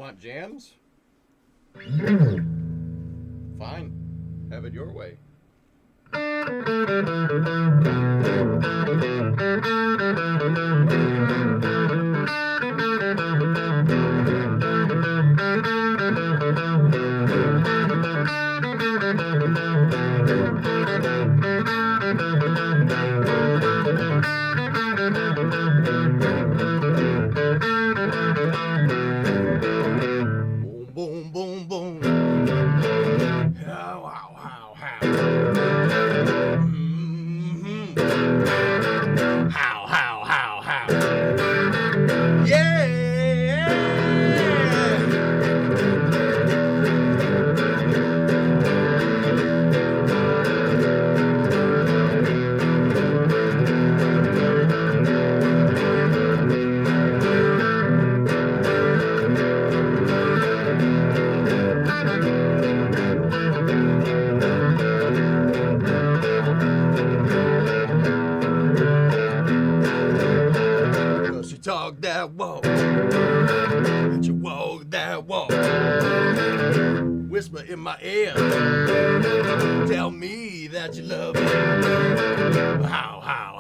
want jams? Fine. Have it your way. Boom, boom, boom, boom. How, how, how, how. Mm-hmm. How, how, how, how. Yeah. She talk that walk, and you walk that walk. Whisper in my ear, tell me that you love me. How, how.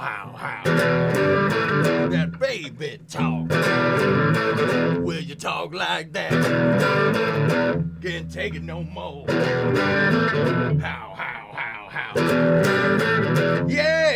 That baby talk. Will you talk like that? Can't take it no more. How. Yeah.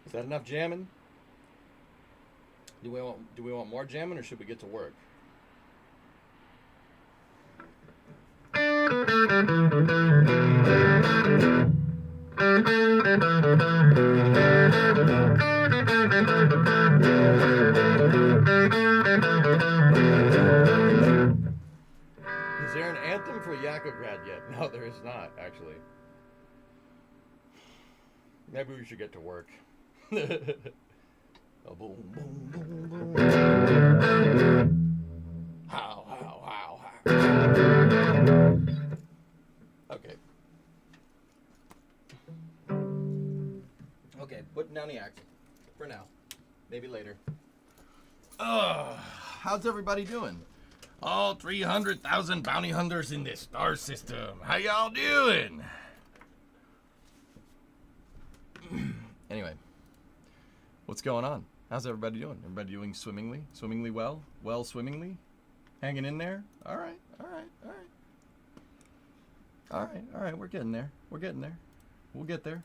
Is that enough jamming? Do we want more jamming, or should we get to work? Is there an anthem for Yakograd yet? No, there is not, actually. Maybe we should get to work. Oh, boom, boom, boom, boom. How. Okay, putting down the axe. For now. Maybe later. How's everybody doing? All 300,000 bounty hunters in this star system. How y'all doing? Anyway, what's going on? How's everybody doing? Everybody doing swimmingly? Swimmingly well? Well swimmingly? Hanging in there? All right. We're getting there. We'll get there.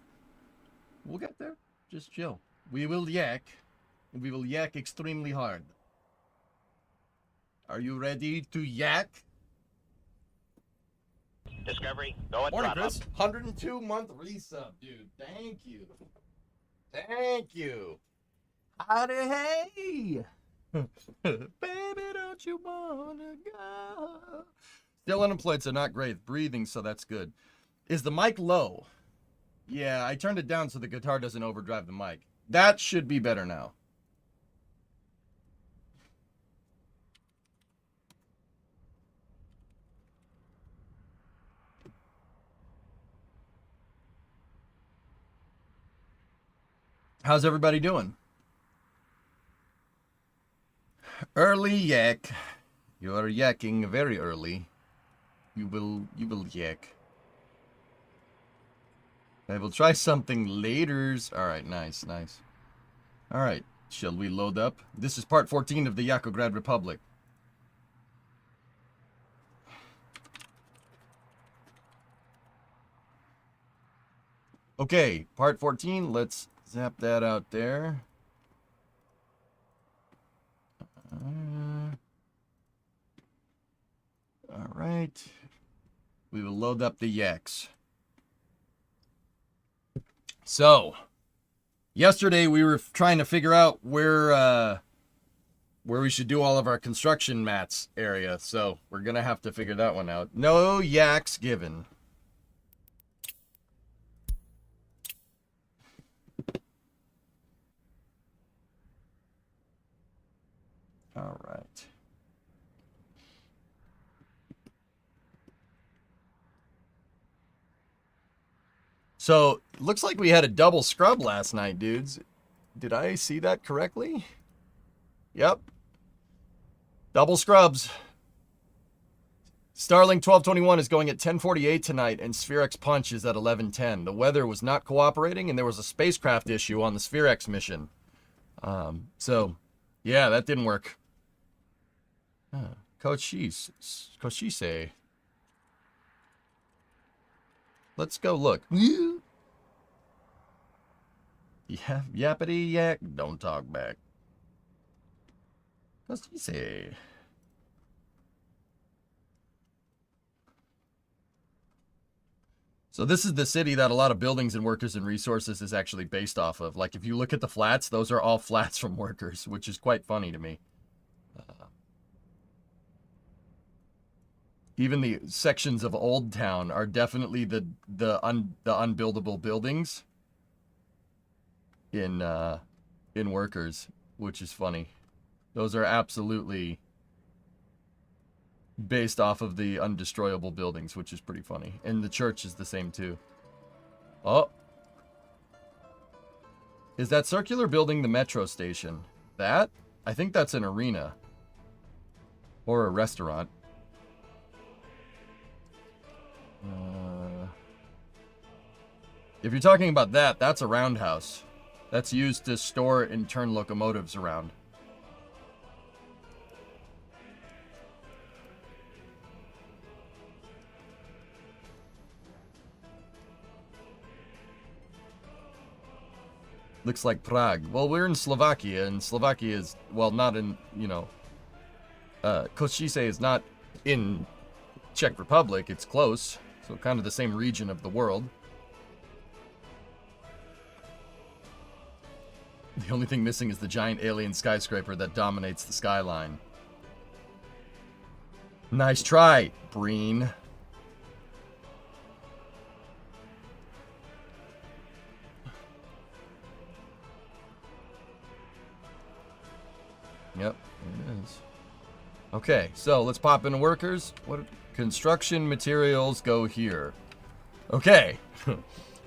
Just chill. We will yak, and we will yak extremely hard. Are you ready to yak? Discovery, go and Morning, throttle Chris. up. 102-month resub, dude. Thank you. Thank you. Howdy, hey. Baby, don't you wanna go? Still unemployed, so not great. Breathing, so that's good. Is the mic low? Yeah, I turned it down so the guitar doesn't overdrive the mic. That should be better now. How's everybody doing? Early yak. You're yakking very early. You will yak. I will try something later. Alright, nice. Alright, shall we load up? This is part 14 of the Yakograd Republic. Okay, part 14, let's zap that out there. Alright. We will load up the yaks. So, yesterday we were trying to figure out where we should do all of our construction mats area. So, we're going to have to figure that one out. No yaks given. All right. So, looks like we had a double scrub last night, dudes. Did I see that correctly? Yep. Double scrubs. Starling 1221 is going at 10:48 tonight, and Spherex Punch is at 11:10. The weather was not cooperating, and there was a spacecraft issue on the Spherex mission. So, yeah, that didn't work. Koshise. Let's go look. Yeah, yappity yak. Don't talk back. Koshise. So this is the city that a lot of buildings and workers and resources is actually based off of. Like, if you look at the flats, those are all flats from workers, which is quite funny to me. Even the sections of Old Town are definitely the unbuildable buildings in workers, which is funny. Those are absolutely based off of the undestroyable buildings, which is pretty funny. And the church is the same too. Oh. Is that circular building the metro station? That? I think that's an arena. Or a restaurant. If you're talking about that, that's a roundhouse. That's used to store and turn locomotives around. Looks like Prague. Well, we're in Slovakia, and Slovakia is, well, not in, Košice is not in Czech Republic. It's close, so kind of the same region of the world. The only thing missing is the giant alien skyscraper that dominates the skyline. Nice try, Breen. Yep, it is. Okay, so let's pop into workers. What construction materials go here? Okay,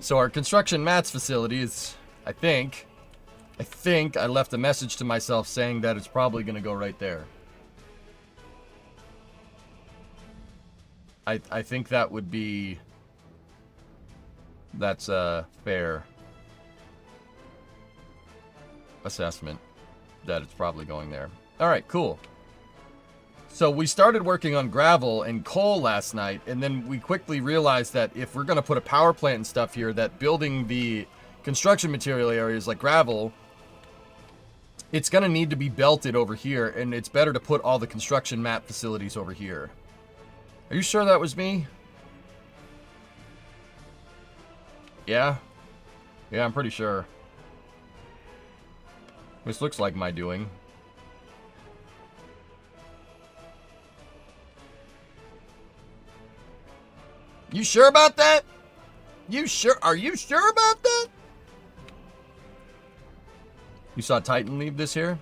so our construction mats facility is, I think I left a message to myself saying that it's probably going to go right there. I think that would be... That's a fair assessment that it's probably going there. Alright, cool. So we started working on gravel and coal last night, and then we quickly realized that if we're going to put a power plant and stuff here, that building the construction material areas like gravel, it's going to need to be belted over here, and it's better to put all the construction mat facilities over here. Are you sure that was me? Yeah? Yeah, I'm pretty sure. This looks like my doing. You sure about that? You sure? Are you sure about that? You saw Titan leave this here?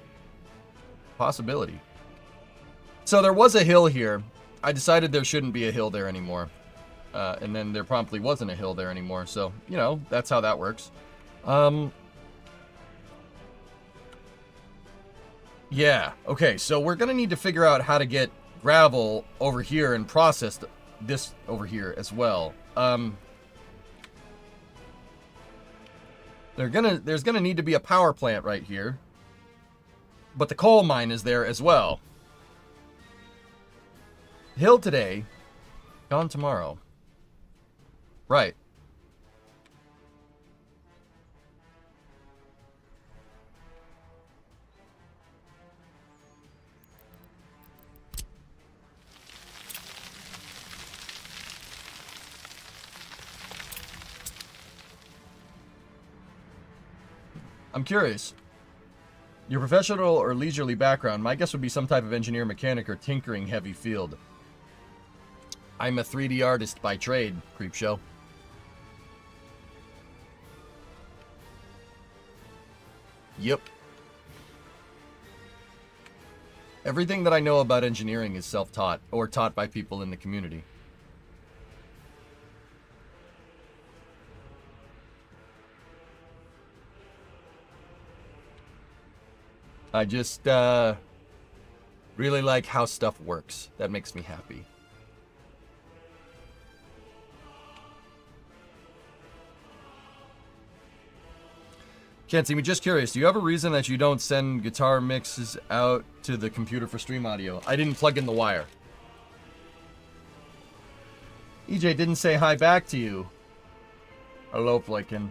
Possibility. So there was a hill here. I decided there shouldn't be a hill there anymore. And then there promptly wasn't a hill there anymore. So, you know, that's how that works. Yeah. Okay, so we're going to need to figure out how to get gravel over here and process this over here as well. There's gonna need to be a power plant right here. But the coal mine is there as well. Hill today, gone tomorrow. Right. I'm curious. Your professional or leisurely background, my guess would be some type of engineer, mechanic, or tinkering heavy field. I'm a 3D artist by trade, Creepshow. Yep. Everything that I know about engineering is self-taught, or taught by people in the community. I just, really like how stuff works. That makes me happy. Can't see me. Just curious. Do you have a reason that you don't send guitar mixes out to the computer for stream audio? I didn't plug in the wire. EJ didn't say hi back to you. Hello, Flakin.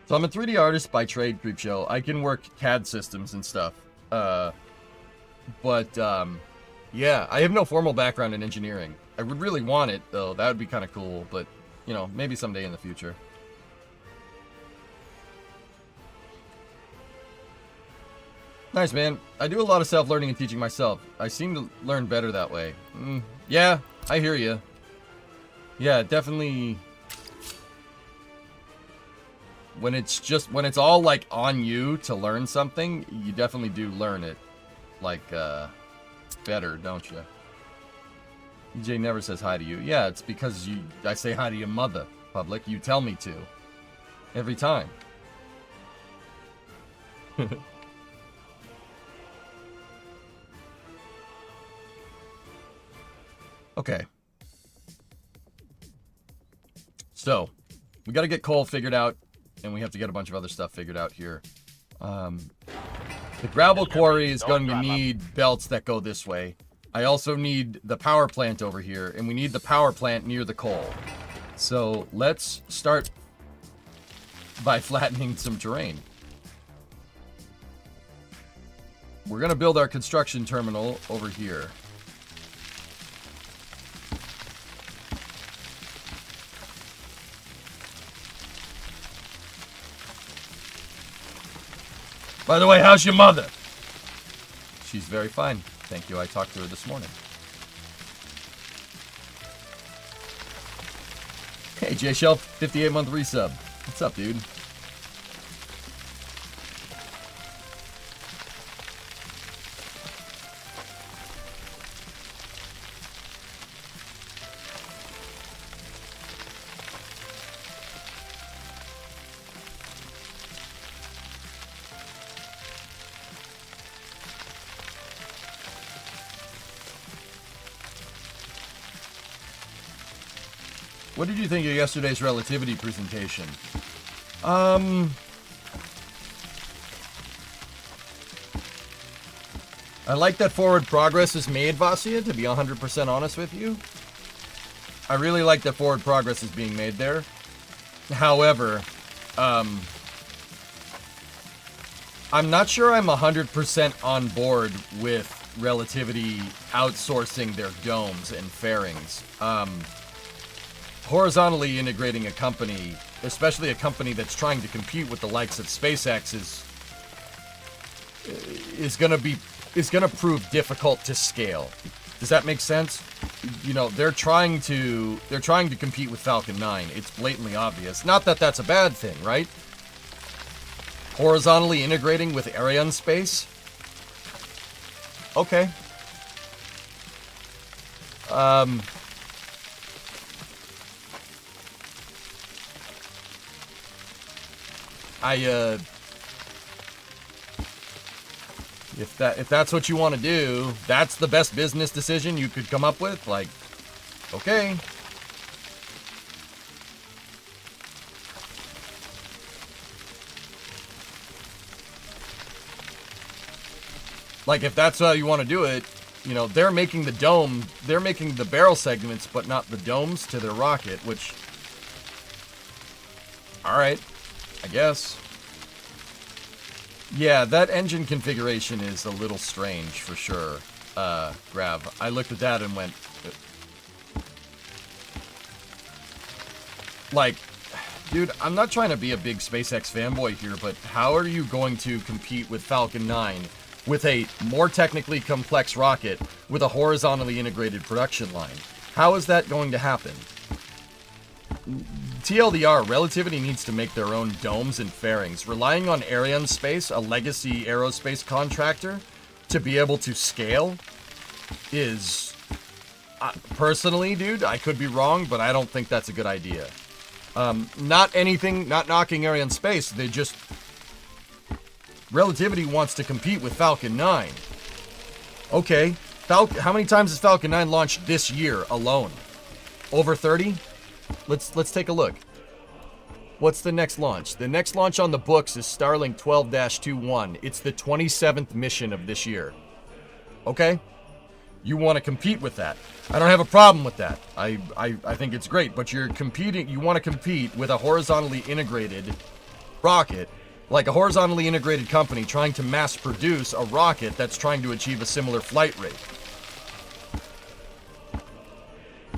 So I'm a 3D artist by trade, Creepshow. I can work CAD systems and stuff. Yeah, I have no formal background in engineering. I would really want it, though. That would be kind of cool, but, you know, maybe someday in the future. Nice, man. I do a lot of self-learning and teaching myself. I seem to learn better that way. Yeah, I hear you. Yeah, definitely. When it's all, like, on you to learn something, you definitely do learn it, like, better, don't you? EJ never says hi to you. Yeah, it's because I say hi to your mother, public. You tell me to. Every time. Okay. So, we gotta get coal figured out, and we have to get a bunch of other stuff figured out here. The gravel quarry is going to need belts that go this way. I also need the power plant over here, and we need the power plant near the coal. So let's start by flattening some terrain. We're going to build our construction terminal over here. By the way, how's your mother? She's very fine. Thank you. I talked to her this morning. Hey, J-Shelf, 58-month resub. What's up, dude? What did you think of yesterday's relativity presentation? I like that forward progress is made, Vasia, to be 100% honest with you. I really like that forward progress is being made there. However, I'm not sure I'm 100% on board with Relativity outsourcing their domes and fairings. Horizontally integrating a company, especially a company that's trying to compete with the likes of SpaceX, is gonna prove difficult to scale. Does that make sense? You know, they're trying to compete with Falcon 9. It's blatantly obvious. Not that that's a bad thing, right? Horizontally integrating with Aerospace. Okay. If that's what you want to do, that's the best business decision you could come up with, like, okay. Like, if that's how you want to do it, you know, they're making the dome, they're making the barrel segments, but not the domes to their rocket, which, alright, I guess. Yeah, that engine configuration is a little strange, for sure, Grav. I looked at that and went, like, dude, I'm not trying to be a big SpaceX fanboy here, but how are you going to compete with Falcon 9 with a more technically complex rocket with a horizontally integrated production line? How is that going to happen? TLDR, Relativity needs to make their own domes and fairings. Relying on Aerospace, a legacy aerospace contractor, to be able to scale is... personally, dude, I could be wrong, but I don't think that's a good idea. Not knocking Aerospace, they just... Relativity wants to compete with Falcon 9. Okay, how many times has Falcon 9 launched this year alone? Over 30? Let's take a look. What's the next launch? The next launch on the books is Starlink 12-21. It's the 27th mission of this year. Okay? You want to compete with that. I don't have a problem with that. I think it's great, but you want to compete with a horizontally integrated rocket, like a horizontally integrated company trying to mass produce a rocket that's trying to achieve a similar flight rate.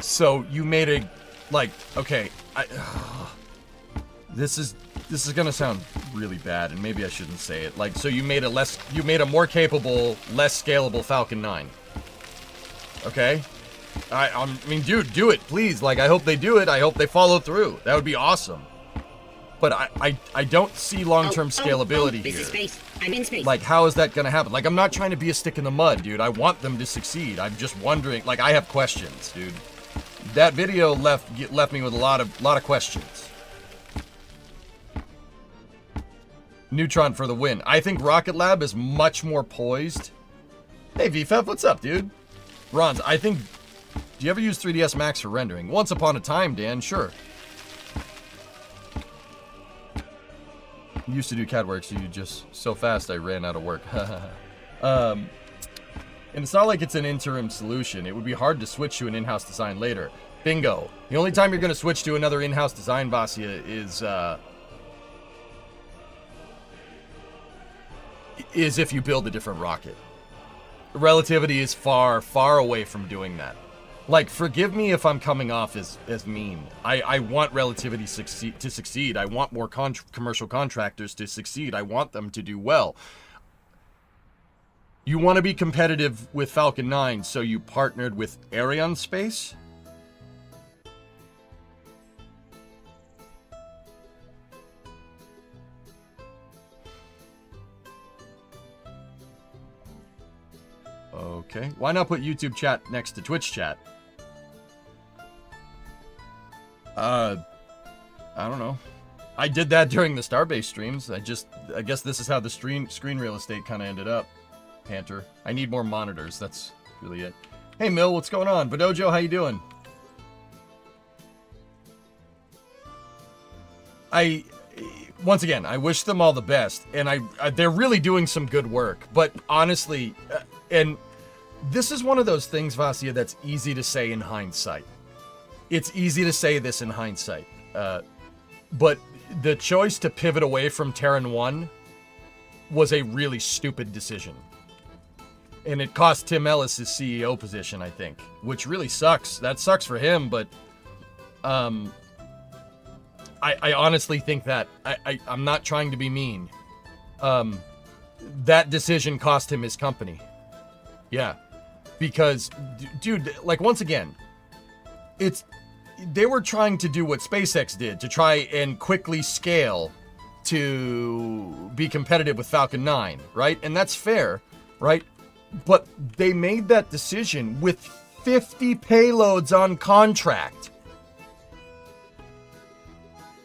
So you made a, like, okay, this is gonna sound really bad, and maybe I shouldn't say it. Like, so you made a more capable, less scalable Falcon 9. Okay? I mean, dude, do it, please. Like, I hope they do it. I hope they follow through. That would be awesome. But I don't see long-term scalability this here. is space. I'm in space. Like, how is that gonna happen? Like, I'm not trying to be a stick in the mud, dude. I want them to succeed. I'm just wondering. Like, I have questions, dude. That video left me with a lot of questions. Neutron for the win. I think Rocket Lab is much more poised. Hey, VFF, what's up, dude? Ronz, I think... Do you ever use 3ds Max for rendering? Once upon a time, Dan, sure. Used to do CAD work, so you just... So fast, I ran out of work. And it's not like it's an interim solution. It would be hard to switch to an in-house design later. Bingo. The only time you're going to switch to another in-house design, Vasya, is if you build a different rocket. Relativity is far, far away from doing that. Like, forgive me if I'm coming off as mean. I want Relativity to succeed. I want more commercial contractors to succeed. I want them to do well. You want to be competitive with Falcon 9, so you partnered with Aerospace? Okay. Why not put YouTube chat next to Twitch chat? I don't know. I did that during the Starbase streams. I guess this is how the screen real estate kind of ended up. Panther. I need more monitors. That's really it. Hey, Mill, what's going on? Bodojo, how you doing? Once again, I wish them all the best, and they're really doing some good work. But honestly, and this is one of those things, Vasya, that's easy to say in hindsight. It's easy to say this in hindsight. But the choice to pivot away from Terran 1 was a really stupid decision. And it cost Tim Ellis his CEO position, I think, which really sucks. That sucks for him, but I honestly think that I'm not trying to be mean. That decision cost him his company. Yeah, because dude, like once again, they were trying to do what SpaceX did to try and quickly scale to be competitive with Falcon 9, right? And that's fair, right? But they made that decision with 50 payloads on contract.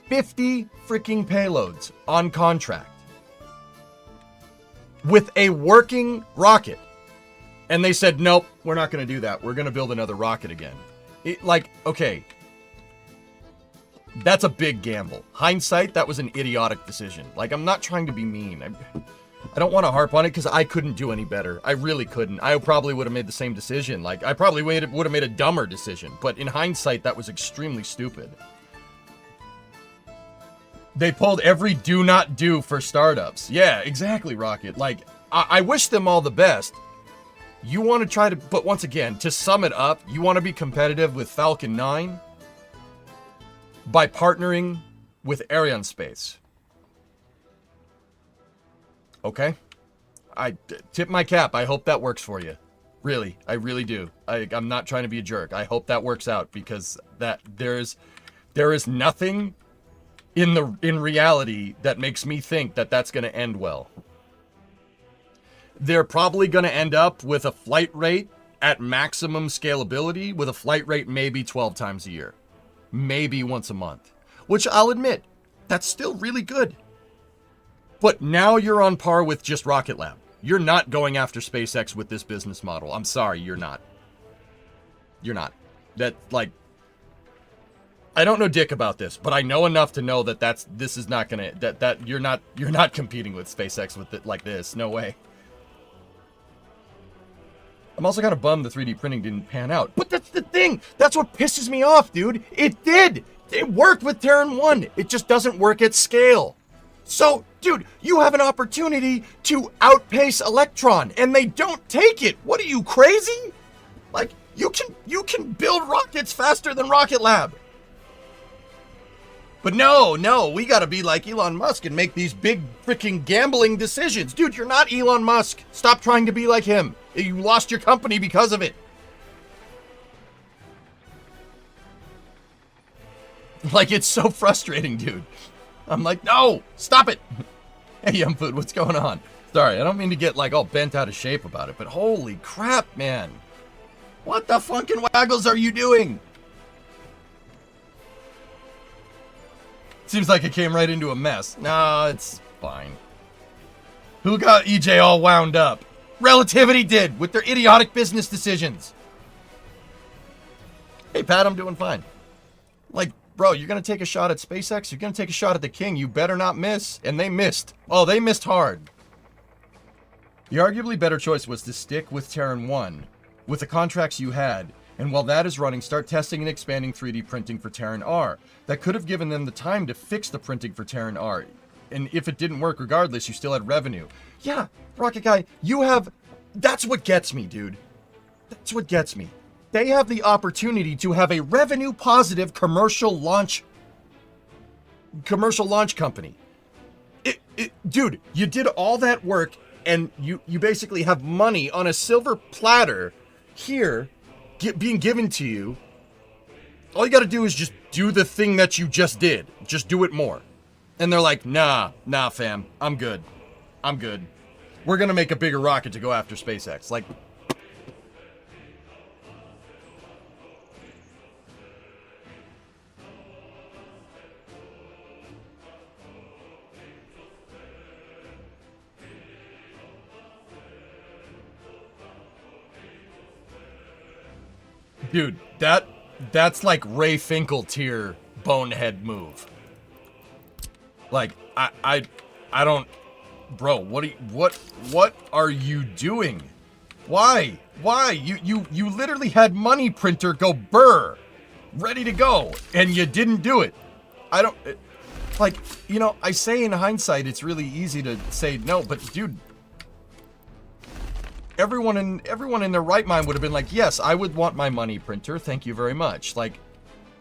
50 freaking payloads on contract. With a working rocket. And they said, nope, we're not going to do that. We're going to build another rocket again. Okay. That's a big gamble. Hindsight, that was an idiotic decision. Like, I'm not trying to be mean. I don't want to harp on it because I couldn't do any better. I really couldn't. I probably would have made the same decision. Like, I probably would have made a dumber decision. But in hindsight, that was extremely stupid. They pulled every do not do for startups. Yeah, exactly, Rocket. Like, I wish them all the best. You want to try to, but once again, to sum it up, you want to be competitive with Falcon 9 by partnering with Aerospace. Okay? I tip my cap. I hope that works for you. Really, I really do. I'm not trying to be a jerk. I hope that works out because there is nothing in reality that makes me think that that's going to end well. They're probably going to end up with a flight rate at maximum scalability with a flight rate maybe 12 times a year. Maybe once a month. Which I'll admit, that's still really good. But now you're on par with just Rocket Lab. You're not going after SpaceX with this business model. I'm sorry, you're not. You're not. I don't know dick about this, but I know enough to know that this is not gonna, that you're not competing with SpaceX with it like this. No way. I'm also kind of bummed the 3D printing didn't pan out. But that's the thing. That's what pisses me off, dude. It did. It worked with Terran 1. It just doesn't work at scale. So, dude, you have an opportunity to outpace Electron, and they don't take it. What are you, crazy? Like, you can build rockets faster than Rocket Lab. But no, we gotta be like Elon Musk and make these big freaking gambling decisions. Dude, you're not Elon Musk. Stop trying to be like him. You lost your company because of it. Like, it's so frustrating, dude. I'm like, no, stop it. Hey, Yumfood, what's going on? Sorry, I don't mean to get like all bent out of shape about it, but holy crap, man. What the fucking waggles are you doing? Seems like it came right into a mess. Nah, it's fine. Who got EJ all wound up? Relativity did, with their idiotic business decisions. Hey, Pat, I'm doing fine. Like, bro, you're going to take a shot at SpaceX? You're going to take a shot at the king. You better not miss. And they missed. Oh, they missed hard. The arguably better choice was to stick with Terran 1, with the contracts you had, and while that is running, start testing and expanding 3D printing for Terran R. That could have given them the time to fix the printing for Terran R. And if it didn't work regardless, you still had revenue. Yeah, Rocket Guy, you have... That's what gets me, dude. That's what gets me. They have the opportunity to have a revenue-positive commercial launch company. Dude, you did all that work, and you basically have money on a silver platter here being given to you. All you got to do is just do the thing that you just did. Just do it more. And they're like, nah, fam. I'm good. We're going to make a bigger rocket to go after SpaceX. Like... Dude, that's like Ray Finkel tier bonehead move. Like, I don't, bro. What are you doing? Why? You literally had Money Printer go burr, ready to go, and you didn't do it. I don't, like, you know, I say in hindsight it's really easy to say no, but dude, everyone in their right mind would have been like, yes, I would want my money printer. Thank you very much. Like,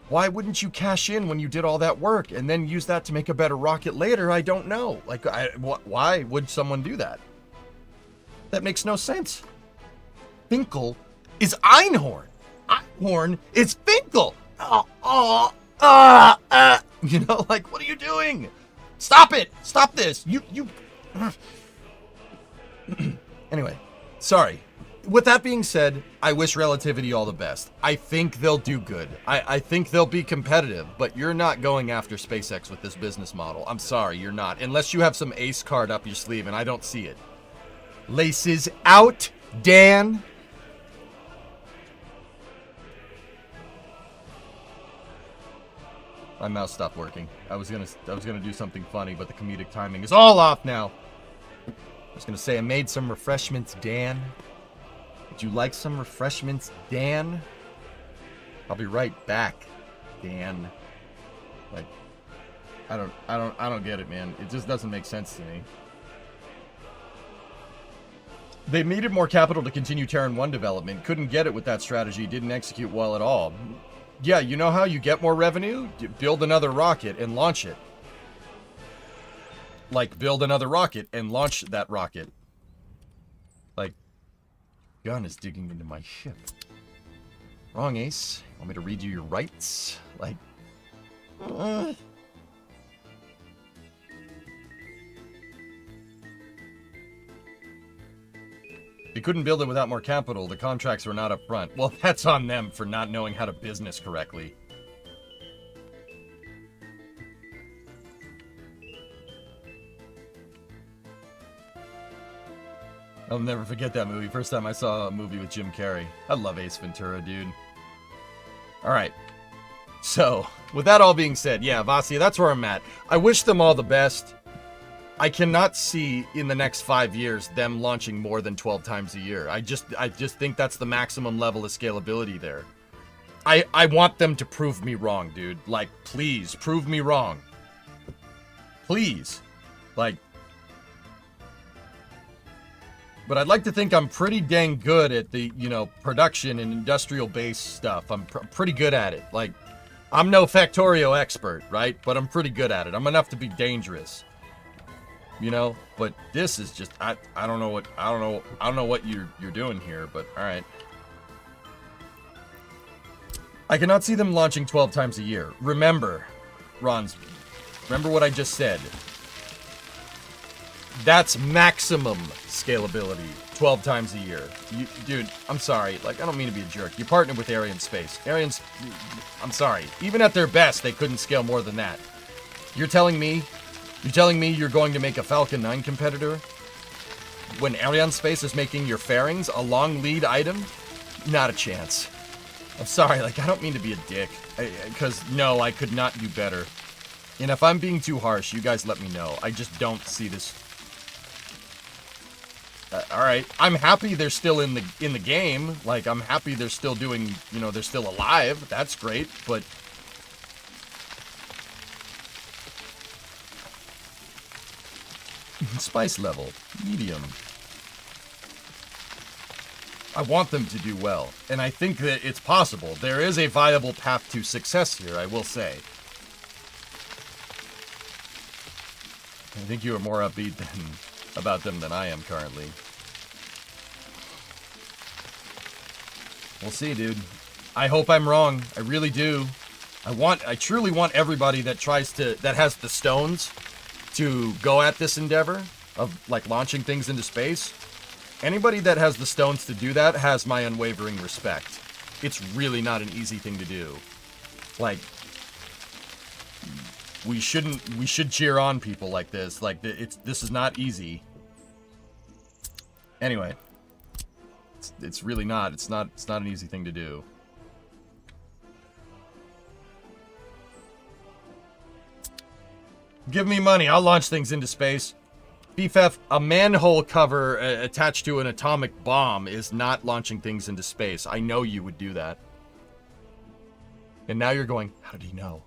why wouldn't you cash in when you did all that work and then use that to make a better rocket later? I don't know. Like, why would someone do that? That makes no sense. Finkel is Einhorn. Einhorn is Finkel. You know, like, what are you doing? Stop it. Stop this. You. Anyway, sorry. With that being said, I wish Relativity all the best. I think they'll do good. I think they'll be competitive, but you're not going after SpaceX with this business model. I'm sorry, you're not. Unless you have some ace card up your sleeve, and I don't see it. Laces out, Dan. My mouse stopped working. I was gonna do something funny, but the comedic timing is all off now. I was gonna say I made some refreshments, Dan. Would you like some refreshments, Dan? I'll be right back, Dan. Like, I don't get it, man. It just doesn't make sense to me. They needed more capital to continue Terran 1 development. Couldn't get it with that strategy. Didn't execute well at all. Yeah, you know how you get more revenue? Build another rocket and launch it. Like, build another rocket and launch that rocket. Like, gun is digging into my ship. Wrong, Ace. Want me to read you your rights? Like, They couldn't build it without more capital. The contracts were not up front. Well, that's on them for not knowing how to business correctly. I'll never forget that movie. First time I saw a movie with Jim Carrey. I love Ace Ventura, dude. Alright. So, with that all being said, yeah, Vasia, that's where I'm at. I wish them all the best. I cannot see in the next 5 years them launching more than 12 times a year. I just think that's the maximum level of scalability there. I want them to prove me wrong, dude. Like, please, prove me wrong. Please. Like, but I'd like to think I'm pretty dang good at the, you know, production and industrial base stuff. I'm pretty good at it. Like, I'm no Factorio expert, right? But I'm pretty good at it. I'm enough to be dangerous. You know, but this is just I don't know what you're doing here, but all right. I cannot see them launching 12 times a year. Remember what I just said. That's maximum scalability, 12 times a year. Dude, I'm sorry. Like, I don't mean to be a jerk. You partnered with Aerospace. I'm sorry. Even at their best, they couldn't scale more than that. You're telling me you're going to make a Falcon 9 competitor when Aerospace is making your fairings a long lead item? Not a chance. I'm sorry, like, I don't mean to be a dick. Because, no, I could not do better. And if I'm being too harsh, you guys let me know. I just don't see this. Alright, I'm happy they're still in the game. Like, I'm happy they're still doing, you know, they're still alive. That's great, but... Spice level, medium. I want them to do well, and I think that it's possible. There is a viable path to success here, I will say. I think you are more upbeat about them than I am currently. We'll see, dude. I hope I'm wrong. I really do. I truly want everybody that has the stones to go at this endeavor of, like, launching things into space. Anybody that has the stones to do that has my unwavering respect. It's really not an easy thing to do. Like, we should cheer on people like this. Like, this is not easy. Anyway, it's really not. It's not an easy thing to do. Give me money, I'll launch things into space. BFF, a manhole cover attached to an atomic bomb is not launching things into space. I know you would do that. And now you're going, how did he know?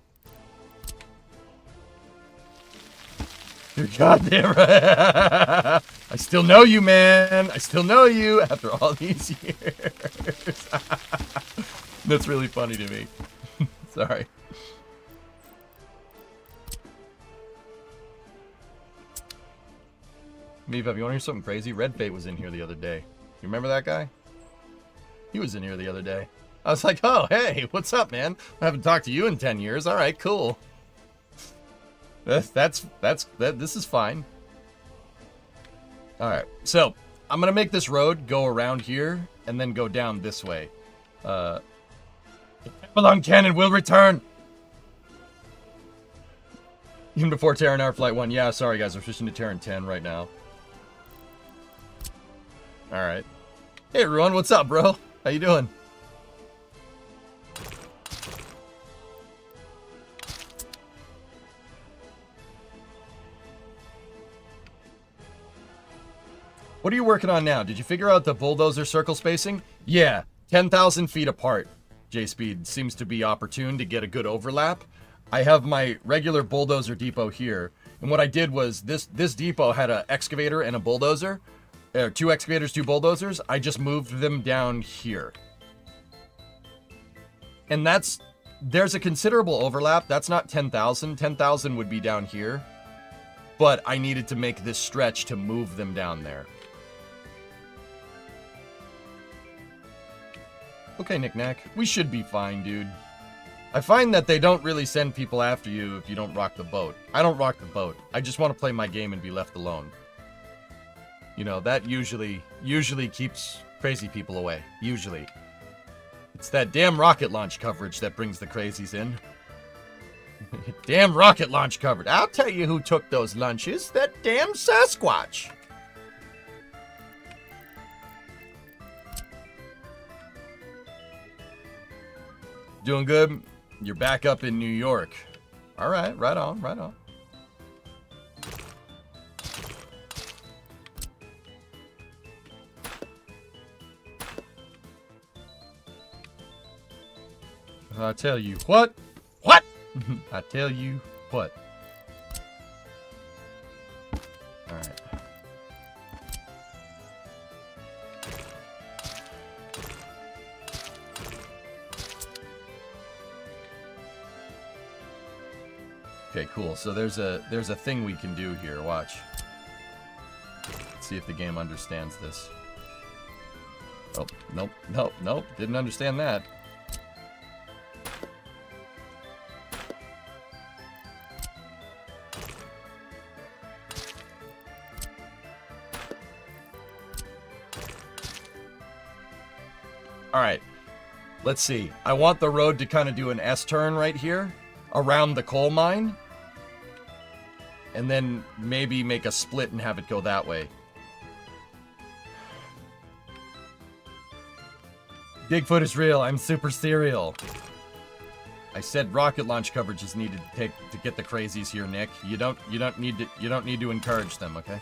You're goddamn right. I still know you, man. I still know you after all these years. That's really funny to me. Sorry. Meev, you want to hear something crazy? Red Fate was in here the other day. You remember that guy? He was in here the other day. I was like, oh, hey, what's up, man? I haven't talked to you in 10 years. All right, cool. This is fine. All right, so I'm gonna make this road go around here and then go down this way. The Babylon Cannon will return. Even before Terran Air Flight 1. Yeah, sorry guys, I'm switching to Terran 10 right now. All right. Hey everyone, what's up, bro? How you doing? What are you working on now? Did you figure out the bulldozer circle spacing? Yeah, 10,000 feet apart. J-Speed seems to be opportune to get a good overlap. I have my regular bulldozer depot here, and what I did was this depot had an excavator and a bulldozer. 2 excavators, 2 bulldozers. I just moved them down here. And there's a considerable overlap. That's not 10,000. 10,000 would be down here. But I needed to make this stretch to move them down there. Okay, Knick-Knack. We should be fine, dude. I find that they don't really send people after you if you don't rock the boat. I don't rock the boat. I just want to play my game and be left alone. You know, that usually keeps crazy people away. Usually. It's that damn rocket launch coverage that brings the crazies in. Damn rocket launch coverage. I'll tell you who took those lunches. That damn Sasquatch. Doing good? You're back up in New York. All right, right on, right on. I tell you what? What? I tell you what? All right. Okay, cool. So there's a thing we can do here. Watch. Let's see if the game understands this. Oh, nope, nope, nope. Didn't understand that. All right. Let's see. I want the road to kind of do an S-turn right here around the coal mine. And then maybe make a split and have it go that way. Bigfoot is real. I'm super serial. I said rocket launch coverage is needed to get the crazies here, Nick. You don't need to encourage them, okay?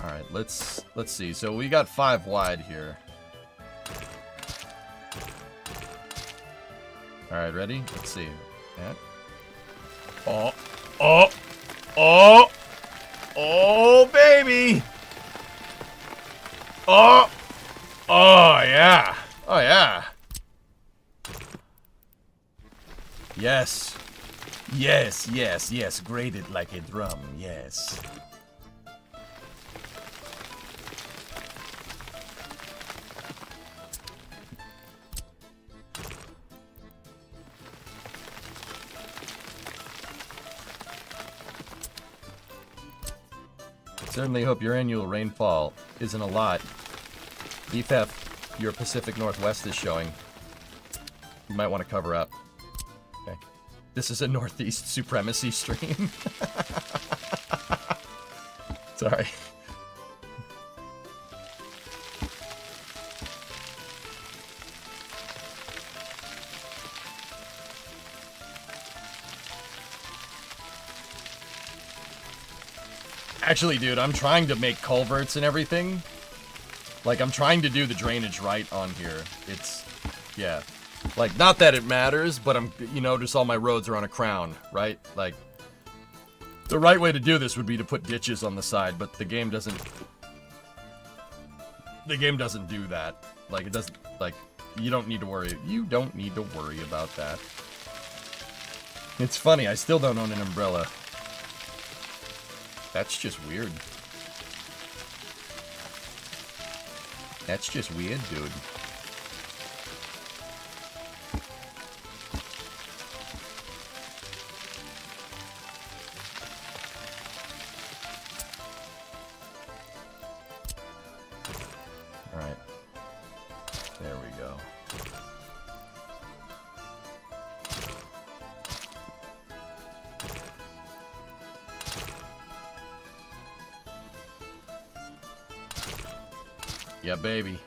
All right, let's see. So we got 5 wide here. All right, ready? Let's see. Yeah. Oh, baby! Oh yeah! Oh yeah! Yes, yes, yes, yes. Grated like a drum. Yes. Certainly hope your annual rainfall isn't a lot. EFF, your Pacific Northwest is showing. You might want to cover up. Okay. This is a Northeast supremacy stream. Sorry. Actually, dude, I'm trying to make culverts and everything. Like, I'm trying to do the drainage right on here. It's, yeah. Like, not that it matters, but just all my roads are on a crown, right? Like, the right way to do this would be to put ditches on the side, but the game doesn't do that. Like, it doesn't, like, you don't need to worry about that. It's funny, I still don't own an umbrella. That's just weird. That's just weird, dude. Alright. There we go. Yeah, baby.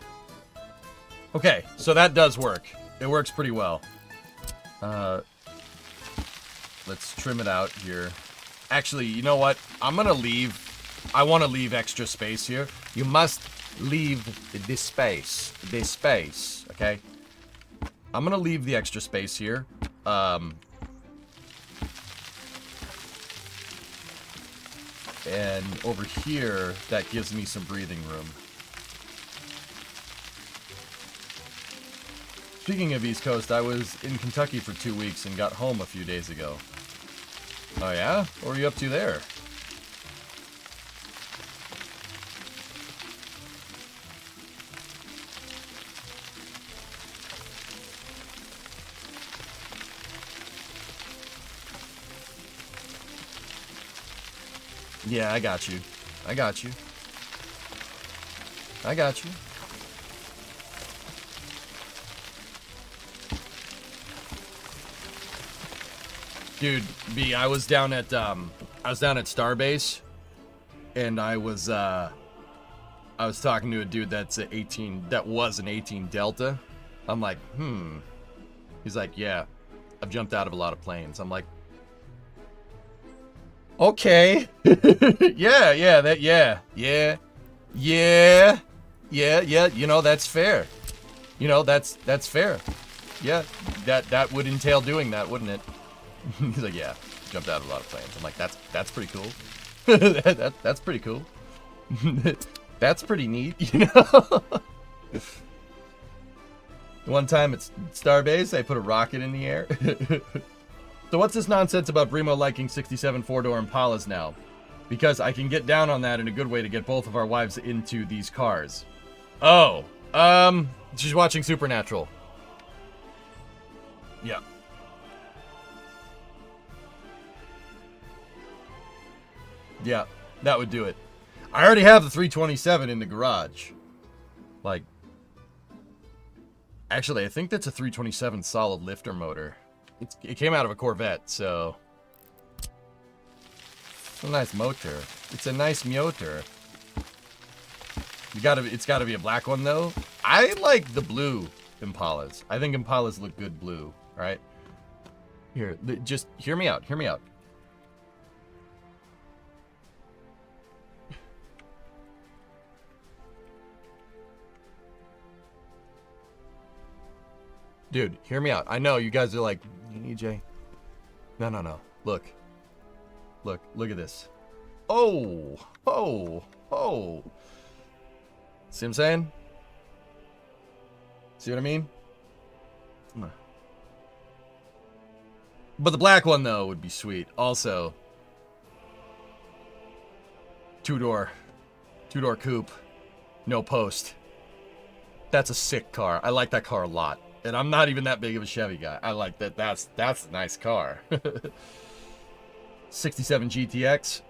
Okay, so that does work. It works pretty well. Let's trim it out here. Actually, you know what? I'm gonna leave. I want to leave extra space here. You must leave this space. This space, okay? I'm gonna leave the extra space here. And over here, that gives me some breathing room. Speaking of East Coast, I was in Kentucky for 2 weeks and got home a few days ago. Oh yeah? What were you up to there? Yeah, I got you. I got you. I got you. Dude, B, I was down at Starbase, and I was talking to a dude that was an 18 Delta. I'm like, He's like, yeah, I've jumped out of a lot of planes. I'm like, okay. yeah, you know, that's fair. You know, that's fair. Yeah, that would entail doing that, wouldn't it? He's like, yeah, jumped out of a lot of planes. I'm like, that's pretty cool. That's pretty cool. That's pretty neat, you know? One time at Starbase, I put a rocket in the air. So what's this nonsense about Brimo liking 67 four-door Impalas now? Because I can get down on that in a good way to get both of our wives into these cars. Oh, she's watching Supernatural. Yeah. Yeah, that would do it. I already have the 327 in the garage. Like, actually, I think that's a 327 solid lifter motor. It came out of a Corvette, so it's a nice motor. It's a nice motor. It's gotta be a black one though. I like the blue Impalas. I think Impalas look good blue. All right. Here, just hear me out. Hear me out. Dude, hear me out. I know you guys are like, EJ. No. Look at this. Oh. See what I'm saying? See what I mean? But the black one, though, would be sweet. Also, two-door coupe, no post. That's a sick car. I like that car a lot. And I'm not even that big of a Chevy guy. I like that. That's a nice car. 67 GTX.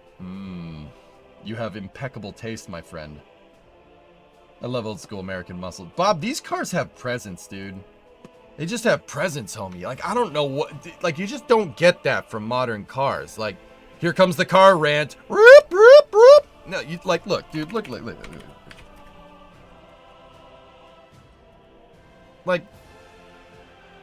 You have impeccable taste, my friend. I love old school American muscle. Bob, these cars have presence, dude. They just have presence, homie. Like, I don't know what... Like, you just don't get that from modern cars. Like, here comes the car rant. Roop, roop, roop. No, you... Like, look, dude. Look. Like...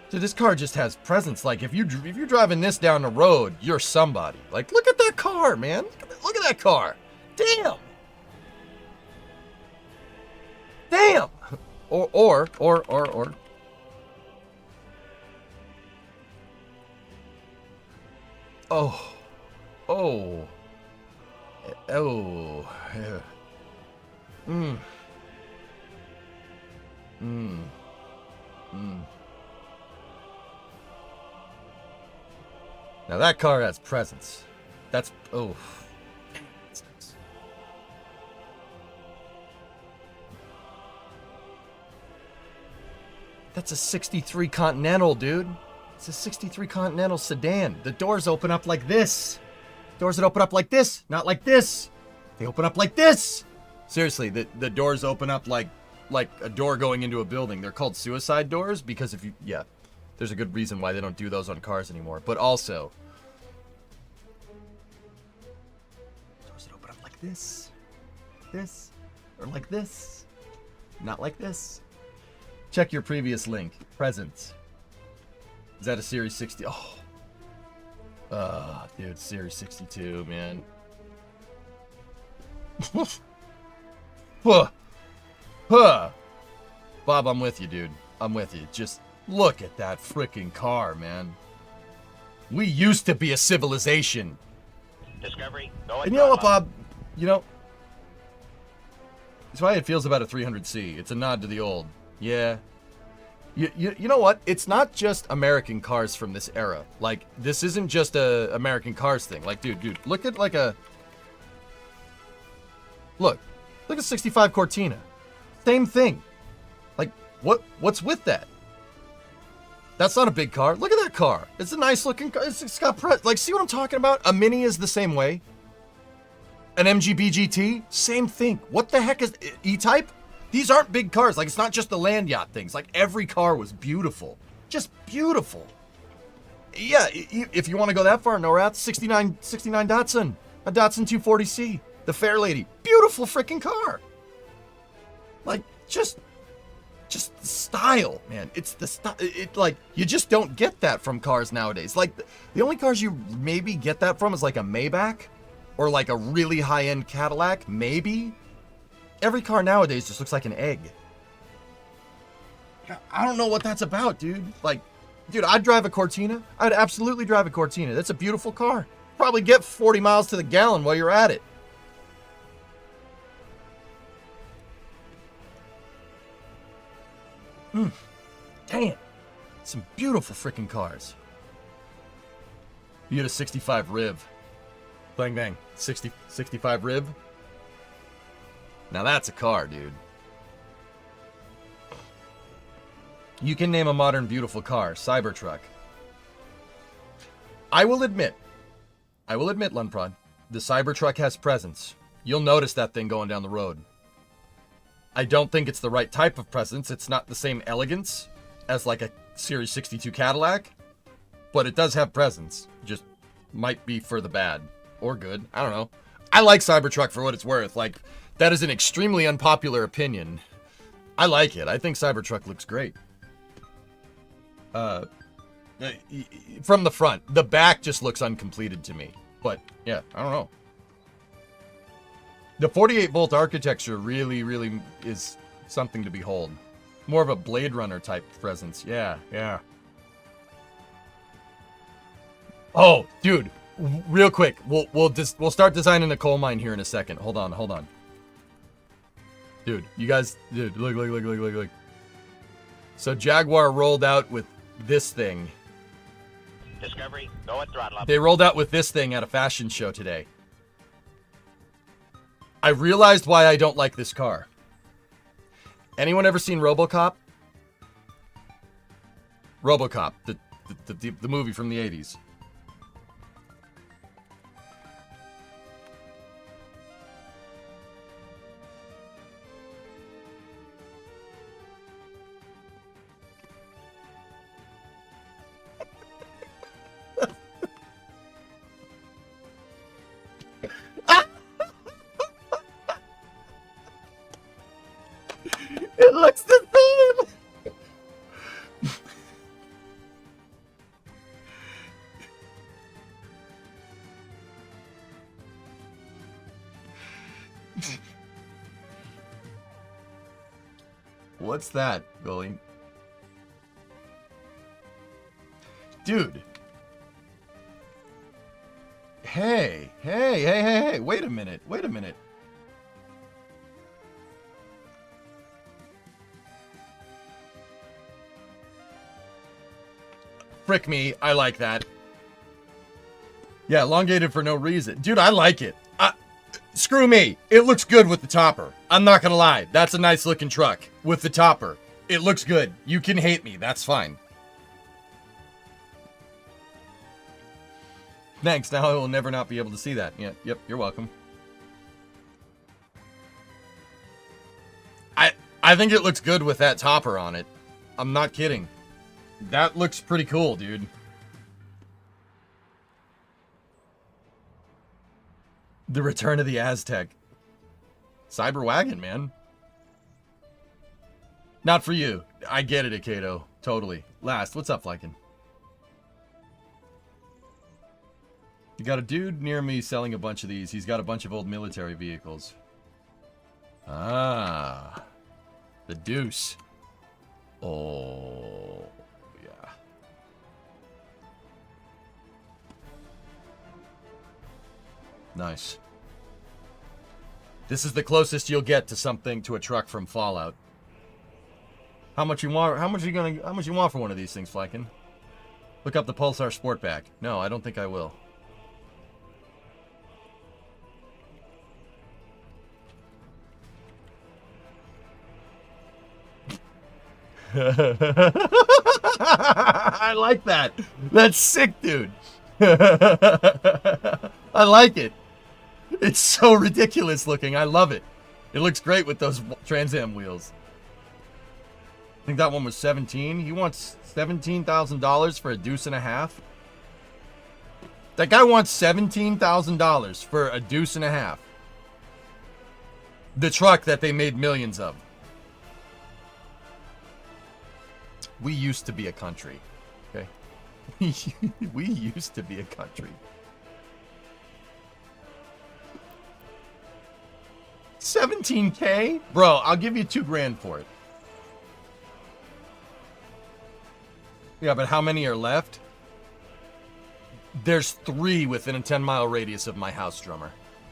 Dude, this car just has presence. Like, if you're driving this down the road, you're somebody. Like, look at that car, man. Look at that car. Damn. Oh. Oh. Oh. Yeah. Mm. Mm. Mm. Now that car has presence. That's... Oh. That's a 63 Continental, dude. It's a 63 Continental sedan. The doors open up like this. Doors that open up like this, not like this. They open up like this. Seriously, the doors open up like a door going into a building. They're called suicide doors because if you... Yeah, there's a good reason why they don't do those on cars anymore. But also... Doors that open up like this. This. Or like this. Not like this. Check your previous link. Presents. Is that a Series 60? Oh. Dude, Series 62, man. Huh. Huh. Bob, I'm with you, dude. I'm with you. Just look at that freaking car, man. We used to be a civilization. Discovery, go and you know what, Bob? You know, that's why it feels about a 300C. It's a nod to the old. Yeah. You know what? It's not just American cars from this era. Like, this isn't just a American cars thing. Like, dude, look at like a... Look at 65 Cortina. Same thing. Like, what's with that? That's not a big car. Look at that car. It's a nice looking car. It's got like, see what I'm talking about? A Mini is the same way. An MGB GT, same thing. What the heck is E-Type? These aren't big cars. Like, it's not just the land yacht things. Like, every car was beautiful. Just beautiful. Yeah, if you want to go that far, no rats, 69 Datsun. A Datsun 240C. The Fair Lady. Beautiful freaking car. Like, just the style, man. It's the style. Like, you just don't get that from cars nowadays. Like, the only cars you maybe get that from is like a Maybach or like a really high-end Cadillac, maybe. Every car nowadays just looks like an egg. I don't know what that's about, dude. Like, dude, I'd drive a Cortina. I'd absolutely drive a Cortina. That's a beautiful car. Probably get 40 miles to the gallon while you're at it. Damn. Some beautiful freaking cars. You get a 65 Riv. Bang, bang. 65 Riv. Now that's a car, dude. You can name a modern beautiful car. Cybertruck. I will admit, Lunprod, the Cybertruck has presence. You'll notice that thing going down the road. I don't think it's the right type of presence. It's not the same elegance as like a Series 62 Cadillac, but it does have presence. Just might be for the bad or good. I don't know. I like Cybertruck for what it's worth. Like, that is an extremely unpopular opinion. I like it. I think Cybertruck looks great. From the front. The back just looks uncompleted to me. But, yeah, I don't know. The 48-volt architecture really is something to behold. More of a Blade Runner type presence. Yeah. Oh, dude. Real quick. We'll start designing the coal mine here in a second. Hold on. Dude, you guys, look. So Jaguar rolled out with this thing. Discovery, go at throttle up. They rolled out with this thing at a fashion show today. I realized why I don't like this car. Anyone ever seen RoboCop? RoboCop, the movie from the 80s. It looks the same. What's that, Billy? Dude. Hey, wait a minute. Frick me, I like that. Yeah, elongated for no reason. Dude, I like it. Screw me. It looks good with the topper. I'm not gonna lie. That's a nice looking truck with the topper. It looks good. You can hate me. That's fine. Thanks. Now I will never not be able to see that. Yeah, yep, you're welcome. I think it looks good with that topper on it. I'm not kidding. That looks pretty cool, dude. The return of the Aztec. Cyber wagon, man. Not for you. I get it, Akato. Totally. Last, what's up, Flykin? You got a dude near me selling a bunch of these. He's got a bunch of old military vehicles. Ah. The Deuce. Oh, yeah. Nice. This is the closest you'll get to something, to a truck from Fallout. How much you want? How much you want for one of these things, Flykin? Look up the Pulsar Sportback. No, I don't think I will. I like that. That's sick, dude. I like it. It's so ridiculous looking. I love it. It looks great with those Trans Am wheels. I think that one was 17. He wants $17,000 for a deuce and a half. That guy wants $17,000 for a deuce and a half. The truck that they made millions of. We used to be a country. Okay? We used to be a country. $17K? Bro, I'll give you $2,000 for it. Yeah, but how many are left? There's 3 within a 10-mile radius of my house, drummer.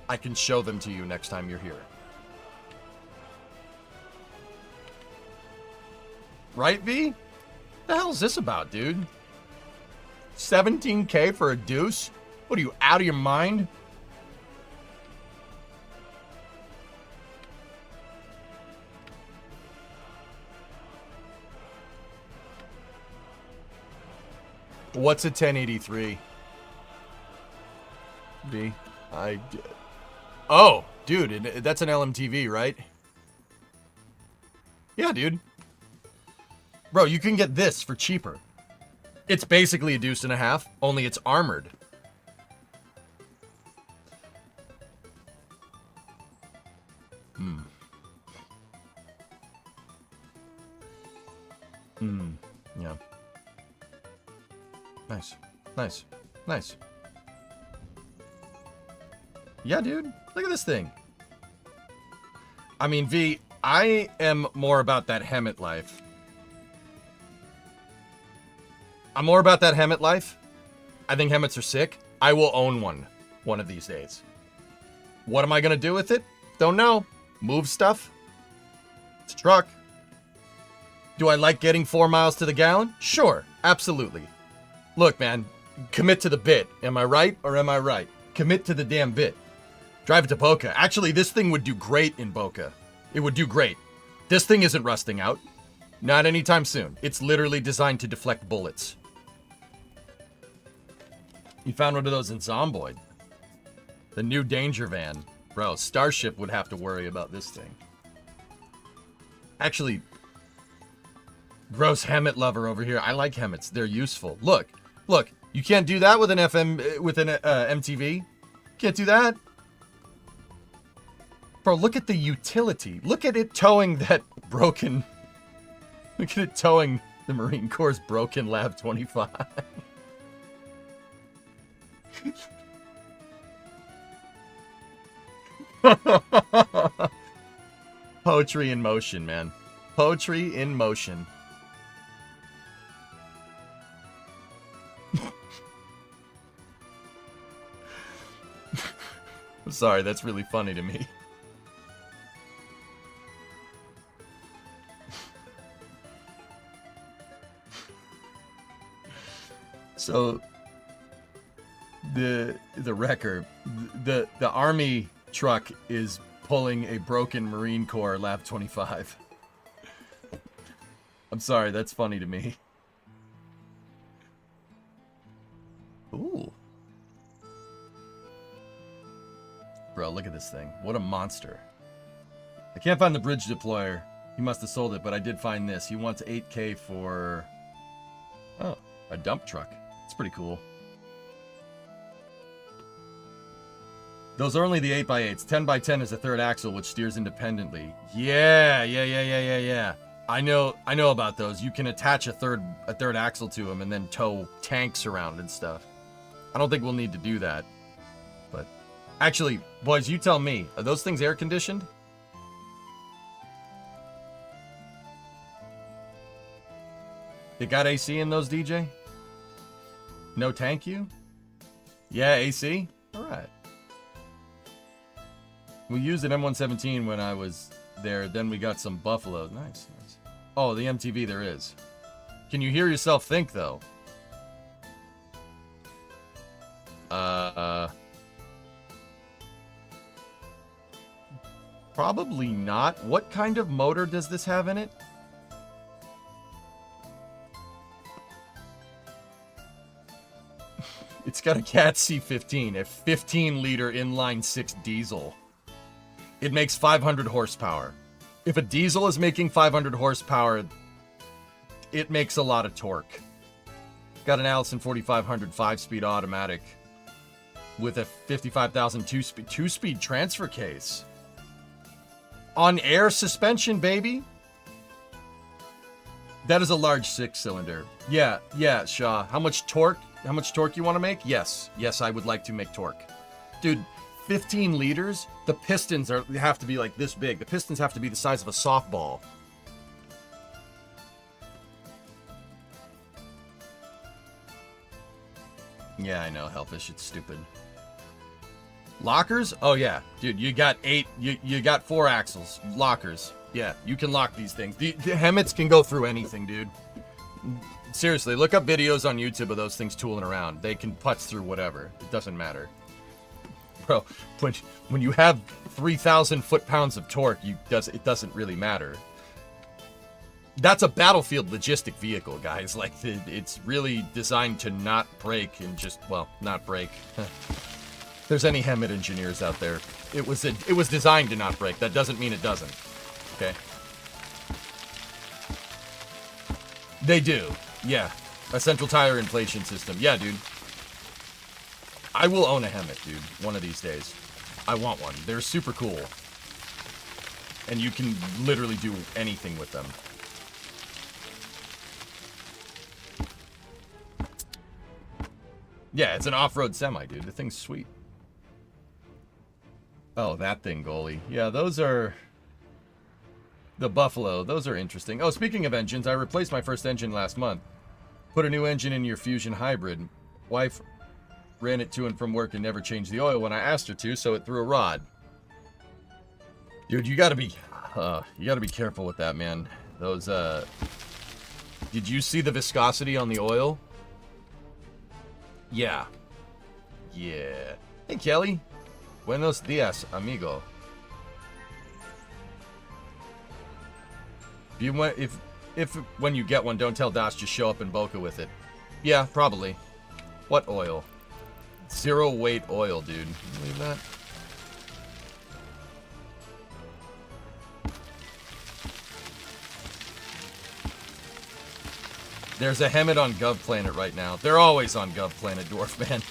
I can show them to you next time you're here. Right, V? The hell is this about, dude? 17K for a deuce? What are you, out of your mind? What's a 1083? B. Oh, dude, that's an LMTV, right? Yeah, dude. Bro, you can get this for cheaper. It's basically a deuce and a half, only it's armored. Yeah. Nice. Nice. Nice. Yeah, dude. Look at this thing. I mean, V, I am more about that Hemet life. I'm more about that Hemet life. I think Hemets are sick. I will own one of these days. What am I going to do with it? Don't know. Move stuff? It's a truck. Do I like getting 4 miles to the gallon? Sure, absolutely. Look, man, commit to the bit. Am I right or am I right? Commit to the damn bit. Drive it to Boca. Actually, this thing would do great in Boca. It would do great. This thing isn't rusting out. Not anytime soon. It's literally designed to deflect bullets. You found one of those in Zomboid. The new danger van. Bro, Starship would have to worry about this thing. Actually, gross Hemet lover over here. I like Hemets. They're useful. Look. You can't do that with an MTV. Can't do that. Bro, look at the utility. Look at it towing that broken... Look at it towing the Marine Corps' broken Lab 25. Poetry in motion, man. Poetry in motion. I'm sorry, that's really funny to me. So the wrecker, the army truck is pulling a broken Marine Corps Lab 25. I'm sorry, that's funny to me. Ooh. Bro, look at this thing. What a monster. I can't find the bridge deployer. He must have sold it, but I did find this. He wants 8K for... Oh, a dump truck. It's pretty cool. Those are only the 8x8s. 10x10 is a third axle, which steers independently. Yeah. I know about those. You can attach a third axle to them and then tow tanks around and stuff. I don't think we'll need to do that. But actually, boys, you tell me. Are those things air conditioned? They got AC in those, DJ? No tank you? Yeah, AC? Alright. We used an M117 when I was there, then we got some Buffalo. Nice. Oh, the MTV there is. Can you hear yourself think, though? Probably not. What kind of motor does this have in it? It's got a Cat C15, a 15-liter inline-6 diesel. It makes 500 horsepower. If a diesel is making 500 horsepower, it makes a lot of torque. Got an Allison 4500 5-speed automatic with a 55,000 two-speed transfer case. On air suspension, baby. That is a large 6-cylinder. Yeah, Shaw. How much torque you want to make? Yes, I would like to make torque. Dude, 15 liters, the pistons have to be like this big. The pistons have to be the size of a softball. Yeah, I know, Hellfish, it's stupid. Lockers? Oh yeah, dude, you got 8, you got 4 axles. Lockers. Yeah, you can lock these things. The Hemmets can go through anything, dude. Seriously, look up videos on YouTube of those things tooling around. They can putz through whatever. It doesn't matter. Bro, when you have 3,000 foot-pounds of torque, it doesn't really matter. That's a battlefield logistic vehicle, guys. Like, it's really designed to not break and just, well, not break. If there's any Hemmet engineers out there, it was designed to not break. That doesn't mean it doesn't. Okay? They do. Yeah. A central tire inflation system. Yeah, dude. I will own a Hemmet, dude, one of these days. I want one. They're super cool. And you can literally do anything with them. Yeah, it's an off-road semi, dude. The thing's sweet. Oh, that thing, goalie. Yeah, those are... The Buffalo. Those are interesting. Oh, speaking of engines, I replaced my first engine last month. Put a new engine in your Fusion Hybrid. Wife ran it to and from work and never changed the oil when I asked her to, so it threw a rod. Dude, you gotta be careful with that, man. Those, Did you see the viscosity on the oil? Yeah. Yeah. Hey, Kelly. Buenos dias, amigo. If when you get one, don't tell Dash, just show up in Boca with it. Yeah, probably. What oil? 0 weight oil, dude. Can you believe that? There's a Hemmet on GovPlanet right now. They're always on GovPlanet, Dwarfman.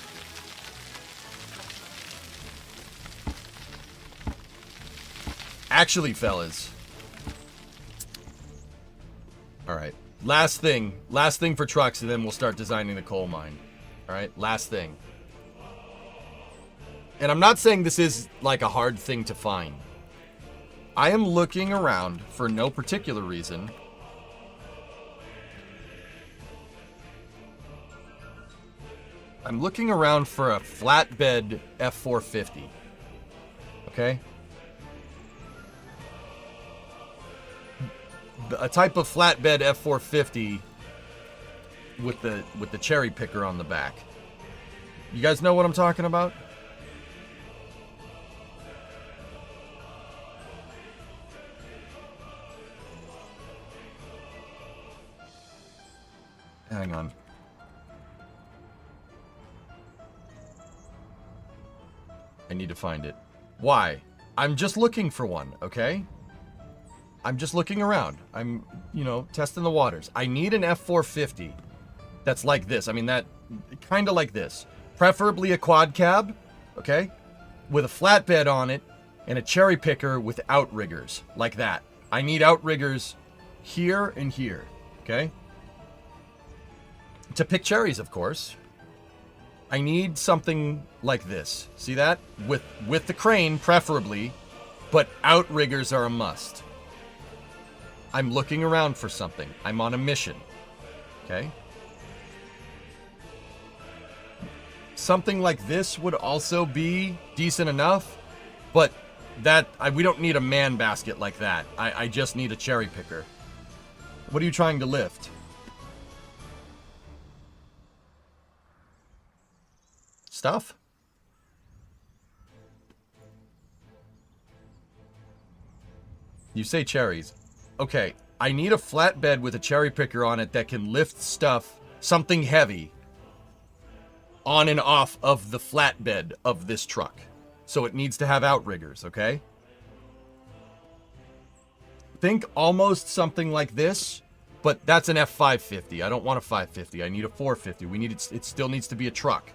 Actually, fellas. Alright. Last thing for trucks, and then we'll start designing the coal mine. Alright, last thing. And I'm not saying this is like a hard thing to find. I am looking around for no particular reason. I'm looking around for a flatbed F450. okay? A type of flatbed F450 with the cherry picker on the back. You guys know what I'm talking about? Hang on. I need to find it. Why? I'm just looking for one, okay? I'm just looking around. I'm, testing the waters. I need an F450 that's like this. I mean, that kind of like this. Preferably a quad cab, okay? With a flatbed on it and a cherry picker with outriggers, like that. I need outriggers here and here, okay? To pick cherries, of course. I need something like this. See that? With the crane, preferably, but outriggers are a must. I'm looking around for something. I'm on a mission. Okay? Something like this would also be decent enough, but we don't need a man basket like that. I just need a cherry picker. What are you trying to lift? Stuff? You say cherries. Okay, I need a flatbed with a cherry picker on it that can lift stuff, something heavy, on and off of the flatbed of this truck. So it needs to have outriggers, okay? Think almost something like this, but that's an F550. I don't want a 550. I need a 450. It still needs to be a truck.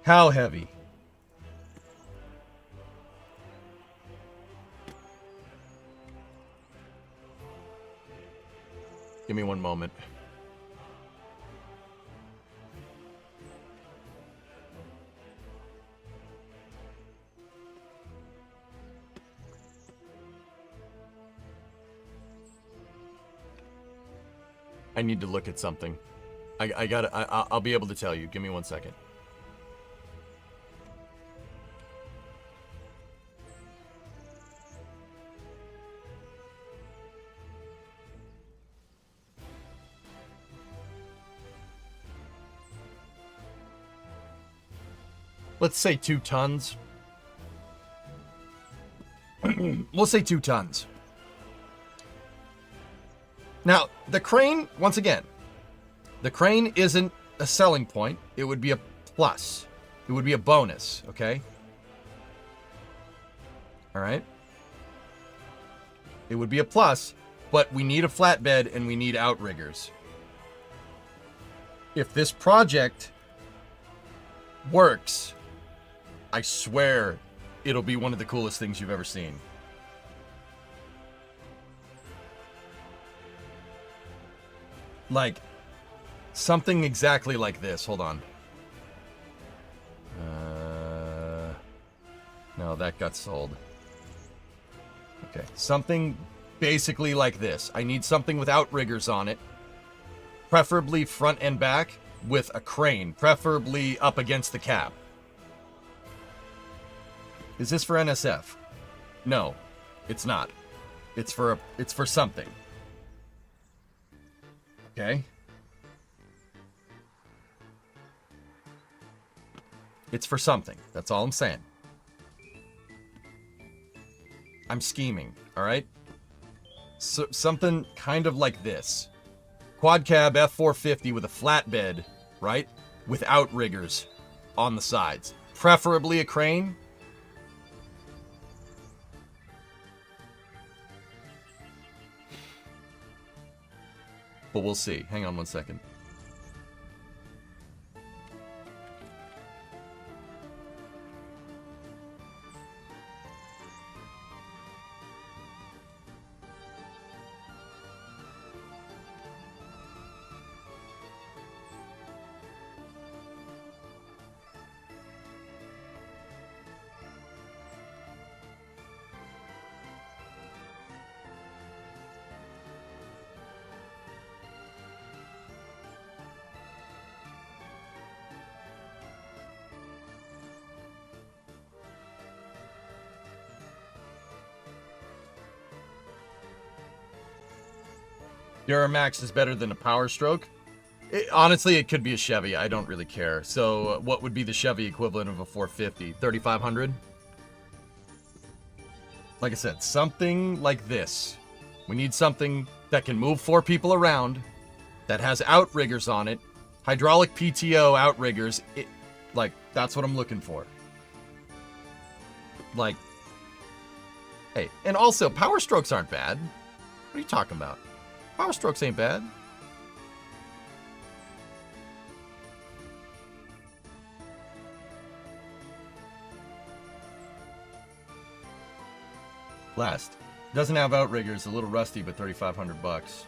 How heavy? Give me one moment. I need to look at something. I'll be able to tell you. Give me 1 second. Let's say 2 tons. We'll say 2 tons. Now, the crane, once again, the crane isn't a selling point. It would be a plus. It would be a bonus, okay? All right? It would be a plus, but we need a flatbed and we need outriggers. If this project works, I swear it'll be one of the coolest things you've ever seen. Like, something exactly like this. Hold on. No, that got sold. Okay, something basically like this. I need something with outriggers on it. Preferably front and back with a crane. Preferably up against the cab. Is this for NSF? No, it's not. It's for something. Okay. It's for something. That's all I'm saying. I'm scheming, all right? So, something kind of like this. Quad cab F450 with a flatbed, right? With outriggers on the sides. Preferably a crane. But we'll see. Hang on 1 second. Duramax is better than a Power Stroke. Honestly, it could be a Chevy. I don't really care. So what would be the Chevy equivalent of a 450? 3,500? Like I said, something like this. We need something that can move 4 people around, that has outriggers on it, hydraulic PTO outriggers. Like, that's what I'm looking for. Like, hey, and also, Power Strokes aren't bad. What are you talking about? Power Strokes ain't bad. Last. Doesn't have outriggers, a little rusty, but 3,500 bucks.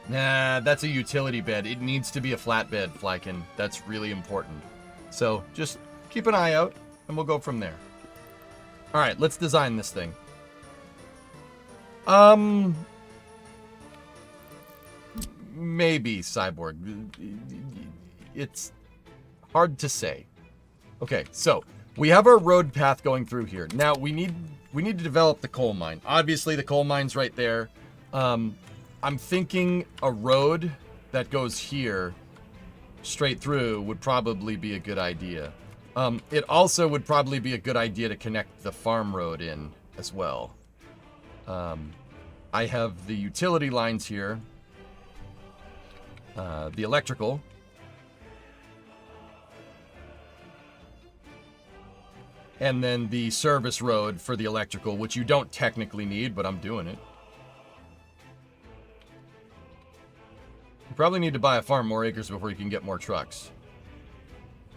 Nah, that's a utility bed. It needs to be a flatbed, Flykin. That's really important. So, just keep an eye out, and we'll go from there. Alright, let's design this thing. Maybe Cyborg. It's hard to say. Okay, so we have our road path going through here. Now we need to develop the coal mine. Obviously, the coal mine's right there. I'm thinking a road that goes here straight through would probably be a good idea. It also would probably be a good idea to connect the farm road in as well. I have the utility lines here. The electrical. And then the service road for the electrical, which you don't technically need, but I'm doing it. You probably need to buy a farm more acres before you can get more trucks.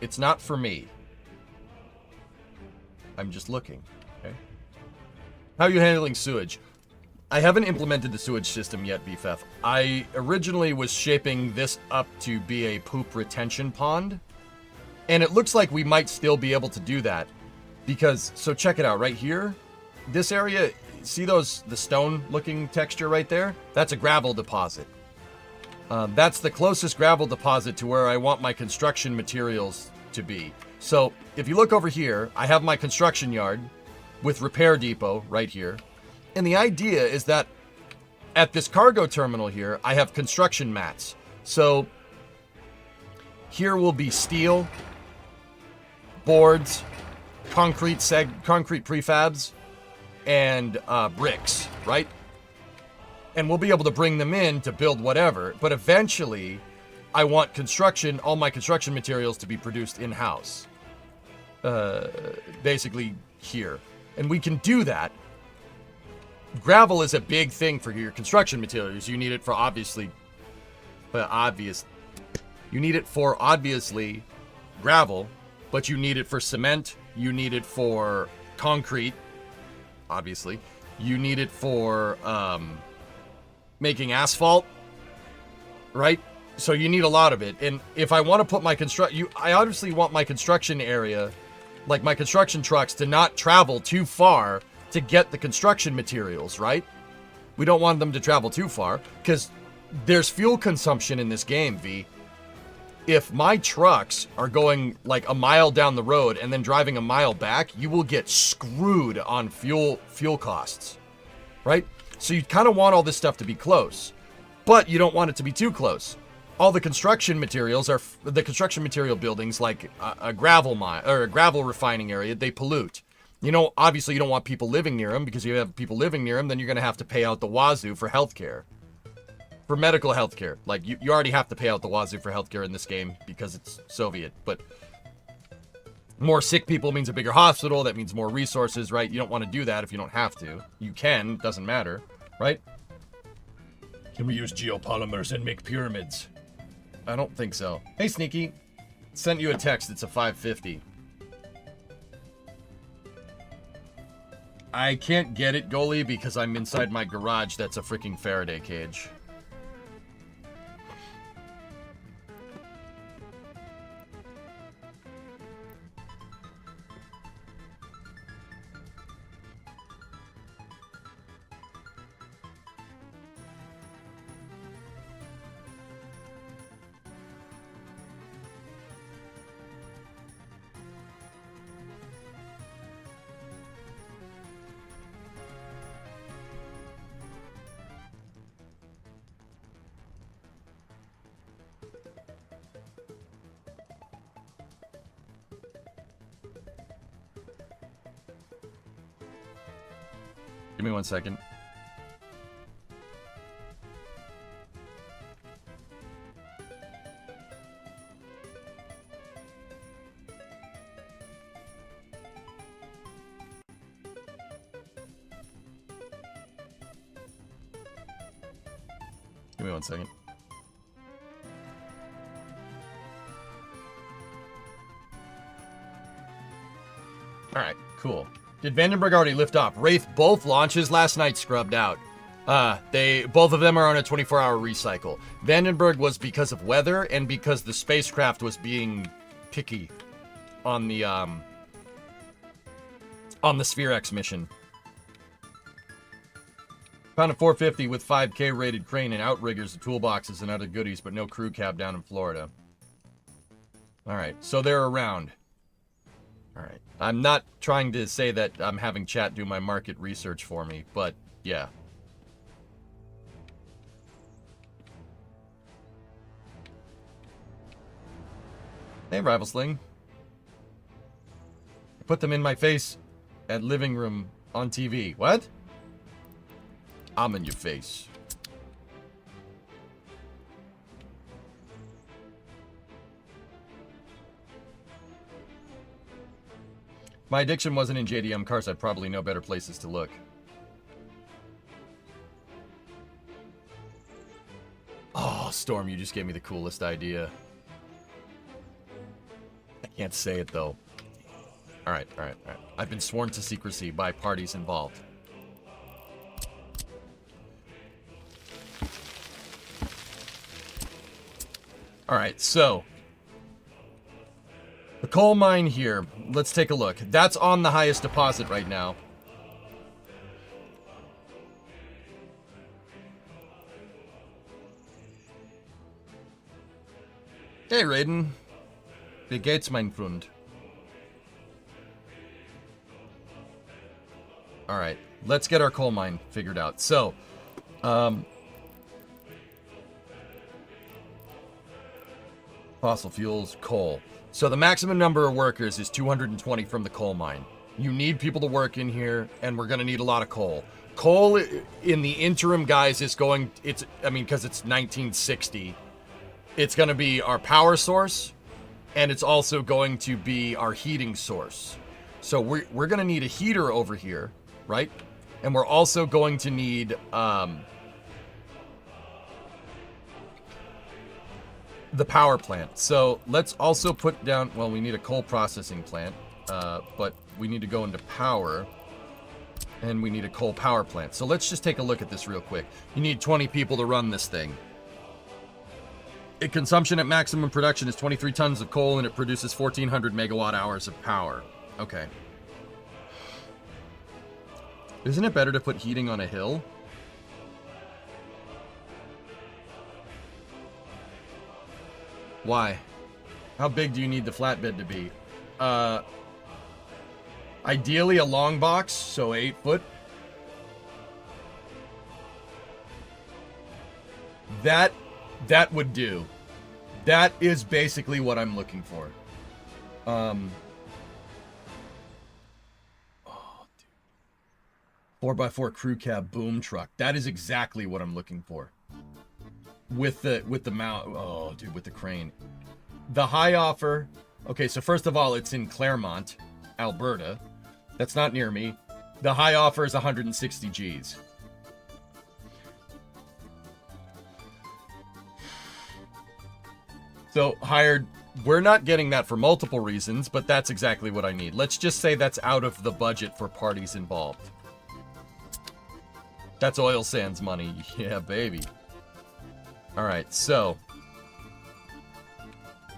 It's not for me. I'm just looking, okay? How are you handling sewage? I haven't implemented the sewage system yet, BFF. I originally was shaping this up to be a poop retention pond. And it looks like we might still be able to do that. Because, so check it out, right here. This area, see the stone looking texture right there? That's a gravel deposit. That's the closest gravel deposit to where I want my construction materials to be. So if you look over here, I have my construction yard with repair depot right here. And the idea is that at this cargo terminal here, I have construction mats. So here will be steel, boards, concrete prefabs, and bricks, right? And we'll be able to bring them in to build whatever. But eventually, I want all my construction materials to be produced in-house. Basically here. And we can do that. Gravel is a big thing for your construction materials. You need it for obviously gravel, but you need it for cement. You need it for concrete, obviously. You need it for making asphalt, right? So you need a lot of it. And if I want to put my I obviously want my construction area, like my construction trucks, to not travel too far to get the construction materials, right? We don't want them to travel too far because there's fuel consumption in this game, V. If my trucks are going like a mile down the road and then driving a mile back, you will get screwed on fuel costs, right? So you kind of want all this stuff to be close, but you don't want it to be too close. All the construction materials are the construction material buildings, like a gravel mine or a gravel refining area. They pollute. You know, obviously you don't want people living near them, because if you have people living near them, then you're going to have to pay out the wazoo for healthcare. For medical healthcare. Like, you already have to pay out the wazoo for healthcare in this game because it's Soviet. But more sick people means a bigger hospital. That means more resources, right? You don't want to do that if you don't have to. You can. Doesn't matter, right? Can we use geopolymers and make pyramids? I don't think so. Hey, Sneaky. Sent you a text. It's a 550. I can't get it, Goalie, because I'm inside my garage that's a freaking Faraday cage. Give me 1 second. Give me 1 second. All right, cool. Did Vandenberg already lift off? Wraith, both launches last night scrubbed out. Both of them are on a 24-hour recycle. Vandenberg was because of weather and because the spacecraft was being picky on the Sphere X mission. Found a 450 with 5K rated crane and outriggers, toolboxes, and other goodies, but no crew cab down in Florida. All right, so they're around. All right. I'm not trying to say that I'm having chat do my market research for me, but yeah. Hey, Rival Sling. I put them in my face at living room on TV. What? I'm in your face. My addiction wasn't in JDM cars. I'd probably know better places to look. Oh, Storm, you just gave me the coolest idea. I can't say it, though. All right. I've been sworn to secrecy by parties involved. All right, so the coal mine here, let's take a look. That's on the highest deposit right now. Hey, Raiden. Wie geht's, mein Freund? Alright, let's get our coal mine figured out. So, fossil fuels, coal. So the maximum number of workers is 220 from the coal mine. You need people to work in here, and we're going to need a lot of coal. Coal, in the interim, guys, is going... because it's 1960. It's going to be our power source, and it's also going to be our heating source. So we're going to need a heater over here, right? And we're also going to need... the power plant. So let's also put down, well, we need a coal processing plant, but we need to go into power, and we need a coal power plant. So let's just take a look at this real quick. You need 20 people to run this thing. Its consumption at maximum production is 23 tons of coal, and it produces 1,400 megawatt hours of power. Okay. Isn't it better to put heating on a hill? Why? How big do you need the flatbed to be? Ideally a long box, so 8 foot. That would do. That is basically what I'm looking for. Oh, dude. 4x4 crew cab boom truck. That is exactly what I'm looking for. With the mount, oh dude, with the crane. The high offer, okay, so first of all, it's in Claremont, Alberta. That's not near me. The high offer is 160 G's. So hired, we're not getting that for multiple reasons, but that's exactly what I need. Let's just say that's out of the budget for parties involved. That's oil sands money, yeah, baby. Alright, so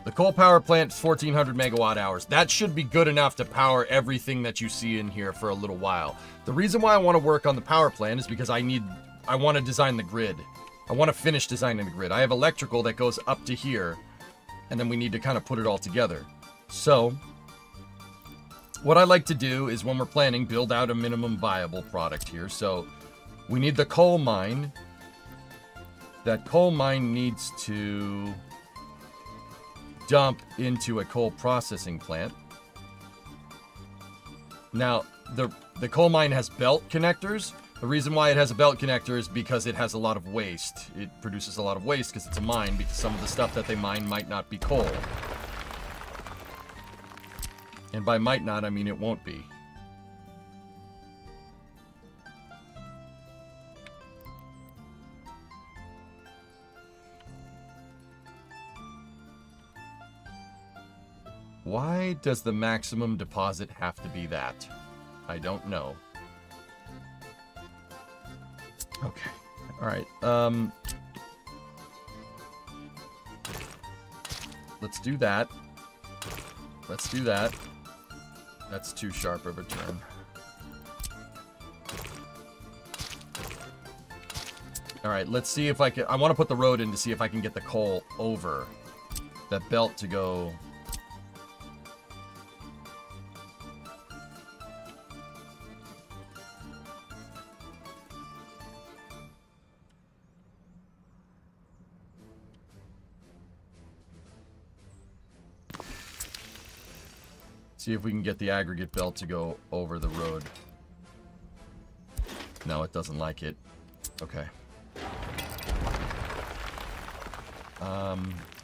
the coal power plant is 1,400 megawatt hours. That should be good enough to power everything that you see in here for a little while. The reason why I want to work on the power plant is because I want to design the grid. I want to finish designing the grid. I have electrical that goes up to here, and then we need to kind of put it all together. So, what I like to do is when we're planning, build out a minimum viable product here. So, we need the coal mine. That coal mine needs to dump into a coal processing plant. Now, the coal mine has belt connectors, The reason why it has a belt connector is because it has a lot of waste. It produces a lot of waste because it's a mine, because some of the stuff that they mine might not be coal. And by might not, I mean it won't be. Why does the maximum deposit have to be that? I don't know. Okay. All right. Let's do that. Let's do that. That's too sharp of a turn. All right, let's see if I can... I want to put the road in to see if I can get the coal over. That belt to go... See if we can get the aggregate belt to go over the road. No, it doesn't like it. Okay.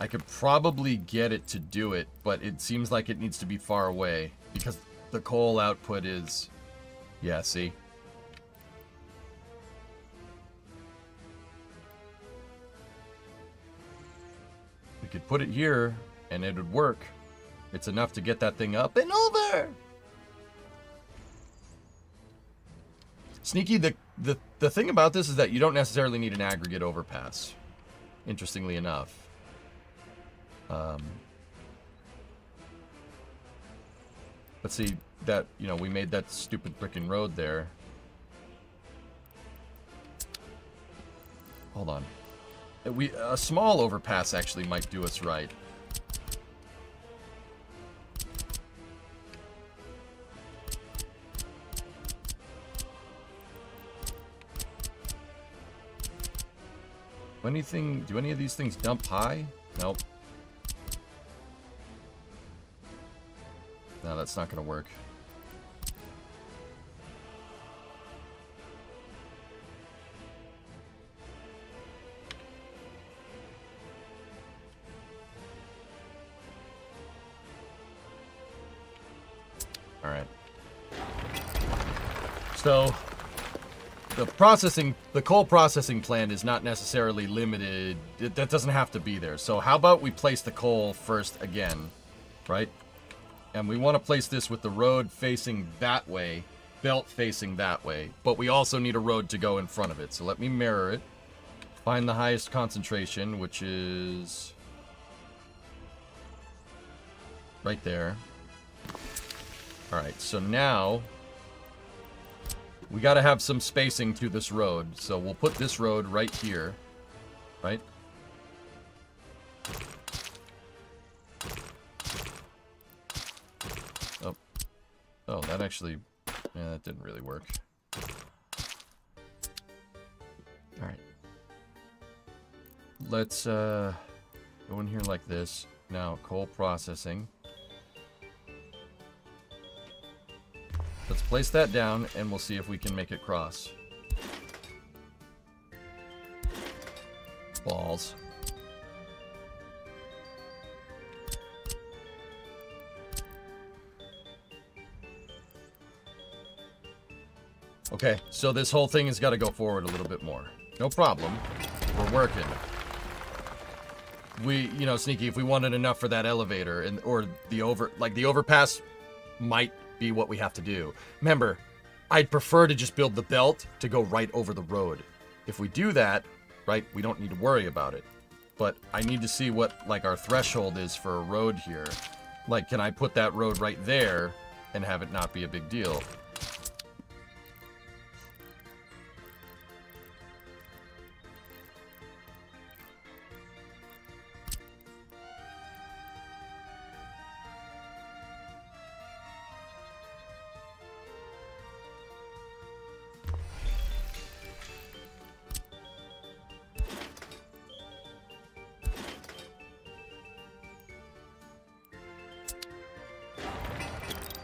I could probably get it to do it, but it seems like it needs to be far away because the coal output is... Yeah, see? We could put it here and it would work. It's enough to get that thing up and over. Sneaky, the thing about this is that you don't necessarily need an aggregate overpass. Interestingly enough. Let's see that, you know, we made that stupid frickin' road there. Hold on. A small overpass actually might do us right. Do any of these things dump high? Nope. No, that's not gonna work. All right. So the coal processing plant is not necessarily limited. That doesn't have to be there. So how about we place the coal first again, right? And we want to place this with the road facing that way, belt facing that way. But we also need a road to go in front of it. So let me mirror it. Find the highest concentration, which is right there. All right, so now we got to have some spacing to this road. So we'll put this road right here, right? Oh, that actually, yeah, that didn't really work. All right. Let's go in here like this. Now, coal processing. Let's place that down, and we'll see if we can make it cross. Balls. Okay, so this whole thing has got to go forward a little bit more. No problem. We're working. You know, Sneaky, if we wanted enough for that elevator, or the overpass might be what we have to do. Remember, I'd prefer to just build the belt to go right over the road. If we do that, right, we don't need to worry about it. But I need to see what, like, our threshold is for a road here. Like, can I put that road right there and have it not be a big deal?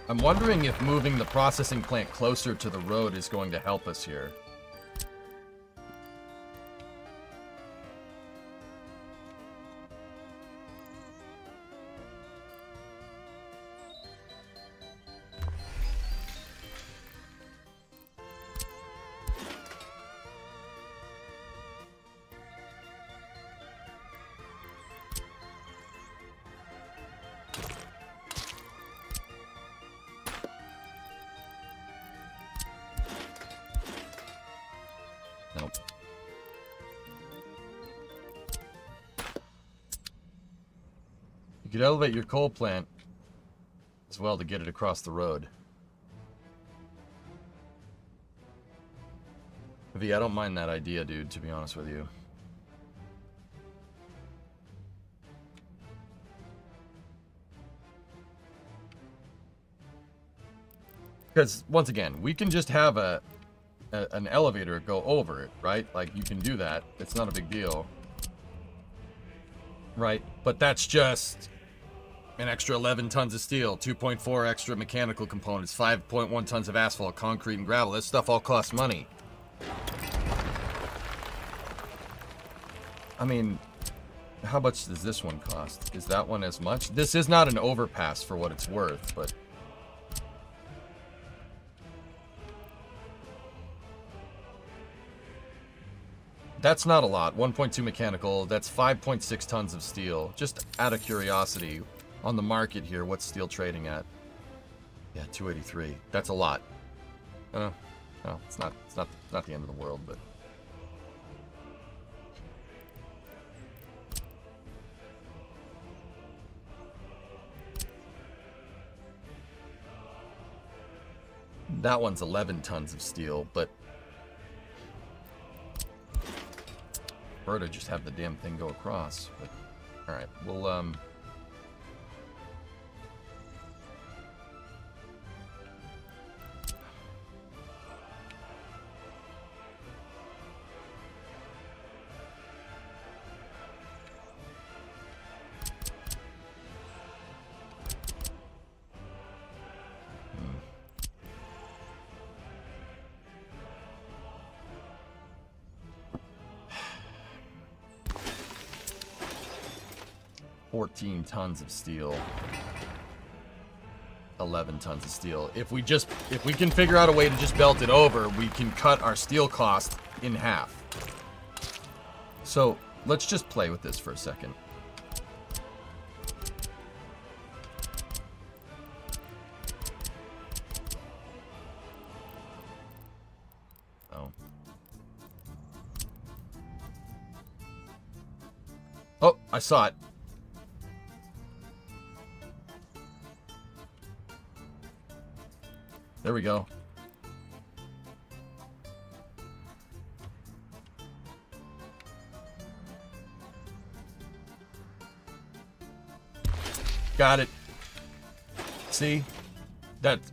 I'm wondering if moving the processing plant closer to the road is going to help us here. could elevate your coal plant as well to get it across the road. V, I don't mind that idea, dude, to be honest with you. Because, once again, we can just have an elevator go over it, right? Like, you can do that. It's not a big deal. Right? But that's just an extra 11 tons of steel, 2.4 extra mechanical components, 5.1 tons of asphalt, concrete, and gravel. This stuff all costs money. I mean, how much does this one cost? Is that one as much? This is not an overpass for what it's worth, but... That's not a lot. 1.2 mechanical. That's 5.6 tons of steel. Just out of curiosity, on the market here, what's steel trading at? Yeah, 283. That's a lot. No, it's not the end of the world, but... That one's 11 tons of steel, but... Prefer to just have the damn thing go across, but... Alright, we'll, 14 tons of steel. 11 tons of steel. If we can figure out a way to just belt it over, we can cut our steel cost in half. So, let's just play with this for a second. Oh, I saw it. There we go. Got it. See?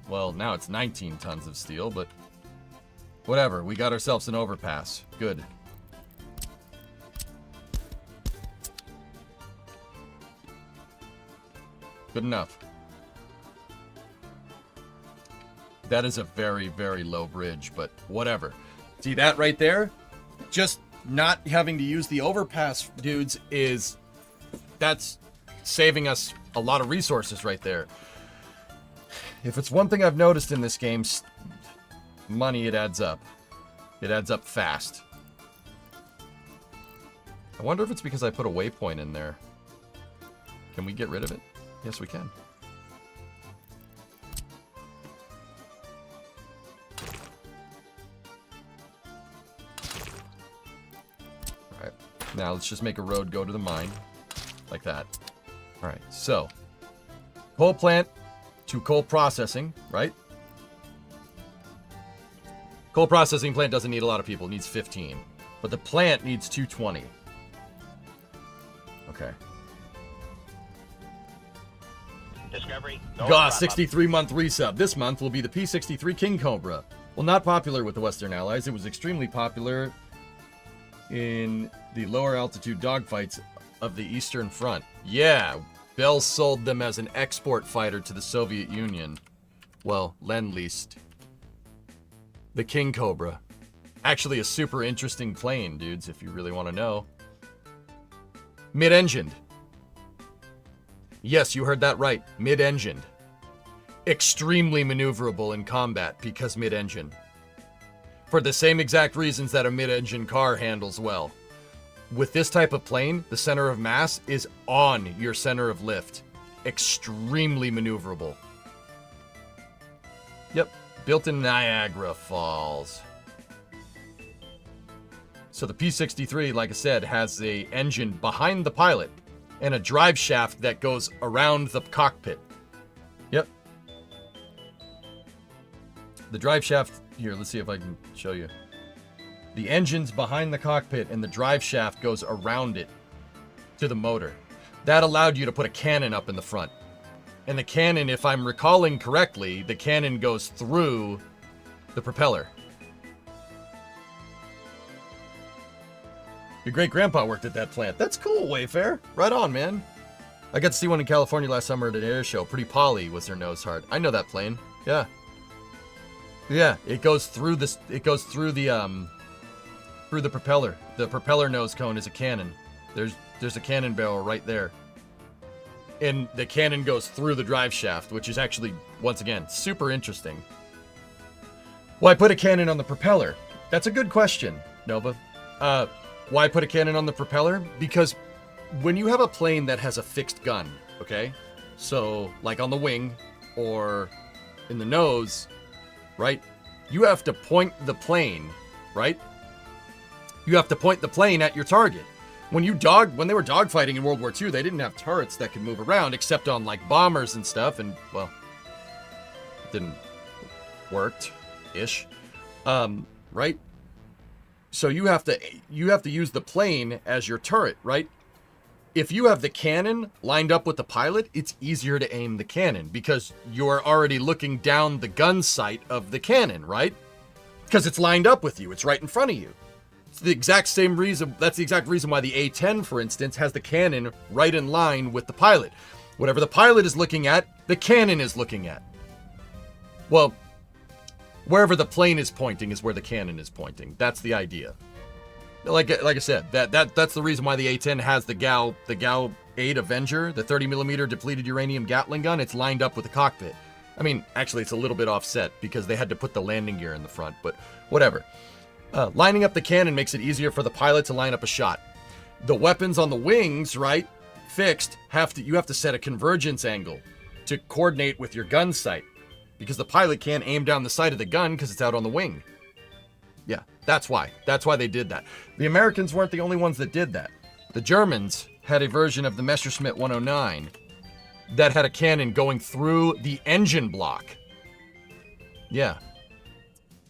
Well, now it's 19 tons of steel, but whatever. We got ourselves an overpass. Good. Good enough. That is a very, very low bridge, but whatever. See that right there? Just not having to use the overpass, dudes, that's saving us a lot of resources right there. If it's one thing I've noticed in this game, money, it adds up. It adds up fast. I wonder if it's because I put a waypoint in there. Can we get rid of it? Yes, we can. Alright, now let's just make a road go to the mine. Like that. Alright, so. Coal plant to coal processing, right? Coal processing plant doesn't need a lot of people, it needs 15. But the plant needs 220. Okay. Discovery. Goss, 63-month resub. This month will be the P-63 King Cobra. Well, not popular with the Western Allies. It was extremely popular in the lower altitude dogfights of the Eastern Front. Yeah, Bell sold them as an export fighter to the Soviet Union. Well, Lend-Leased. The King Cobra. Actually a super interesting plane, dudes, if you really want to know. Mid-engined. Yes, you heard that right. Mid-engined. Extremely maneuverable in combat because mid-engine. For the same exact reasons that a mid-engine car handles well. With this type of plane, the center of mass is on your center of lift. Extremely maneuverable. Yep, built in Niagara Falls. So the P-63, like I said, has a engine behind the pilot. and a drive shaft that goes around the cockpit. Yep. The drive shaft, here, let's see if I can show you. The engine's behind the cockpit and the drive shaft goes around it to the motor. That allowed you to put a cannon up in the front. And the cannon, if I'm recalling correctly, the cannon goes through the propeller. Your great-grandpa worked at that plant. That's cool, Wayfair. Right on, man. I got to see one in California last summer at an air show. Pretty Polly was their nose heart. I know that plane. Yeah. Yeah, it goes through this. It goes through the propeller. The propeller nose cone is a cannon. There's a cannon barrel right there. And the cannon goes through the drive shaft, which is actually, once again, super interesting. Why put a cannon on the propeller? That's a good question, Nova. Why put a cannon on the propeller? Because when you have a plane that has a fixed gun, okay? So, like on the wing or in the nose, right? You have to point the plane, right? You have to point the plane at your target. When they were dogfighting in World War II, they didn't have turrets that could move around except on like bombers and stuff, and well, it didn't worked-ish, right? So you have to use the plane as your turret, right? If you have the cannon lined up with the pilot, it's easier to aim the cannon because you're already looking down the gun sight of the cannon, right? Because it's lined up with you. It's right in front of you. It's the exact same reason. That's the exact reason why the A-10, for instance, has the cannon right in line with the pilot. Whatever the pilot is looking at, the cannon is looking at. Well, wherever the plane is pointing is where the cannon is pointing. That's the idea. Like I said, that's the reason why the A-10 has the GAU 8 Avenger, the 30mm depleted uranium Gatling gun. It's lined up with the cockpit. I mean, actually, it's a little bit offset because they had to put the landing gear in the front, but whatever. Lining up the cannon makes it easier for the pilot to line up a shot. The weapons on the wings, right, fixed, you have to set a convergence angle to coordinate with your gun sight because the pilot can't aim down the sight of the gun because it's out on the wing. Yeah, that's why. That's why they did that. The Americans weren't the only ones that did that. The Germans had a version of the Messerschmitt 109 that had a cannon going through the engine block. Yeah.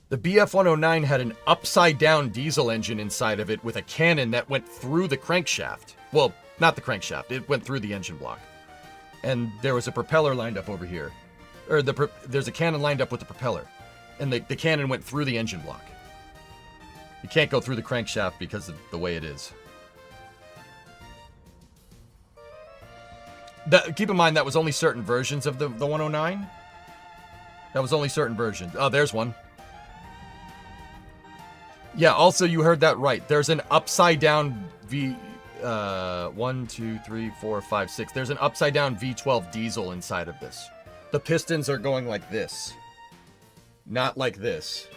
The Bf 109 had an upside-down diesel engine inside of it with a cannon that went through the crankshaft. Well, not the crankshaft. It went through the engine block. And there was a propeller lined up over here. Or there's a cannon lined up with the propeller. And the cannon went through the engine block. You can't go through the crankshaft because of the way it is. Keep in mind that was only certain versions of the 109. That was only certain versions. Oh, there's one. Yeah, also you heard that right. There's an upside down 1, 2, 3, 4, 5, 6. There's an upside down V12 diesel inside of this. The pistons are going like this. Not like this.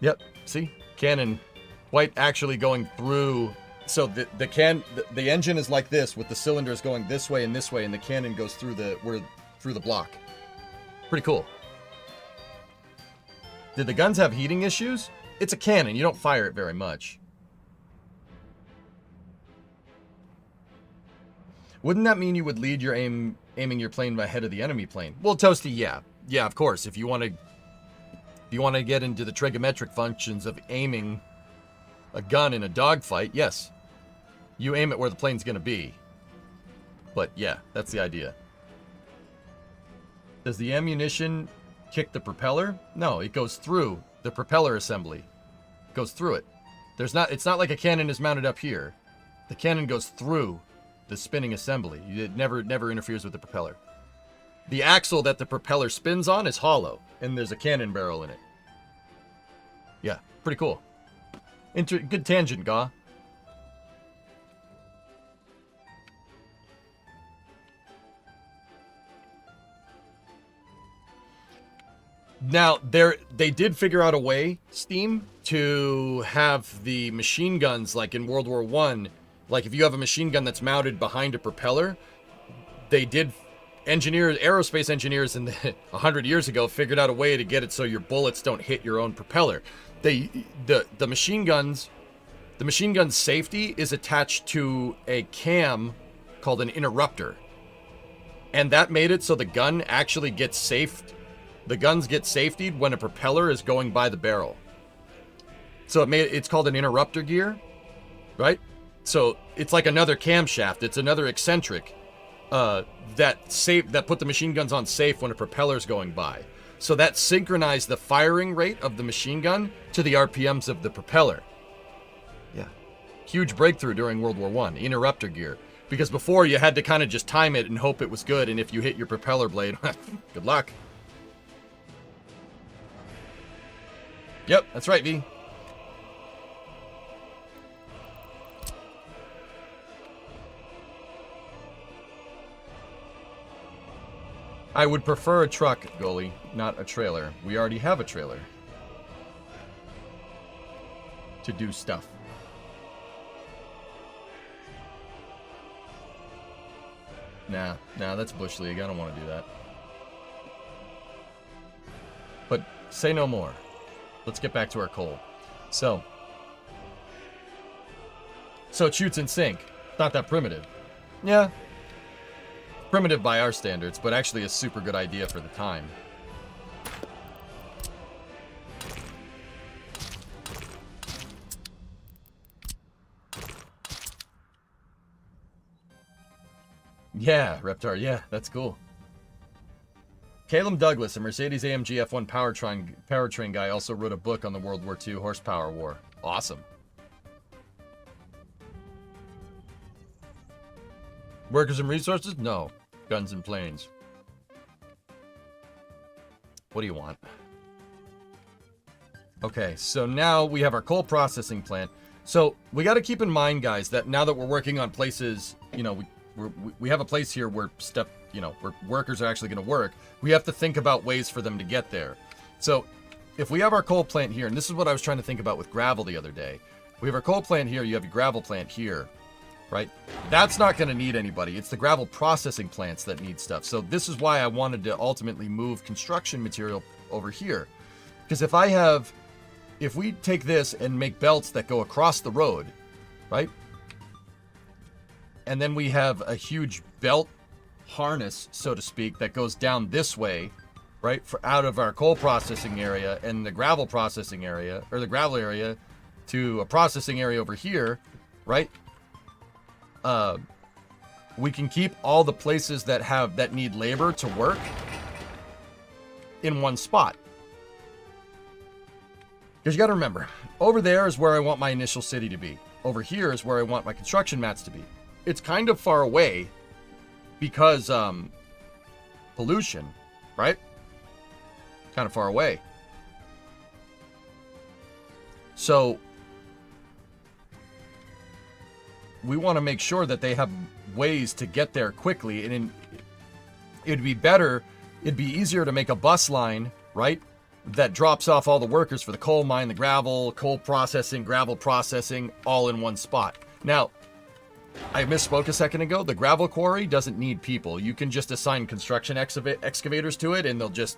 Yep, see? Cannon white actually going through. So the engine is like this with the cylinders going this way, and the cannon goes through the block. Pretty cool. Did the guns have heating issues? It's a cannon. You don't fire it very much. Wouldn't that mean you would lead your aiming your plane ahead of the enemy plane? Well, Toasty, yeah. Yeah, of course. If you want to get into the trigonometric functions of aiming a gun in a dogfight, yes. You aim it where the plane's going to be. But yeah, that's the idea. Does the ammunition kick the propeller? No, it goes through the propeller assembly. It goes through it. It's not like a cannon is mounted up here. The cannon goes through the spinning assembly. It never interferes with the propeller. The axle that the propeller spins on is hollow, and there's a cannon barrel in it. Yeah, pretty cool. Good tangent, Gaw. Now, they did figure out a way, Steam, to have the machine guns, like in World War I, like if you have a machine gun that's mounted behind a propeller, they did, aerospace engineers 100 years ago figured out a way to get it so your bullets don't hit your own propeller. The machine guns the machine gun's safety is attached to a cam called an interrupter. And that made it so the gun actually gets safed. The guns get safetied when a propeller is going by the barrel. So it's called an interrupter gear, right? So it's like another camshaft. It's another eccentric that put the machine guns on safe when a propeller's going by. So that synchronized the firing rate of the machine gun to the RPMs of the propeller. Yeah. Huge breakthrough during World War I, interrupter gear. Because before you had to kind of just time it and hope it was good, and if you hit your propeller blade, good luck. Yep, that's right, V. I would prefer a truck, goalie, not a trailer. We already have a trailer to do stuff. Nah, that's Bush League. I don't want to do that. But say no more. Let's get back to our coal. So it shoots in sync. Not that primitive. Yeah. Primitive by our standards, but actually a super good idea for the time. Yeah, Reptar, yeah, that's cool. Caleb Douglas, a Mercedes AMG F1 powertrain guy, also wrote a book on the World War II horsepower war. Awesome. Workers and resources? No. Guns and planes. What do you want? Okay, so now we have our coal processing plant. So we got to keep in mind, guys, that now that we're working on places, you know, we have a place here where where workers are actually going to work. We have to think about ways for them to get there. So if we have our coal plant here, and this is what I was trying to think about with gravel the other day. We have our coal plant here, you have your gravel plant here, right? That's not going to need anybody. It's the gravel processing plants that need stuff. So this is why I wanted to ultimately move construction material over here. Because if we take this and make belts that go across the road, right? And then we have a huge belt harness, so to speak, that goes down this way, right? Out of our coal processing area and the gravel processing area, or the gravel area, to a processing area over here, right? We can keep all the places that need labor to work in one spot. Because you got to remember, over there is where I want my initial city to be. Over here is where I want my construction mats to be. It's kind of far away because pollution, right? Kind of far away. So we want to make sure that they have ways to get there quickly, and it'd be easier to make a bus line, right? That drops off all the workers for the coal mine, the gravel, coal processing, gravel processing, all in one spot. Now, I misspoke a second ago. The gravel quarry doesn't need people. You can just assign construction excavators to it, and they'll just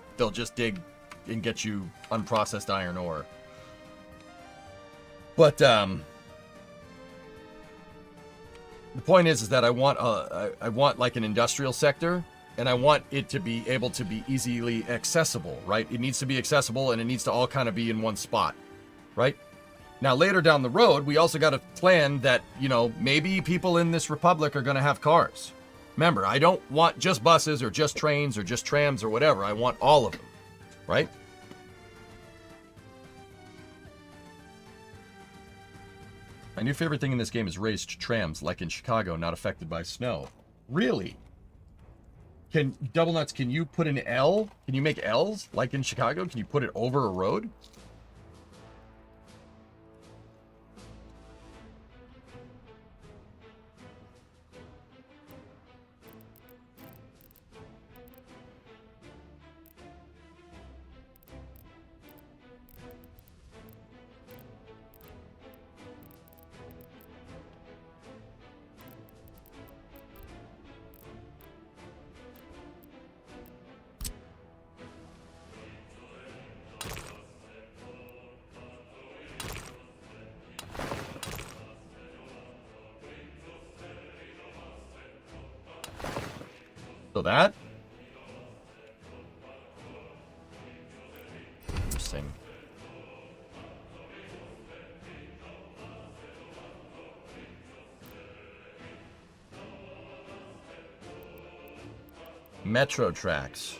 dig and get you unprocessed iron ore. But the point is that I want like an industrial sector, and I want it to be able to be easily accessible, right? It needs to be accessible, and it needs to all kind of be in one spot, right? Now, later down the road, we also got to plan that, maybe people in this republic are going to have cars. Remember, I don't want just buses or just trains or just trams or whatever. I want all of them, right? My new favorite thing in this game is raised trams, like in Chicago, not affected by snow. Really? Double Nuts, can you put an L? Can you make L's, like in Chicago? Can you put it over a road? So that? Interesting. Metro tracks.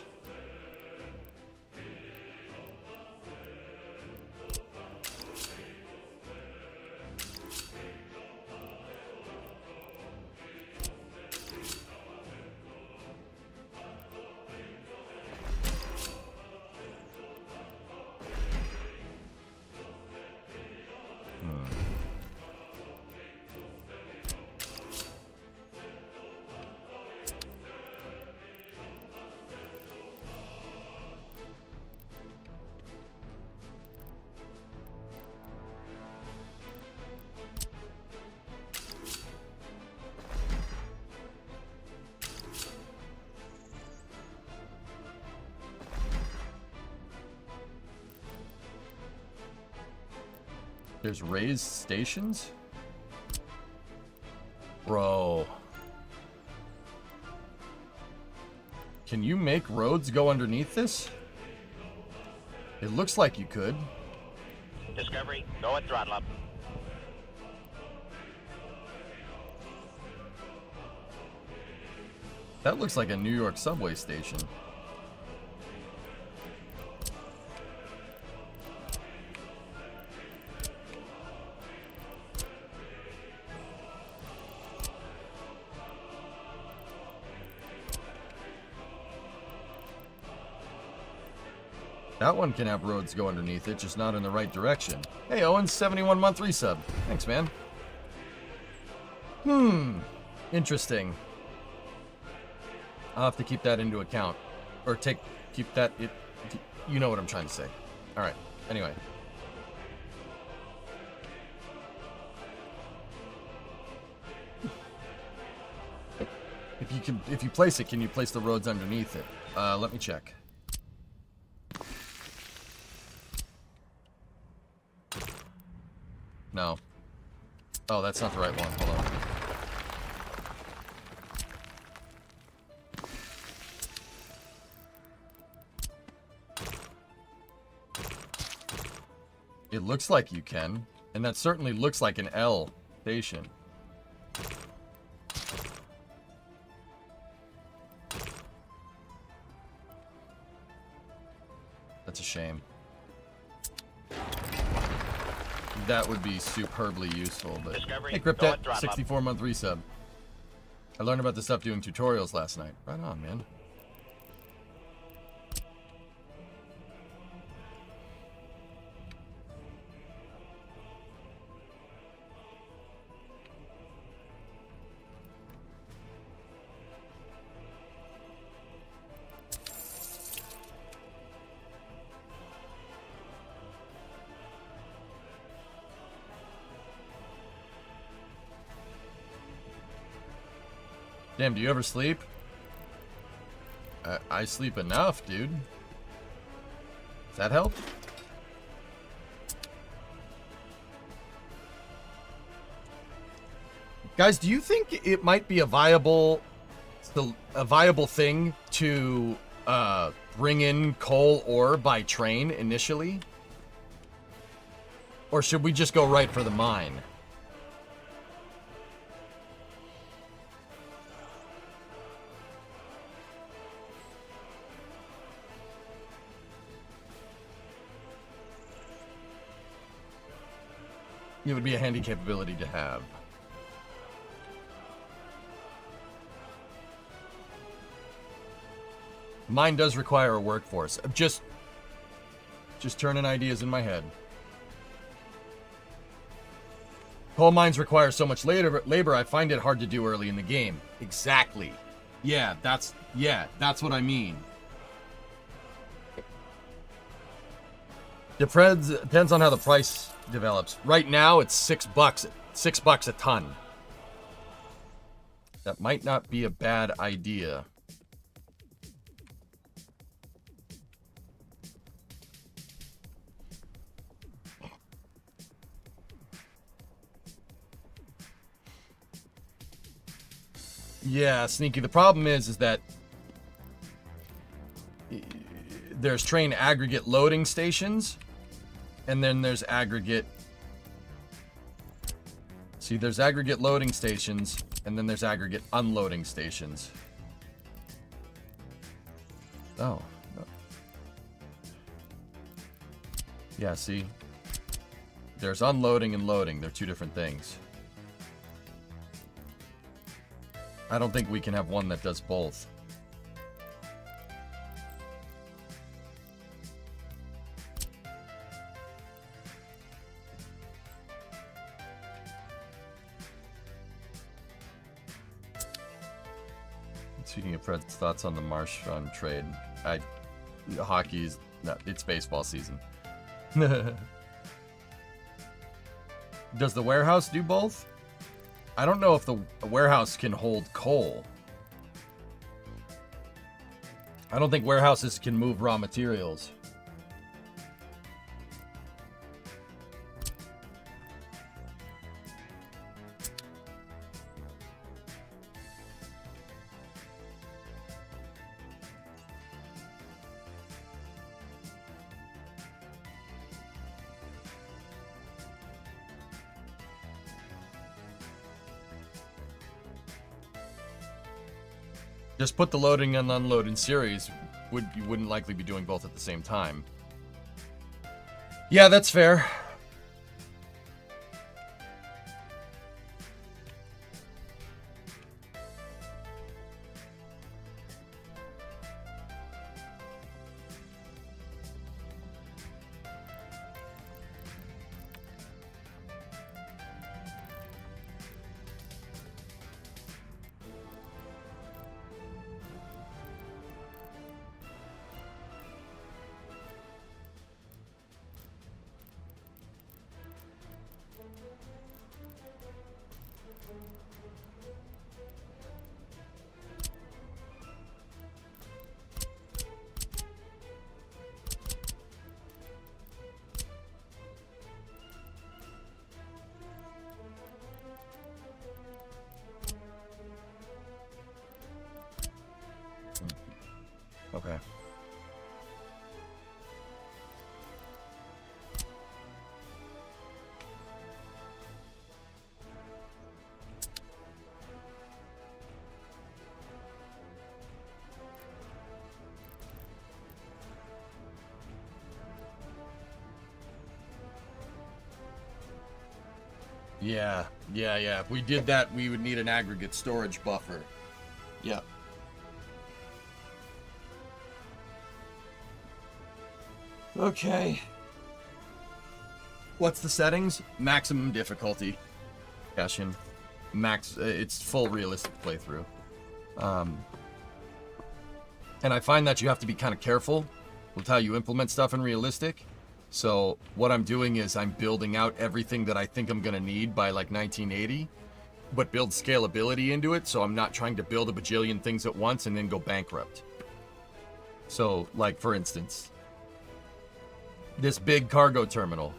There's raised stations? Bro. Can you make roads go underneath this? It looks like you could. Discovery, go at throttle up. That looks like a New York subway station. That one can have roads go underneath it, just not in the right direction. Hey, Owen, 71 month resub. Thanks, man. Interesting. I'll have to keep that into account. Or keep that, you know what I'm trying to say. Alright, anyway. If you place it, can you place the roads underneath it? Let me check. No. Oh, that's not the right one. Hold on. It looks like you can, and that certainly looks like an L station. That's a shame. That would be superbly useful, but... Discovery, Hey, go Cryptet, at throttle up. 64 month resub. I learned about this stuff doing tutorials last night. Right on, man. Damn, do you ever sleep? I sleep enough, dude. Does that help? Guys, do you think it might be a viable thing to bring in coal ore by train initially? Or should we just go right for the mine? It would be a handy capability to have. Mine does require a workforce. Just turning ideas in my head. Coal mines require so much labor, I find it hard to do early in the game. Exactly. Yeah, that's what I mean. Depends on how the price develops. Right now, it's $6 a ton. That might not be a bad idea. Yeah, Sneaky. The problem is that there's train aggregate loading stations, and then there's aggregate... See, there's aggregate loading stations, and then there's aggregate unloading stations. Oh. No. Yeah, see? There's unloading and loading. They're two different things. I don't think we can have one that does both. Speaking of Fred's thoughts on the Marchand trade, hockey's no, it's baseball season. Does the warehouse do both? I don't know if the warehouse can hold coal. I don't think warehouses can move raw materials. Just put the loading and unload in series. You wouldn't likely be doing both at the same time. Yeah, that's fair. Okay. Yeah. If we did that, we would need an aggregate storage buffer. Yeah. Okay. What's the settings? Maximum difficulty. Cash in. It's full realistic playthrough. And I find that you have to be kind of careful with how you implement stuff in realistic. So what I'm doing is I'm building out everything that I think I'm going to need by like 1980, but build scalability into it, so I'm not trying to build a bajillion things at once and then go bankrupt. So, like, for instance, this big cargo terminal,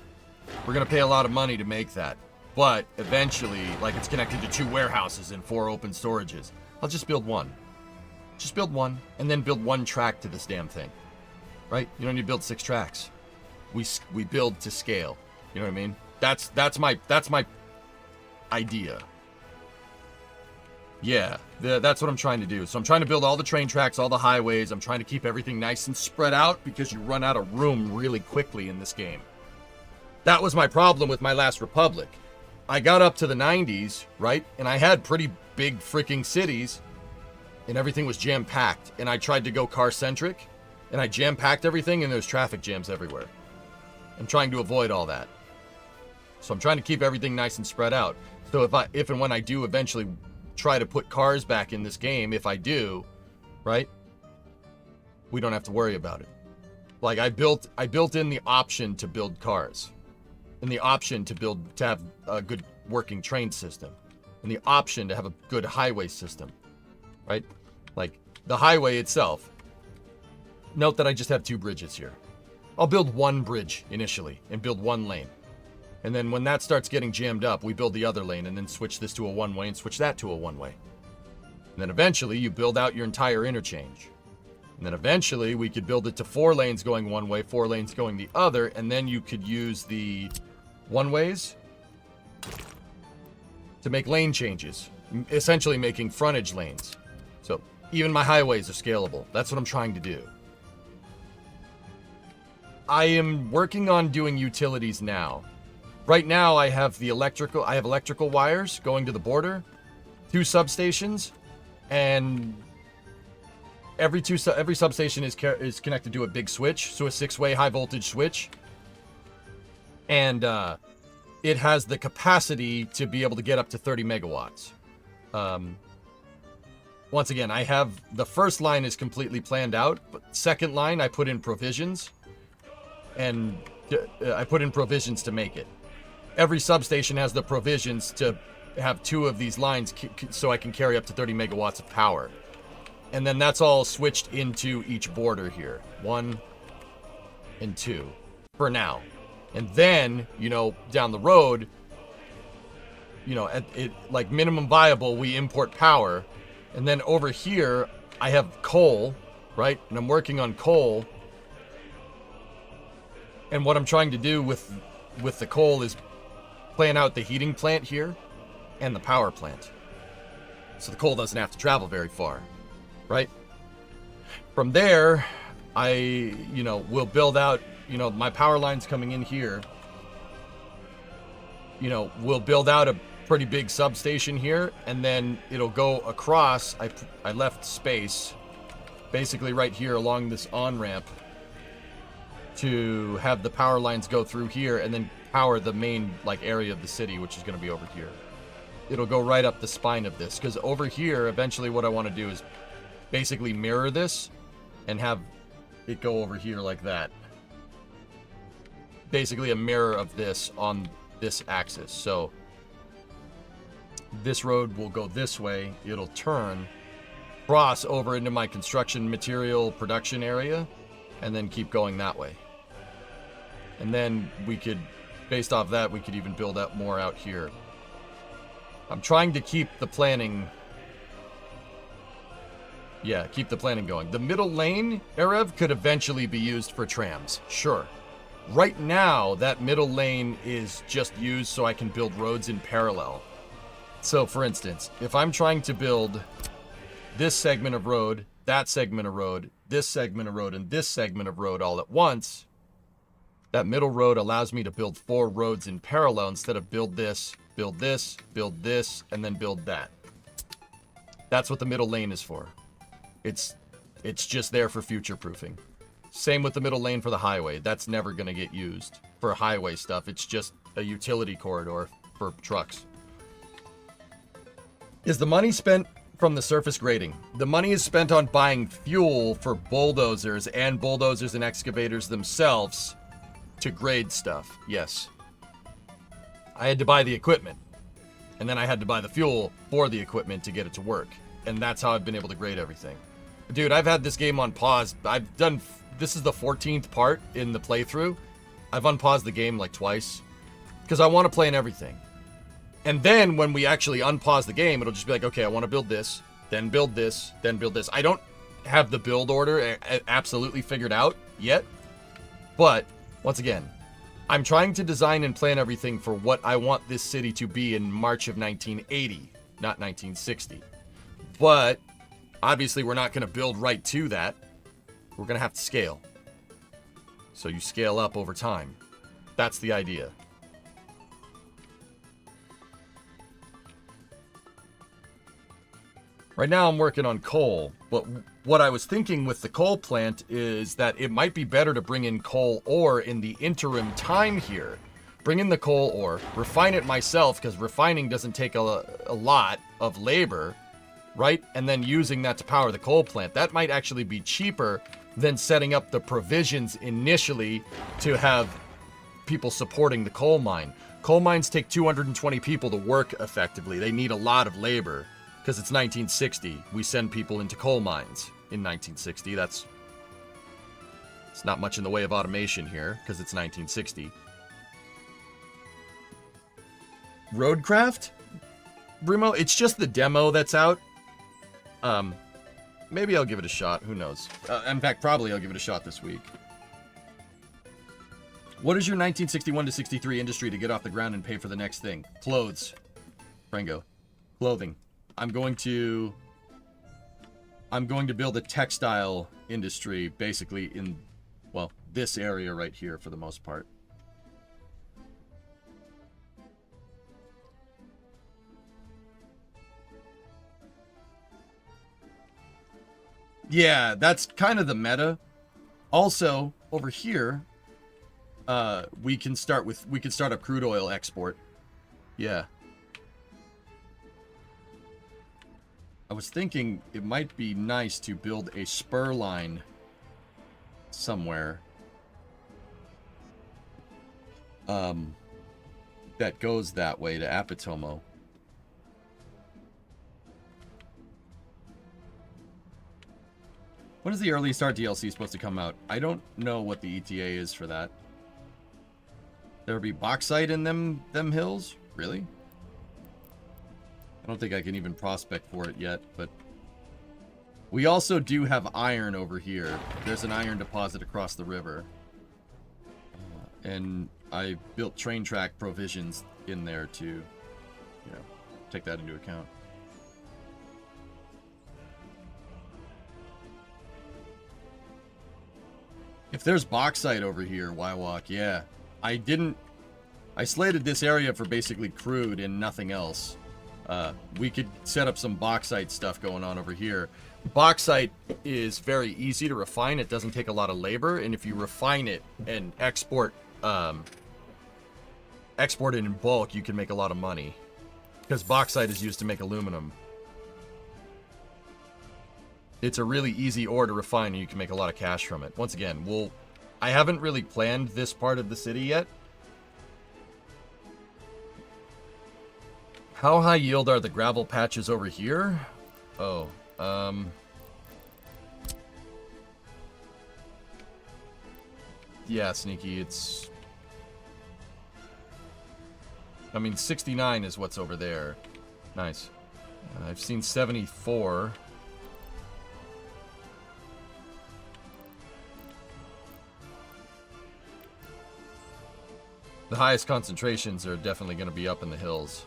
we're going to pay a lot of money to make that, but eventually, like, it's connected to 2 warehouses and 4 open storages. I'll just build one. Just build one, and then build 1 track to this damn thing. Right? You don't need to build 6 tracks. We build to scale. You know what I mean? That's my idea. Yeah, that's what I'm trying to do. So I'm trying to build all the train tracks, all the highways. I'm trying to keep everything nice and spread out because you run out of room really quickly in this game. That was my problem with my last Republic. I got up to the 90s, right? And I had pretty big freaking cities and everything was jam-packed. And I tried to go car-centric and I jam-packed everything and there's traffic jams everywhere. I'm trying to avoid all that. So I'm trying to keep everything nice and spread out. So if and when I do eventually try to put cars back in this game, if I do, right, we don't have to worry about it. Like I built in the option to build cars, and the option to have a good working train system, and the option to have a good highway system, right? Like the highway itself. Note that I just have 2 bridges here. I'll build 1 bridge initially and build 1 lane. And then when that starts getting jammed up, we build the other lane and then switch this to a 1-way and switch that to a 1-way. And then eventually you build out your entire interchange. And then eventually we could build it to 4 lanes going one way, 4 lanes going the other, and then you could use the one-ways to make lane changes, essentially making frontage lanes. So even my highways are scalable. That's what I'm trying to do. I am working on doing utilities now. Right now I have electrical wires going to the border, 2 substations, and every substation is connected to a big switch, so a 6-way high voltage switch. And it has the capacity to be able to get up to 30 megawatts. Once again, I have the first line is completely planned out, but second line I put in provisions, and I put in provisions to make it. Every substation has the provisions to have 2 of these lines so I can carry up to 30 megawatts of power. And then that's all switched into each border here. 1 and 2 for now. And then, you know, down the road, you know, at it like minimum viable, we import power. And then over here, I have coal, right? And I'm working on coal. And what I'm trying to do with the coal is plan out the heating plant here and the power plant. So the coal doesn't have to travel very far, right? From there, will build out, my power lines coming in here. We'll build out a pretty big substation here, and then it'll go across. I left space basically right here along this on-ramp to have the power lines go through here and then power the main area of the city, which is going to be over here. It'll go right up the spine of this, because over here, eventually what I want to do is basically mirror this and have it go over here like that. Basically a mirror of this on this axis. So this road will go this way. It'll turn, cross over into my construction material production area, and then keep going that way. And then we could, based off that, we could even build up more out here. I'm trying to keep the planning. Yeah, keep the planning going. The middle lane, Erev, could eventually be used for trams. Sure. Right now, that middle lane is just used so I can build roads in parallel. So, for instance, if I'm trying to build this segment of road, that segment of road, this segment of road, and this segment of road all at once, that middle road allows me to build 4 roads in parallel instead of build this, build this, build this, and then build that. That's what the middle lane is for. It's just there for future-proofing. Same with the middle lane for the highway. That's never going to get used for highway stuff. It's just a utility corridor for trucks. Is the money spent from the surface grading? The money is spent on buying fuel for bulldozers and excavators themselves to grade stuff. Yes. I had to buy the equipment, and then I had to buy the fuel for the equipment to get it to work. And that's how I've been able to grade everything. Dude, I've had this game on pause. This is the 14th part in the playthrough. I've unpaused the game twice because I want to play in everything. And then when we actually unpause the game, it'll just be okay, I want to build this, then build this, then build this. I don't have the build order absolutely figured out yet. But once again, I'm trying to design and plan everything for what I want this city to be in March of 1980, not 1960. But obviously we're not going to build right to that. We're going to have to scale. So you scale up over time. That's the idea. Right now I'm working on coal, but what I was thinking with the coal plant is that it might be better to bring in coal ore in the interim time here. Bring in the coal ore, refine it myself, because refining doesn't take a lot of labor, right? And then using that to power the coal plant. That might actually be cheaper than setting up the provisions initially to have people supporting the coal mine. Coal mines take 220 people to work effectively. They need a lot of labor. Because it's 1960, we send people into coal mines in 1960. It's not much in the way of automation here, because it's 1960. Roadcraft? Brimo, it's just the demo that's out. Maybe I'll give it a shot. Who knows? In fact, probably I'll give it a shot this week. What is your 1961 to 63 industry to get off the ground and pay for the next thing? Clothes. Frango. Clothing. I'm going to build a textile industry basically in, well, this area right here for the most part. Yeah, that's kind of the meta. Also, over here, we can start up crude oil export. Yeah. I was thinking it might be nice to build a spur line somewhere. That goes that way to Apatomo. When is the early start DLC supposed to come out? I don't know what the ETA is for that. There'll be bauxite in them hills? Really? I don't think I can even prospect for it yet, but... We also do have iron over here. There's an iron deposit across the river. And I built train track provisions in there to, you know, take that into account. If there's bauxite over here, Wywalk, yeah. I slated this area for basically crude and nothing else. We could set up some bauxite stuff going on over here. Bauxite is very easy to refine. It doesn't take a lot of labor, and if you refine it and export it in bulk, you can make a lot of money. Because bauxite is used to make aluminum. It's a really easy ore to refine, and you can make a lot of cash from it. Once again, I haven't really planned this part of the city yet. How high yield are the gravel patches over here? Oh, yeah, Sneaky, it's... I mean, 69 is what's over there. Nice. I've seen 74. The highest concentrations are definitely going to be up in the hills.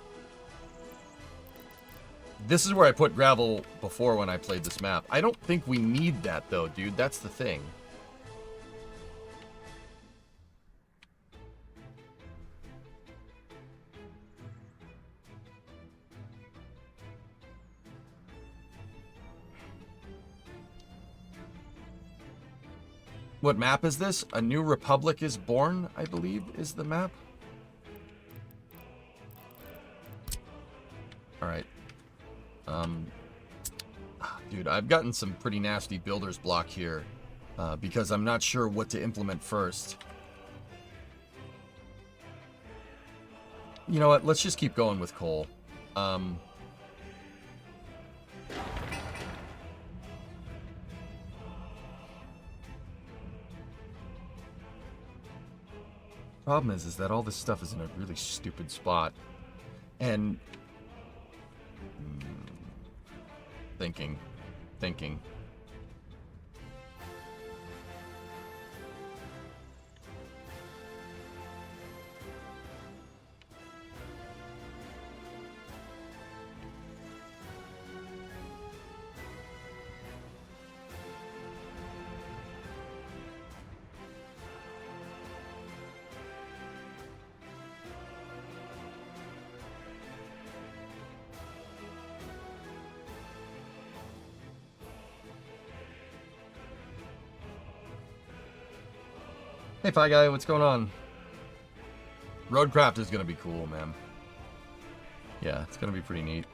This is where I put gravel before when I played this map. I don't think we need that, though, dude. That's the thing. What map is this? A New Republic is Born, I believe, is the map. Alright. Dude, I've gotten some pretty nasty builder's block here. Because I'm not sure what to implement first. You know what? Let's just keep going with coal. Problem is that all this stuff is in a really stupid spot. And... Thinking. Hey, Fi Guy, what's going on? Roadcraft is going to be cool, man. Yeah, it's going to be pretty neat.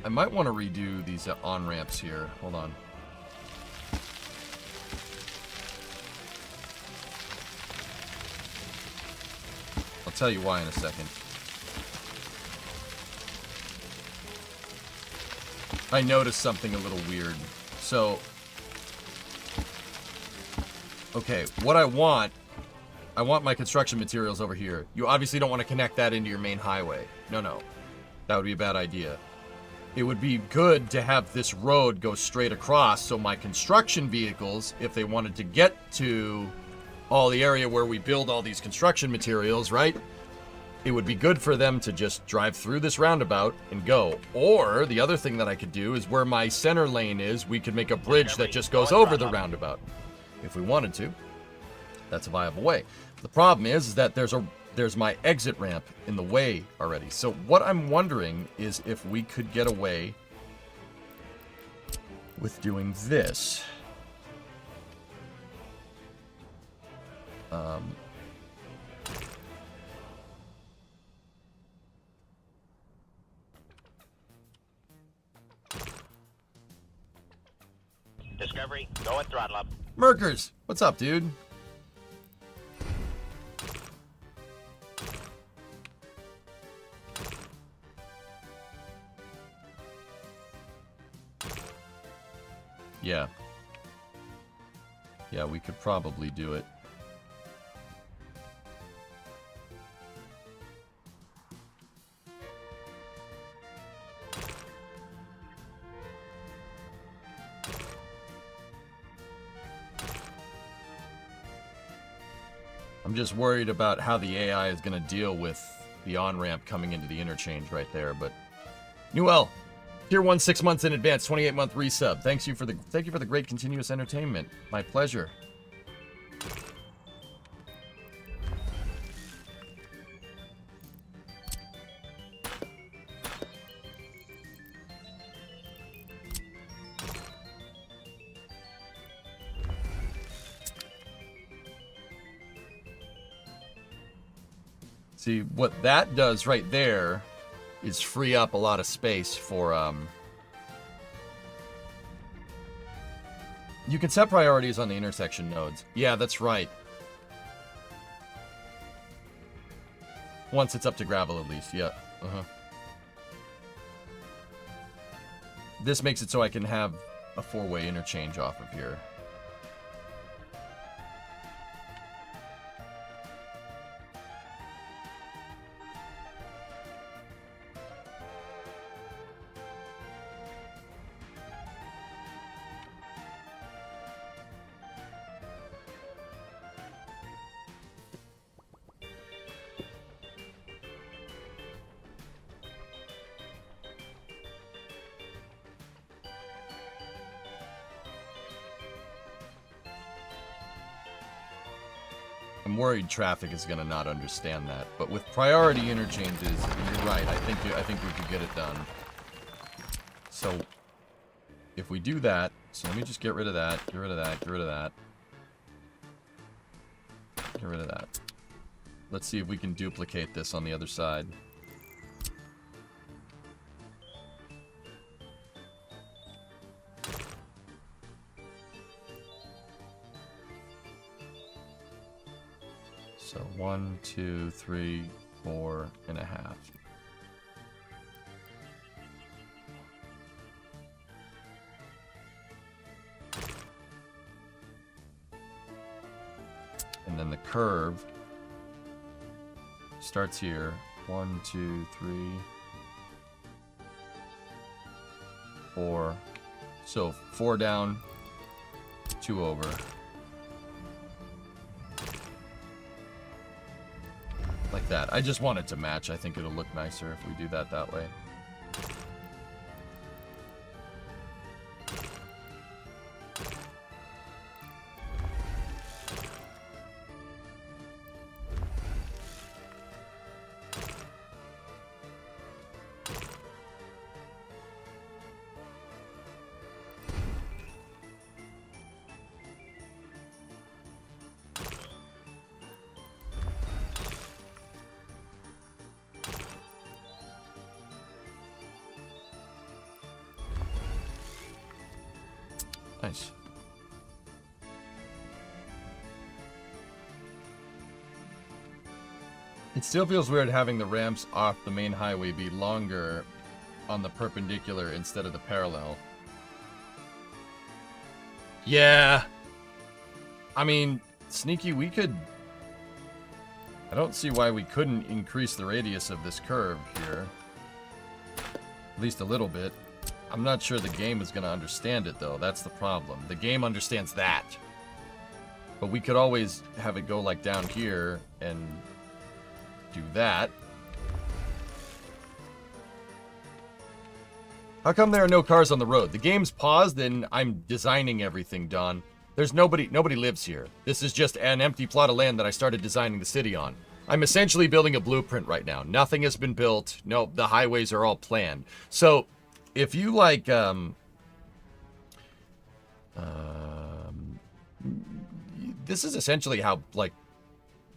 I might want to redo these on-ramps here. Hold on. I'll tell you why in a second. I noticed something a little weird. So... Okay, what I want my construction materials over here. You obviously don't want to connect that into your main highway. No. That would be a bad idea. it would be good to have this road go straight across so my construction vehicles, if they wanted to get to all the area where we build all these construction materials, right? It would be good for them to just drive through this roundabout and go. Or the other thing that I could do is where my center lane is, we could make a bridge that just goes over the roundabout. If we wanted to, that's a viable way. The problem is that there's my exit ramp in the way already. So what I'm wondering is if we could get away with doing this. Discovery, go and throttle up. Merkers, what's up, dude? Yeah. Yeah, we could probably do it. I'm just worried about how the AI is going to deal with the on-ramp coming into the interchange right there, but... Newell, Tier 1 6 months in advance, 28-month resub. Thank you for the great continuous entertainment. My pleasure. See, what that does right there is free up a lot of space for, you can set priorities on the intersection nodes. Yeah, that's right. Once it's up to gravel, at least. Yeah. This makes it so I can have a 4-way interchange off of here. I'm worried traffic is gonna not understand that, but with priority interchanges, you're right. I think we could get it done. So, if we do that, so let me just get rid of that, get rid of that, get rid of that, get rid of that. Let's see if we can duplicate this on the other side. So 1, 2, 3, 4.5. And then the curve starts here. 1, 2, 3, 4. So 4 down, 2 over. Like that. I just want it to match. I think it'll look nicer if we do that way. Nice. It still feels weird having the ramps off the main highway be longer on the perpendicular instead of the parallel. Yeah. I mean, Sneaky, we could... I don't see why we couldn't increase the radius of this curve here. At least a little bit. I'm not sure the game is going to understand it, though. That's the problem. The game understands that. But we could always have it go, like, down here and do that. How come there are no cars on the road? The game's paused and I'm designing everything, Don. There's nobody lives here. This is just an empty plot of land that I started designing the city on. I'm essentially building a blueprint right now. Nothing has been built. No, the highways are all planned. So, if you like, this is essentially how, like,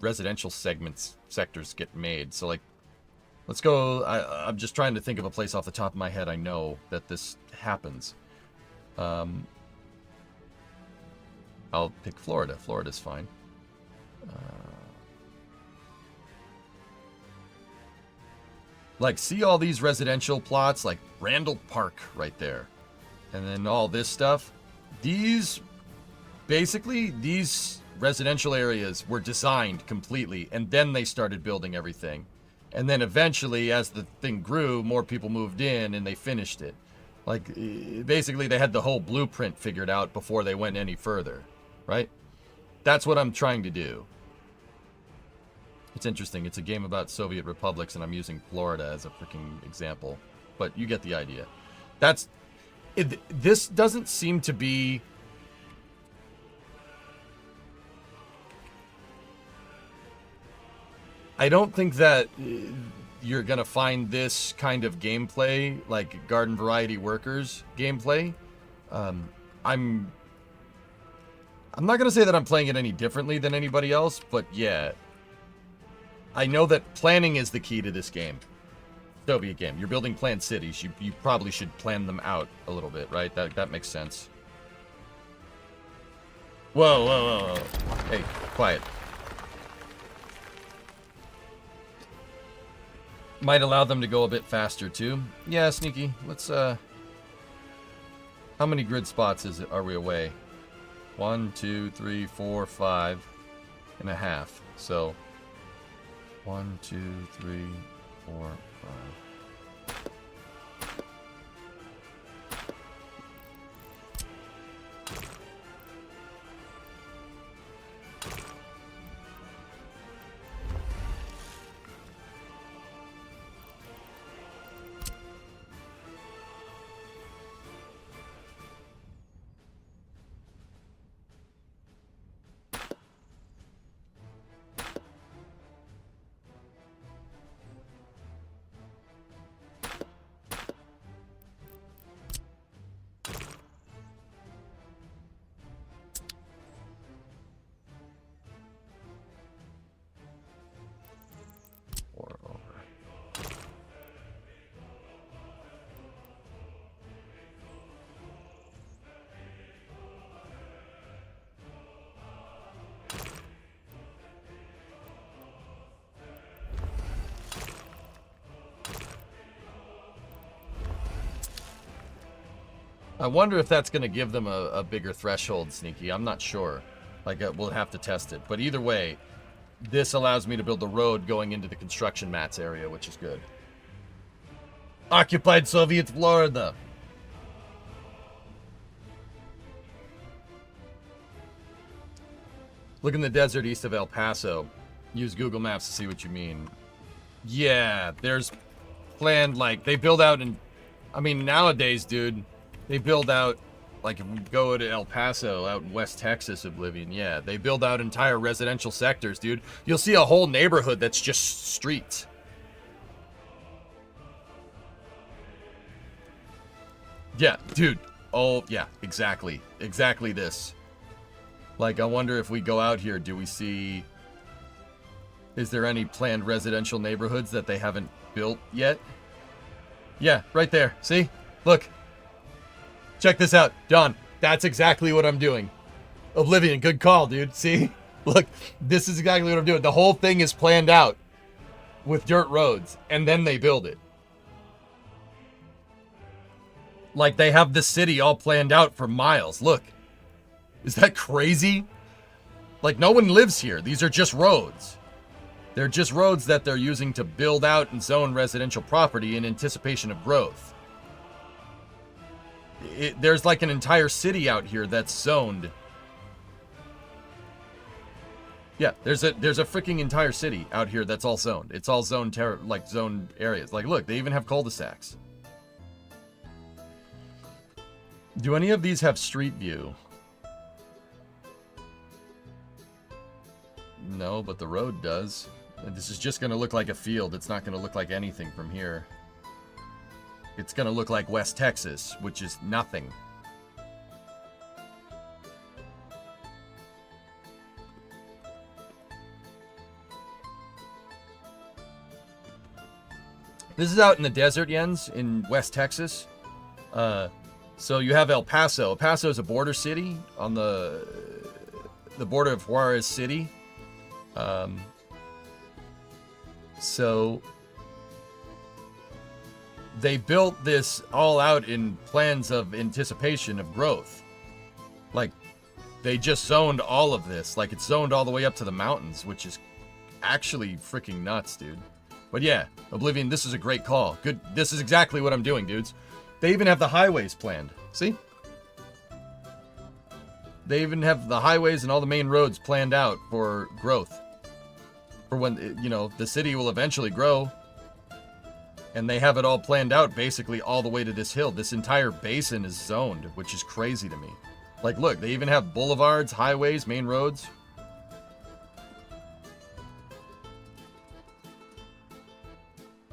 residential sectors get made. So, like, let's go, I'm just trying to think of a place off the top of my head I know that this happens. I'll pick Florida. Florida's fine. Like, see all these residential plots? Like, Randall Park right there. And then all this stuff. Basically, these residential areas were designed completely, and then they started building everything. And then eventually, as the thing grew, more people moved in, and they finished it. Like, basically, they had the whole blueprint figured out before they went any further, right? That's what I'm trying to do. It's interesting. It's a game about Soviet republics, and I'm using Florida as a freaking example. But you get the idea. This doesn't seem to be... I don't think that you're going to find this kind of gameplay, like Garden Variety Workers gameplay. I'm not going to say that I'm playing it any differently than anybody else, but yeah. I know that planning is the key to this game. Soviet game. You're building planned cities. You probably should plan them out a little bit, right? That makes sense. Whoa, whoa, whoa, whoa. Hey, quiet. Might allow them to go a bit faster, too. Yeah, Sneaky. Let's, how many grid spots are we away? 1, 2, 3, 4, 5 and a half. So... 1, 2, 3, 4, 5. I wonder if that's going to give them a bigger threshold, Sneaky. I'm not sure. Like, we'll have to test it. But either way, this allows me to build the road going into the construction mats area, which is good. Occupied Soviet Florida. Look in the desert east of El Paso. Use Google Maps to see what you mean. Yeah, there's planned, like, they build out in... I mean, nowadays, dude... They build out, like, if we go to El Paso, out in West Texas, Oblivion, yeah. They build out entire residential sectors, dude. You'll see a whole neighborhood that's just streets. Yeah, dude. Oh, yeah, exactly. Exactly this. Like, I wonder if we go out here, do we see... Is there any planned residential neighborhoods that they haven't built yet? Yeah, right there. See? Look. Check this out, Don. That's exactly what I'm doing. Oblivion, good call, dude. See? Look, this is exactly what I'm doing. The whole thing is planned out with dirt roads, and then they build it. Like, they have the city all planned out for miles. Look. Is that crazy? Like, no one lives here. These are just roads. They're just roads that they're using to build out and zone residential property in anticipation of growth. there's like an entire city out here that's zoned. Yeah, there's a freaking entire city out here that's all zoned. It's all zoned areas. Like, look, they even have cul-de-sacs. Do any of these have street view? No, but the road does. This is just going to look like a field. It's not going to look like anything from here. It's going to look like West Texas, which is nothing. This is out in the desert, Jens, in West Texas. So you have El Paso. El Paso is a border city on the border of Juarez City. So they built this all out in plans of anticipation of growth. Like, they just zoned all of this. Like, it's zoned all the way up to the mountains, which is actually freaking nuts, dude. But yeah, Oblivion, this is a great call. Good. This is exactly what I'm doing, dudes. They even have the highways planned. See? They even have the highways and all the main roads planned out for growth. For when, you know, the city will eventually grow. And they have it all planned out basically all the way to this hill. This entire basin is zoned, which is crazy to me. Like, look, they even have boulevards, highways, main roads.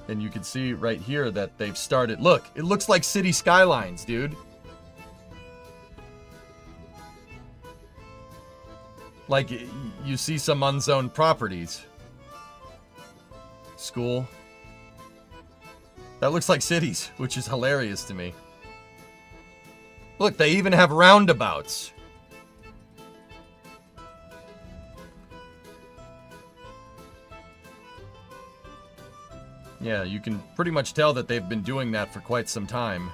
And you can see right here that they've started. Look, it looks like city skylines, dude. Like, you see some unzoned properties. School. That looks like cities, which is hilarious to me. Look, they even have roundabouts. Yeah, you can pretty much tell that they've been doing that for quite some time.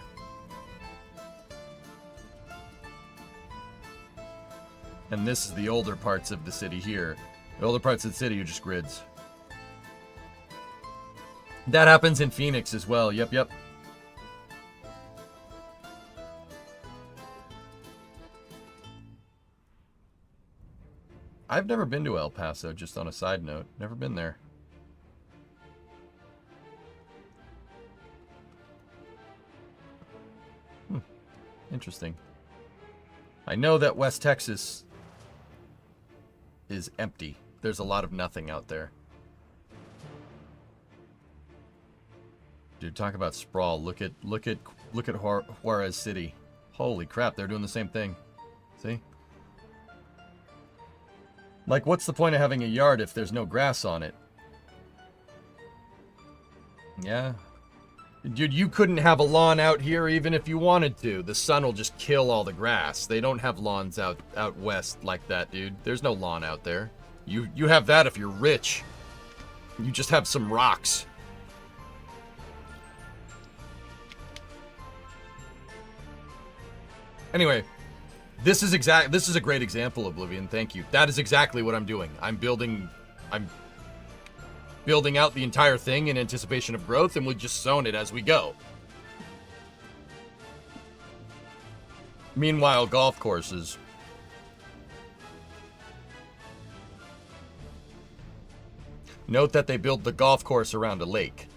And this is the older parts of the city here. The older parts of the city are just grids. That happens in Phoenix as well. Yep, yep. I've never been to El Paso, just on a side note. Never been there. Interesting. I know that West Texas is empty. There's a lot of nothing out there. Dude, talk about sprawl. Look at Juarez City. Holy crap, they're doing the same thing. See? Like, what's the point of having a yard if there's no grass on it? Yeah. Dude, you couldn't have a lawn out here even if you wanted to. The sun will just kill all the grass. They don't have lawns out west like that, dude. There's no lawn out there. You have that if you're rich. You just have some rocks. Anyway, this is a great example, Oblivion. Thank you. That is exactly what I'm doing. I'm building out the entire thing in anticipation of growth, and we'll just zone it as we go. Meanwhile, golf courses. Note that they build the golf course around a lake.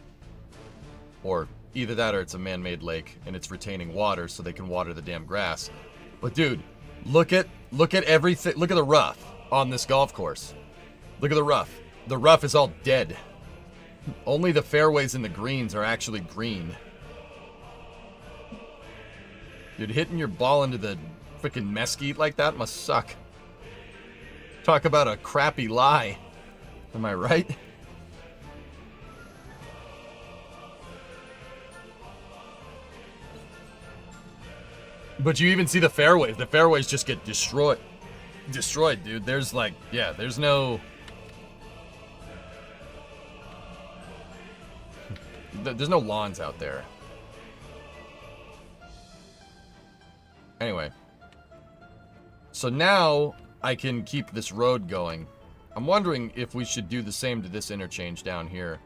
Or either that or it's a man-made lake, and it's retaining water so they can water the damn grass. But dude, look at everything. Look at the rough on this golf course. Look at the rough. The rough is all dead. Only the fairways and the greens are actually green. Dude, hitting your ball into the freaking mesquite like that must suck. Talk about a crappy lie. Am I right? But you even see the fairways. The fairways just get destroyed. Destroyed, dude. There's like, yeah, there's no... There's no lawns out there. Anyway. So now I can keep this road going. I'm wondering if we should do the same to this interchange down here.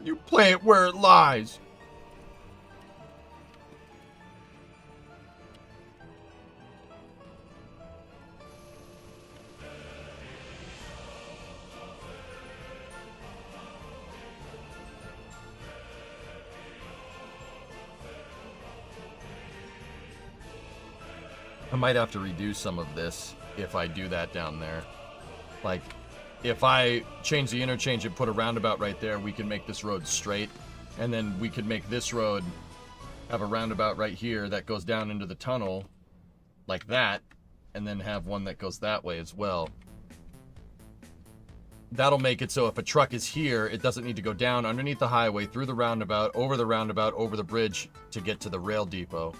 You play it where it lies. I might have to redo some of this if I do that down there. Like, if I change the interchange and put a roundabout right there, we can make this road straight. And then we could make this road have a roundabout right here that goes down into the tunnel like that. And then have one that goes that way as well. That'll make it so if a truck is here, it doesn't need to go down underneath the highway, through the roundabout, over the bridge to get to the rail depot.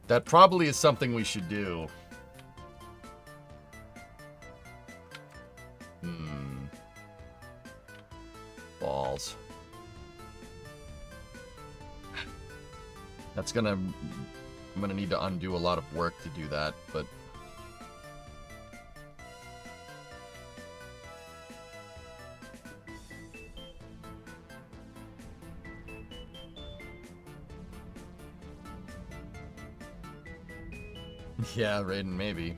That probably is something we should do. Balls. That's gonna... I'm gonna need to undo a lot of work to do that, but... Yeah, Raiden, maybe.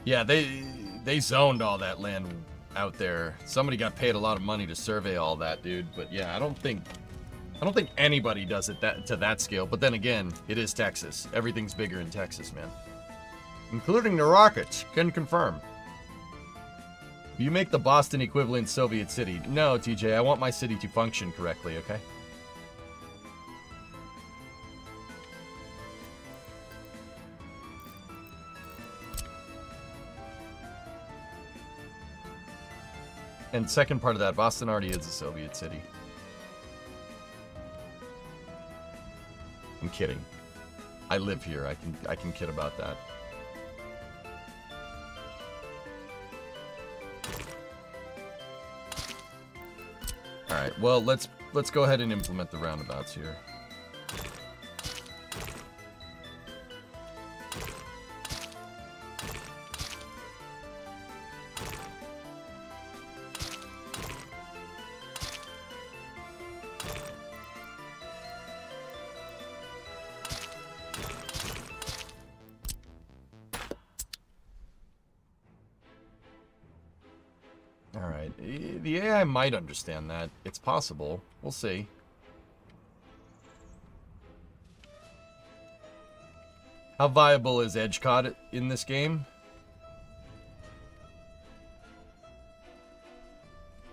Yeah, they zoned all that land out there. Somebody got paid a lot of money to survey all that, dude. But yeah, I don't think anybody does it to that scale. But then again, it is Texas. Everything's bigger in Texas, man. Including the rockets. Can confirm. You make the Boston equivalent Soviet city. No, TJ, I want my city to function correctly, okay? And second part of that, Boston already is a Soviet city. I'm kidding. I live here. I can kid about that. All right. Well, let's go ahead and implement the roundabouts here. Alright, the AI might understand that. It's possible. We'll see. How viable is EdgeCod in this game?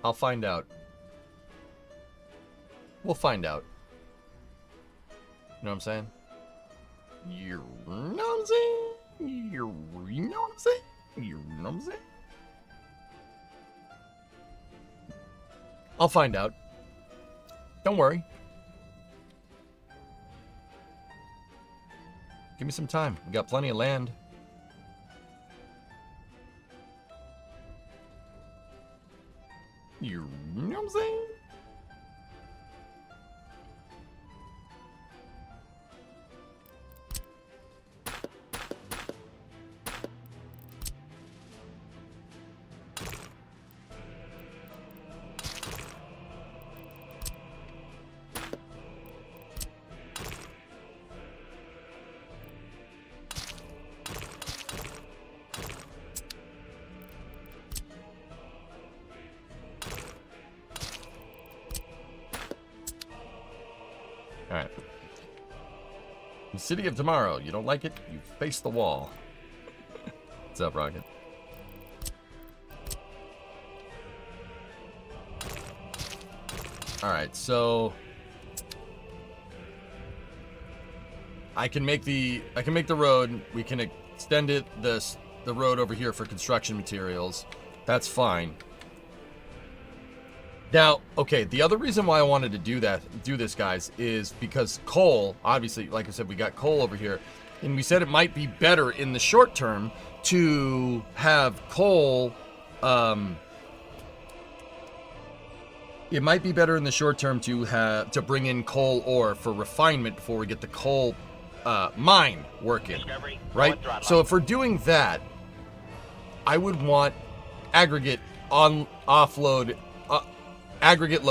I'll find out. We'll find out. You know what I'm saying? You know what I'm saying? You know what I'm saying? You know what I'm saying? I'll find out. Don't worry. Give me some time. We got plenty of land. You know what I'm saying? Alright. The city of tomorrow. You don't like it? You face the wall. What's up, Rocket? Alright, so... I can make the road. We can extend it, the road over here for construction materials. That's fine. Now, okay, the other reason why I wanted to do this, guys, is because coal, obviously, like I said, we got coal over here, and we said it might be better in the short term to have coal, it might be better in the short term to bring in coal ore for refinement before we get the coal, mine working, right? So if we're doing that, I would want aggregate offload, aggregate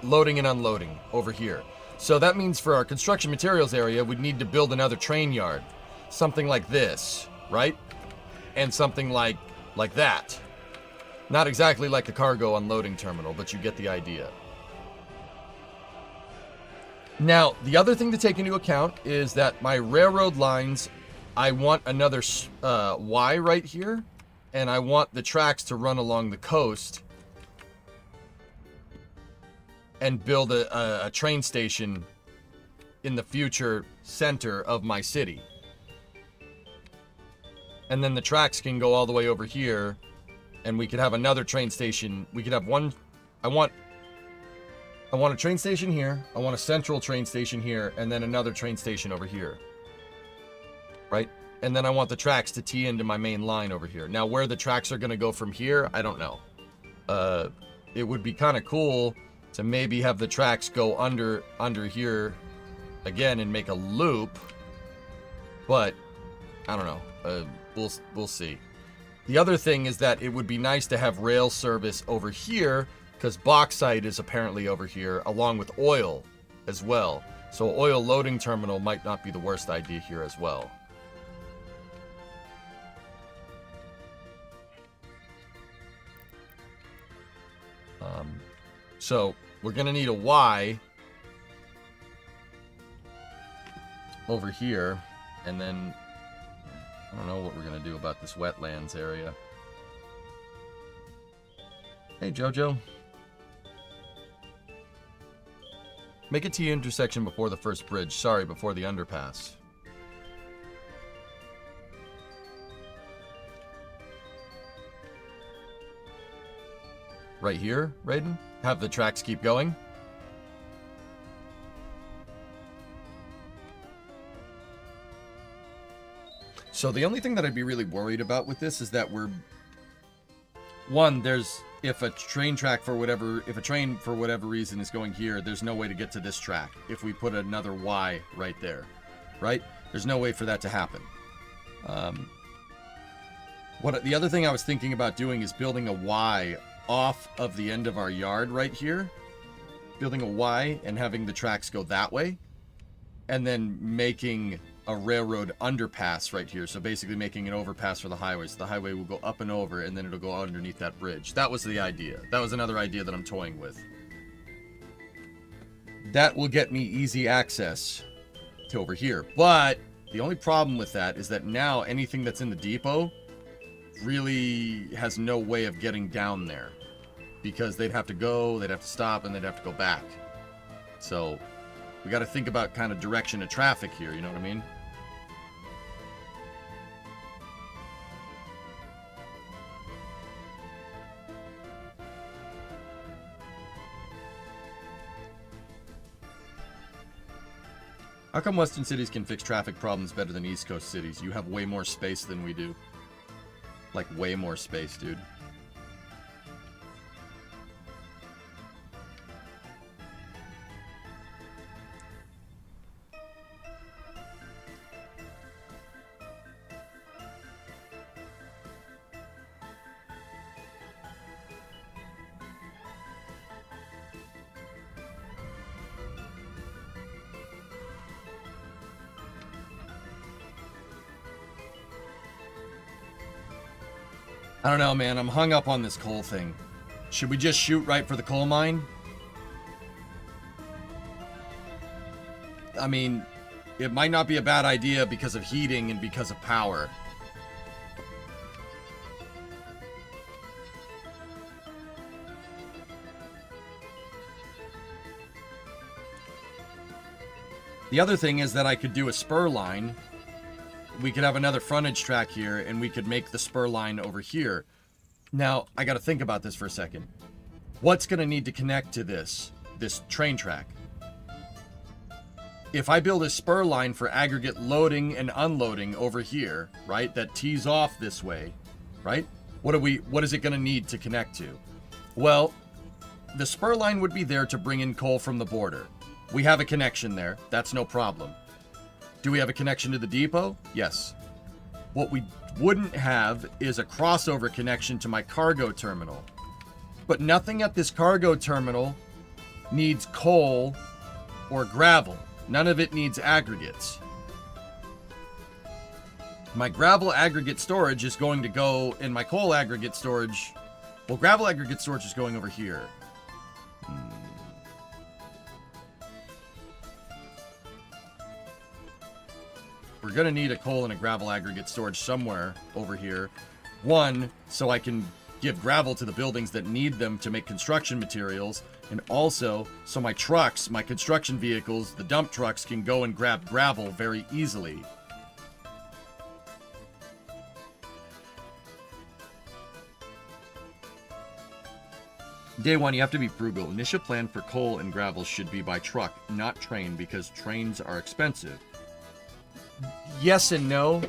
loading and unloading over here. So that means for our construction materials area, we'd need to build another train yard, something like this, right? And something like that. Not exactly like a cargo unloading terminal, but you get the idea. Now, the other thing to take into account is that my railroad lines, I want another Y right here, and I want the tracks to run along the coast and build a train station in the future center of my city. And then the tracks can go all the way over here, and we could have another train station. We could have one. I want a train station here. I want a central train station here, and then another train station over here. Right? And then I want the tracks to tee into my main line over here. Now, where the tracks are going to go from here, I don't know. It would be kind of cool to maybe have the tracks go under here again and make a loop. But I don't know. We'll see. The other thing is that it would be nice to have rail service over here, because bauxite is apparently over here, along with oil as well. So oil loading terminal might not be the worst idea here as well. So we're going to need a Y over here, and then I don't know what we're going to do about this wetlands area. Hey, Jojo. Make a T intersection before the first bridge. Sorry, before the underpass. Right here, Raiden? Have the tracks keep going? So the only thing that I'd be really worried about with this is that if a train for whatever reason is going here, there's no way to get to this track if we put another Y right there, right? There's no way for that to happen. The other thing I was thinking about doing is building a Y off of the end of our yard right here, building a Y and having the tracks go that way, and then making a railroad underpass right here. So basically making an overpass for the highway. So the highway will go up and over, and then it'll go underneath that bridge. That was the idea. That was another idea that I'm toying with. That will get me easy access to over here. But the only problem with that is that now anything that's in the depot really has no way of getting down there, because they'd have to stop, and they'd have to go back. So we got to think about kind of direction of traffic here, you know what I mean? How come Western cities can fix traffic problems better than East Coast cities? You have way more space than we do. Like, way more space, dude. I don't know, man. I'm hung up on this coal thing. Should we just shoot right for the coal mine? I mean, it might not be a bad idea because of heating and because of power. The other thing is that I could do a spur line. We could have another frontage track here, and we could make the spur line over here. Now, I got to think about this for a second. What's going to need to connect to this train track? If I build a spur line for aggregate loading and unloading over here, right, that tees off this way, right? What is it going to need to connect to? Well, the spur line would be there to bring in coal from the border. We have a connection there. That's no problem. Do we have a connection to the depot? Yes. What we wouldn't have is a crossover connection to my cargo terminal. But nothing at this cargo terminal needs coal or gravel. None of it needs aggregates. My gravel aggregate storage is going to go in my coal aggregate storage. Well, gravel aggregate storage is going over here. We're going to need a coal and a gravel aggregate storage somewhere over here. One, so I can give gravel to the buildings that need them to make construction materials. And also, so my trucks, my construction vehicles, the dump trucks can go and grab gravel very easily. Day one, you have to be frugal. Initial plan for coal and gravel should be by truck, not train, because trains are expensive. Yes and no,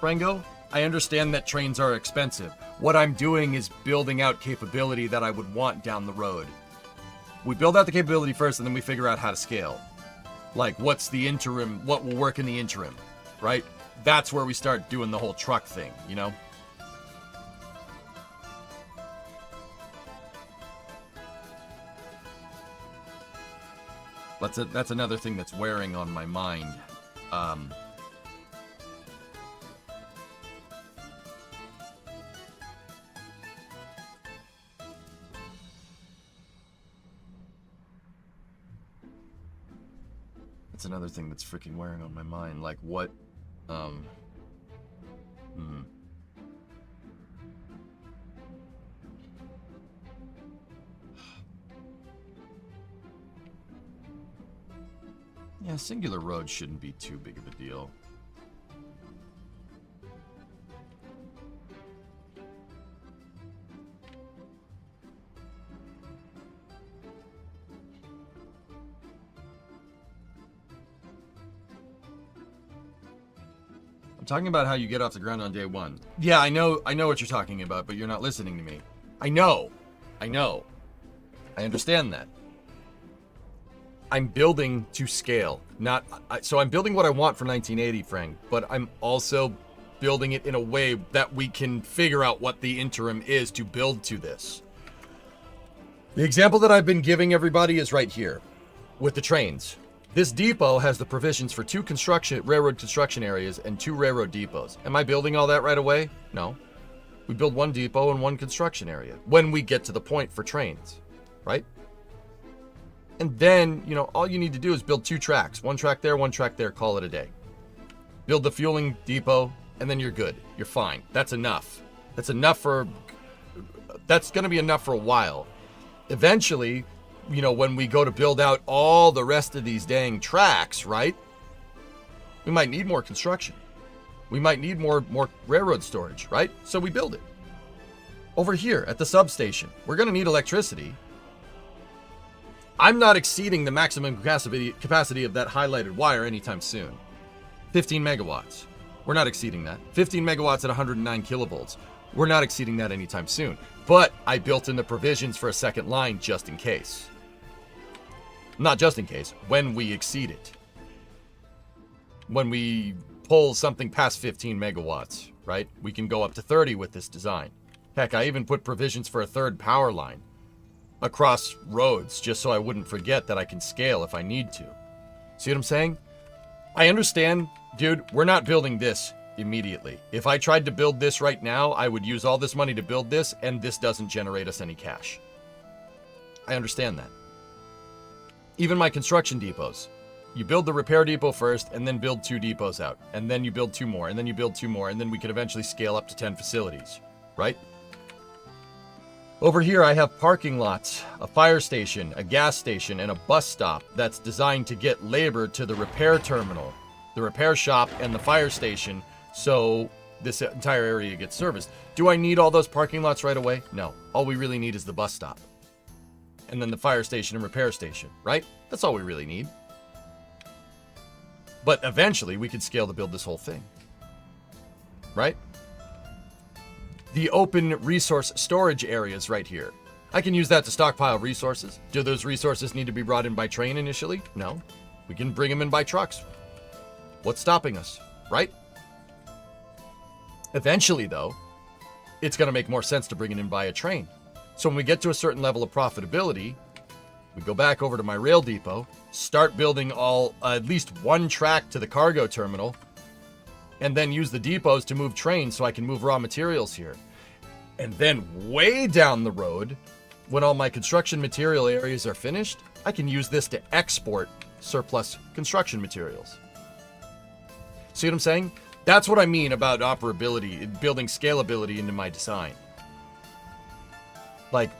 Frango. I understand that trains are expensive. What I'm doing is building out capability that I would want down the road. We build out the capability first, and then we figure out how to scale. Like, what's the interim, what will work in the interim, right? That's where we start doing the whole truck thing, you know? That's another thing that's wearing on my mind. That's another thing that's freaking wearing on my mind. Like, what, Yeah, singular road shouldn't be too big of a deal. I'm talking about how you get off the ground on day one. Yeah, I know what you're talking about, but you're not listening to me. I know. I understand that. I'm building to scale, so I'm building what I want for 1980, Frank, but I'm also building it in a way that we can figure out what the interim is to build to this. The example that I've been giving everybody is right here with the trains. This depot has the provisions for 2 railroad construction areas and 2 railroad depots. Am I building all that right away? No. We build 1 depot and 1 construction area when we get to the point for trains, right? And then, all you need to do is build 2 tracks. 1 track there, 1 track there, call it a day. Build the fueling depot, and then you're good. You're fine. That's enough. That's going to be enough for a while. Eventually, when we go to build out all the rest of these dang tracks, right? We might need more construction. We might need more railroad storage, right? So we build it. Over here at the substation, we're going to need electricity. I'm not exceeding the maximum capacity of that highlighted wire anytime soon. 15 megawatts. We're not exceeding that. 15 megawatts at 109 kilovolts. We're not exceeding that anytime soon. But I built in the provisions for a second line just in case. Not just in case, when we exceed it. When we pull something past 15 megawatts, right? We can go up to 30 with this design. Heck, I even put provisions for a 3rd power line across roads, just so I wouldn't forget that I can scale if I need to. See what I'm saying? I understand, dude, we're not building this immediately. If I tried to build this right now, I would use all this money to build this, and this doesn't generate us any cash. I understand that. Even my construction depots. You build the repair depot first, and then build 2 depots out. And then you build 2 more, and then you build 2 more, and then we could eventually scale up to 10 facilities, right? Over here, I have parking lots, a fire station, a gas station, and a bus stop that's designed to get labor to the repair terminal, the repair shop, and the fire station, so this entire area gets serviced. Do I need all those parking lots right away? No. All we really need is the bus stop. And then the fire station and repair station, right? That's all we really need. But eventually, we could scale to build this whole thing. Right? The open resource storage areas right here. I can use that to stockpile resources. Do those resources need to be brought in by train initially? No. We can bring them in by trucks. What's stopping us, right? Eventually, though, it's going to make more sense to bring it in by a train. So when we get to a certain level of profitability, we go back over to my rail depot, start building at least one track to the cargo terminal, and then use the depots to move trains so I can move raw materials here. And then way down the road, when all my construction material areas are finished, I can use this to export surplus construction materials. See what I'm saying? That's what I mean about operability, building scalability into my design. Like,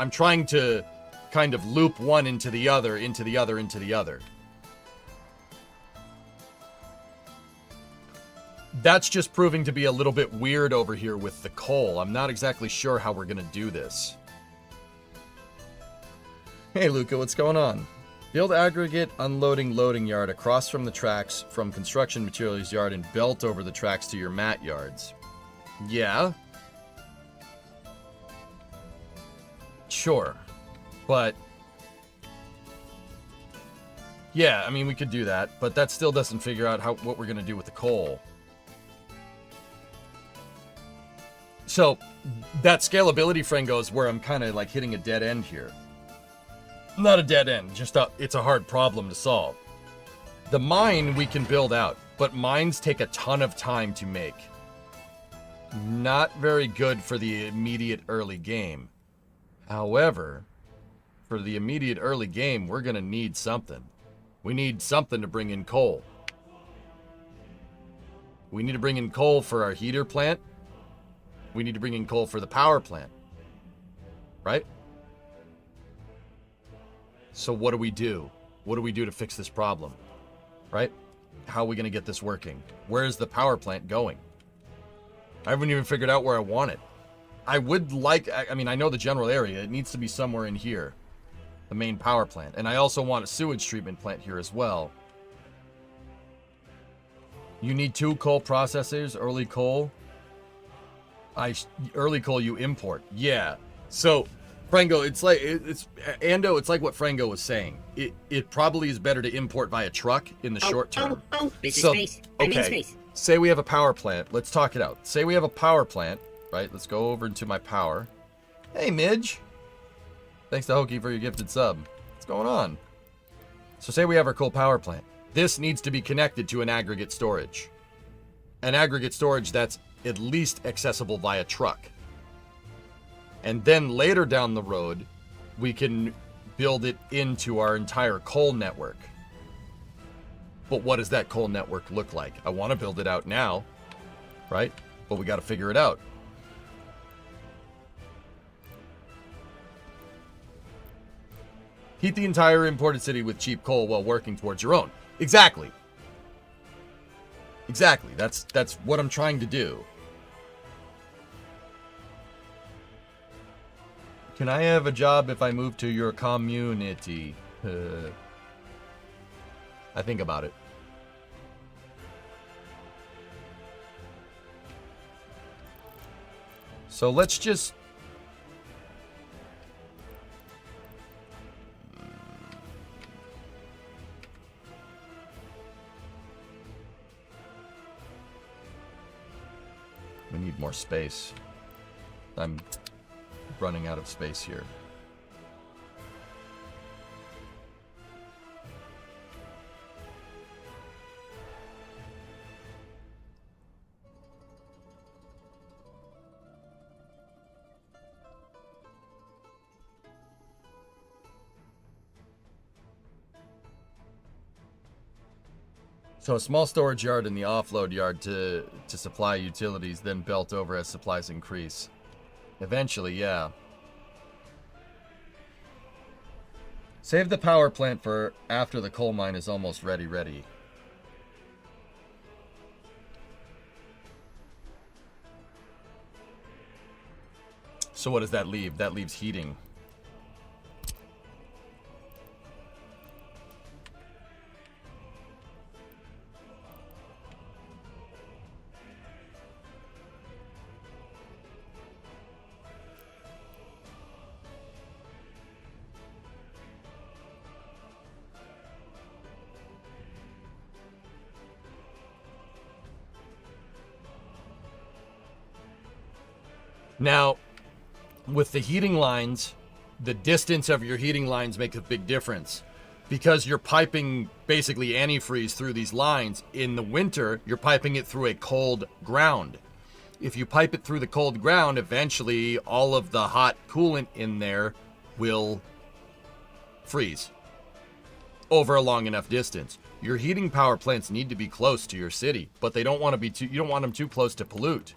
I'm trying to kind of loop one into the other, into the other, into the other. That's just proving to be a little bit weird over here with the coal. I'm not exactly sure how we're going to do this. Hey, Luca, what's going on? Build aggregate unloading loading yard across from the tracks from construction materials yard and belt over the tracks to your mat yards. Yeah. Sure. But yeah, I mean, we could do that, but that still doesn't figure out what we're going to do with the coal. So that scalability, Frango, is where I'm kind of like hitting a dead end here. Not a dead end, just it's a hard problem to solve. The mine we can build out, but mines take a ton of time to make. Not very good for the immediate early game. However, for the immediate early game, we're going to need something. We need something to bring in coal. We need to bring in coal for our heater plant. We need to bring in coal for the power plant. Right? So what do we do? What do we do to fix this problem? Right? How are we going to get this working? Where is the power plant going? I haven't even figured out where I want it. I would like, I mean, I know the general area. It needs to be somewhere in here. The main power plant. And I also want a sewage treatment plant here as well. You need 2 coal processors, early coal. Early coal you import. Yeah. So, Frango, it's like what Frango was saying. It probably is better to import via truck in the short term. This is space. I'm in space. Say we have a power plant. Let's talk it out. Say we have a power plant, right? Let's go over into my power. Hey, Midge. Thanks to Hokie for your gifted sub. What's going on? So say we have our coal power plant. This needs to be connected to an aggregate storage. An aggregate storage that's at least accessible via truck. And then later down the road, we can build it into our entire coal network. But what does that coal network look like? I want to build it out now, right? But we got to figure it out. Heat the entire imported city with cheap coal while working towards your own. Exactly. Exactly. That's what I'm trying to do. Can I have a job if I move to your community? I think about it. So let's just... We need more space. I'm running out of space here. So a small storage yard in the offload yard to supply utilities, then belt over as supplies increase. Eventually, yeah. Save the power plant for after the coal mine is almost ready. So what does that leave? That leaves heating. Now, with the heating lines, the distance of your heating lines make a big difference. Because you're piping basically antifreeze through these lines, in the winter, you're piping it through a cold ground. If you pipe it through the cold ground, eventually all of the hot coolant in there will freeze over a long enough distance. Your heating power plants need to be close to your city, but they don't want to be too, you don't want them too close to pollute.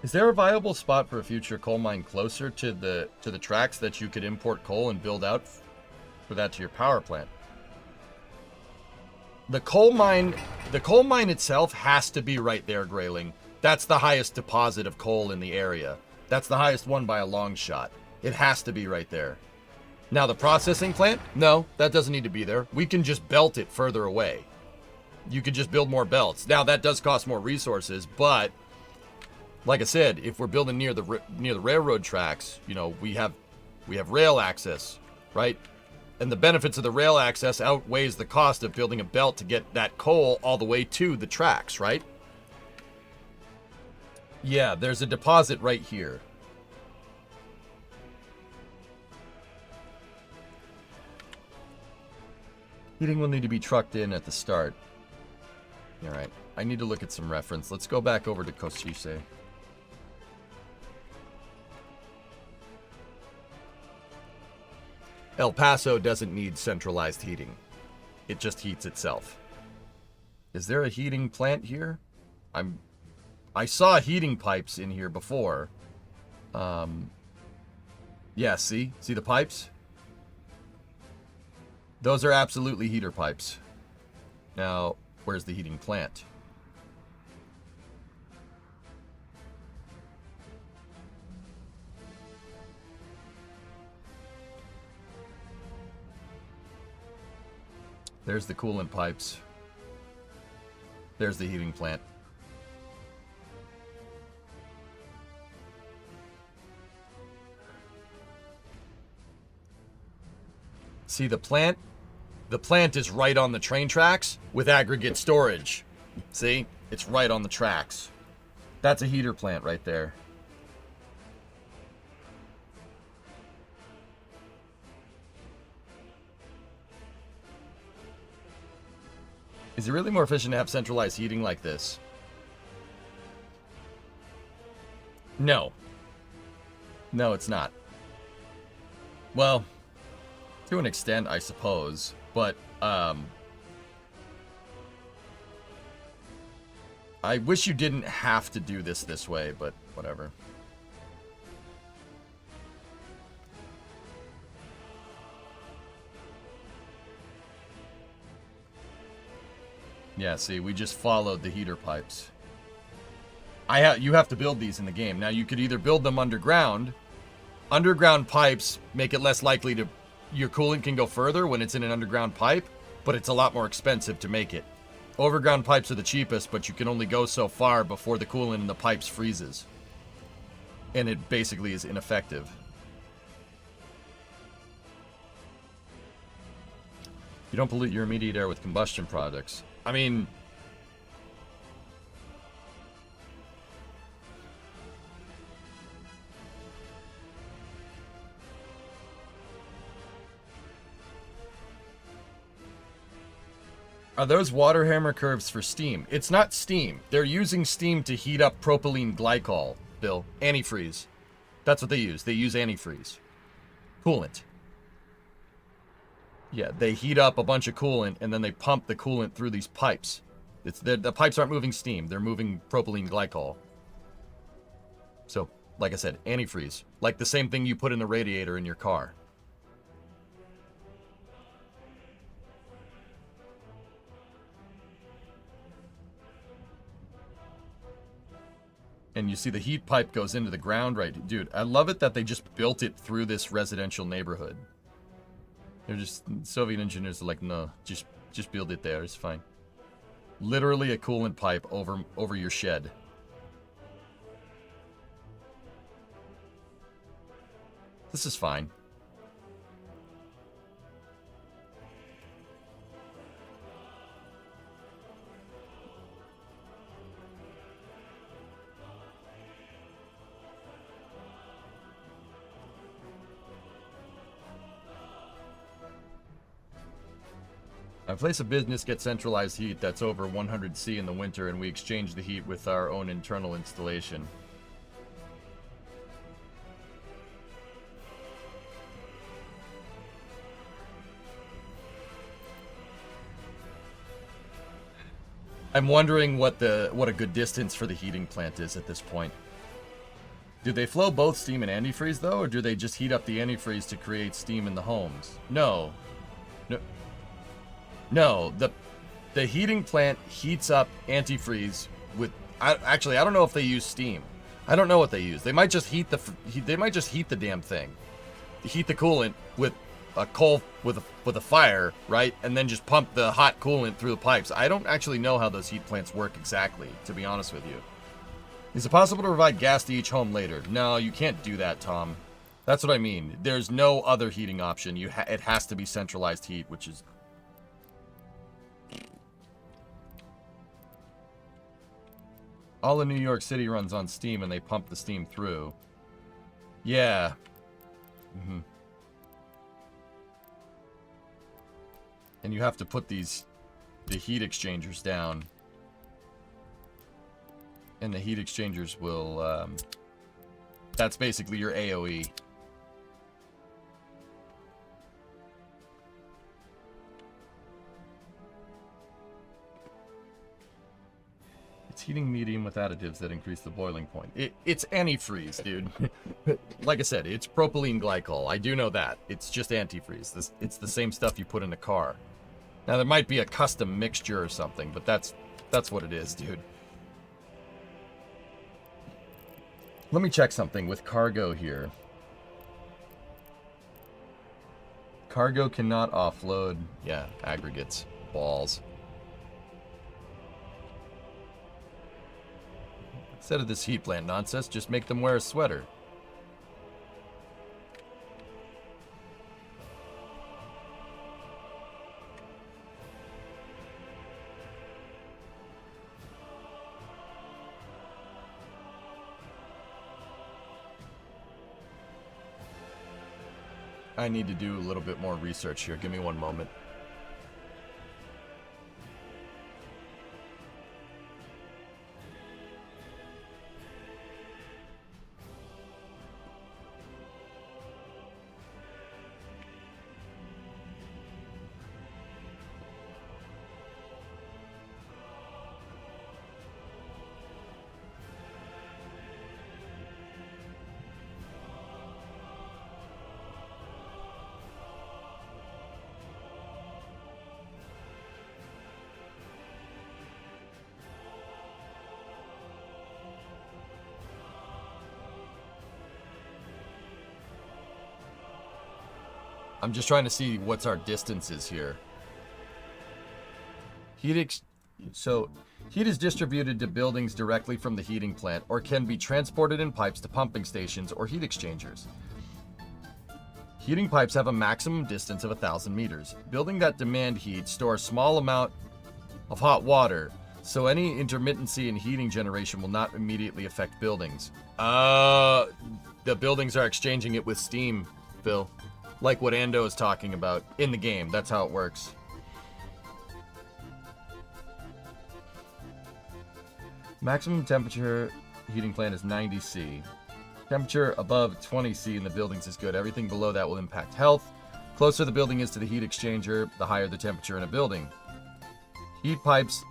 Is there a viable spot for a future coal mine closer to the tracks that you could import coal and build out for that to your power plant? The coal mine itself has to be right there, Grayling. That's the highest deposit of coal in the area. That's the highest one by a long shot. It has to be right there. Now the processing plant? No, that doesn't need to be there. We can just belt it further away. You could just build more belts. Now that does cost more resources, but like I said, if we're building near the railroad tracks, you know, we have rail access, right? And the benefits of the rail access outweighs the cost of building a belt to get that coal all the way to the tracks, right? Yeah, there's a deposit right here. Heating will need to be trucked in at the start. All right, I need to look at some reference. Let's go back over to Koshise. El Paso doesn't need centralized heating. It just heats itself. Is there a heating plant here? I saw heating pipes in here before. Yeah, see the pipes? Those are absolutely heater pipes. Now, where's the heating plant? There's the coolant pipes. There's the heating plant. See the plant? The plant is right on the train tracks with aggregate storage. See? It's right on the tracks. That's a heater plant right there. Is it really more efficient to have centralized heating like this? No. No, it's not. Well, to an extent, I suppose. But, I wish you didn't have to do this way, but whatever. Yeah, see, we just followed the heater pipes. You have to build these in the game. Now, you could either build them underground. Underground pipes make it less likely to... Your coolant can go further when it's in an underground pipe, but it's a lot more expensive to make it. Overground pipes are the cheapest, but you can only go so far before the coolant in the pipes freezes. And it basically is ineffective. You don't pollute your immediate air with combustion products. I mean... Are those water hammer curves for steam? It's not steam. They're using steam to heat up propylene glycol, Bill. Antifreeze. That's what they use. They use antifreeze. Coolant. Yeah, they heat up a bunch of coolant, and then they pump the coolant through these pipes. The pipes aren't moving steam. They're moving propylene glycol. So, like I said, antifreeze. Like the same thing you put in the radiator in your car. And you see the heat pipe goes into the ground, right? Dude, I love it that they just built it through this residential neighborhood. They're just... Soviet engineers are like, no, just build it there. It's fine. Literally a coolant pipe over your shed. This is fine. My place of business gets centralized heat that's over 100 C in the winter, and we exchange the heat with our own internal installation. I'm wondering what a good distance for the heating plant is at this point. Do they flow both steam and antifreeze, though, or do they just heat up the antifreeze to create steam in the homes? No. No, the heating plant heats up antifreeze with... Actually, I don't know if they use steam. I don't know what they use. They might just heat the damn thing. Heat the coolant with a coal with a fire, right? And then just pump the hot coolant through the pipes. I don't actually know how those heat plants work exactly, to be honest with you. Is it possible to provide gas to each home later? No, you can't do that, Tom. That's what I mean. There's no other heating option. It has to be centralized heat, which is... All of New York City runs on steam, and they pump the steam through. Yeah. Mm-hmm. And you have to put the heat exchangers down. And the heat exchangers will, that's basically your AoE. It's heating medium with additives that increase the boiling point. It's antifreeze, dude. Like I said, it's propylene glycol. I do know that. It's just antifreeze. It's the same stuff you put in a car. Now, there might be a custom mixture or something, but that's what it is, dude. Let me check something with cargo here. Cargo cannot offload. Yeah, aggregates. Balls. Instead of this heat plant nonsense, just make them wear a sweater. I need to do a little bit more research here. Give me one moment. I'm just trying to see what's our distances here. So, heat is distributed to buildings directly from the heating plant, or can be transported in pipes to pumping stations or heat exchangers. Heating pipes have a maximum distance of 1,000 meters. Buildings that demand heat store a small amount of hot water, so any intermittency in heating generation will not immediately affect buildings. The buildings are exchanging it with steam, Phil. Like what Ando is talking about in the game. That's how it works. Maximum temperature heating plant is 90 C. Temperature above 20 C in the buildings is good. Everything below that will impact health. Closer the building is to the heat exchanger, the higher the temperature in a building. Heat pipes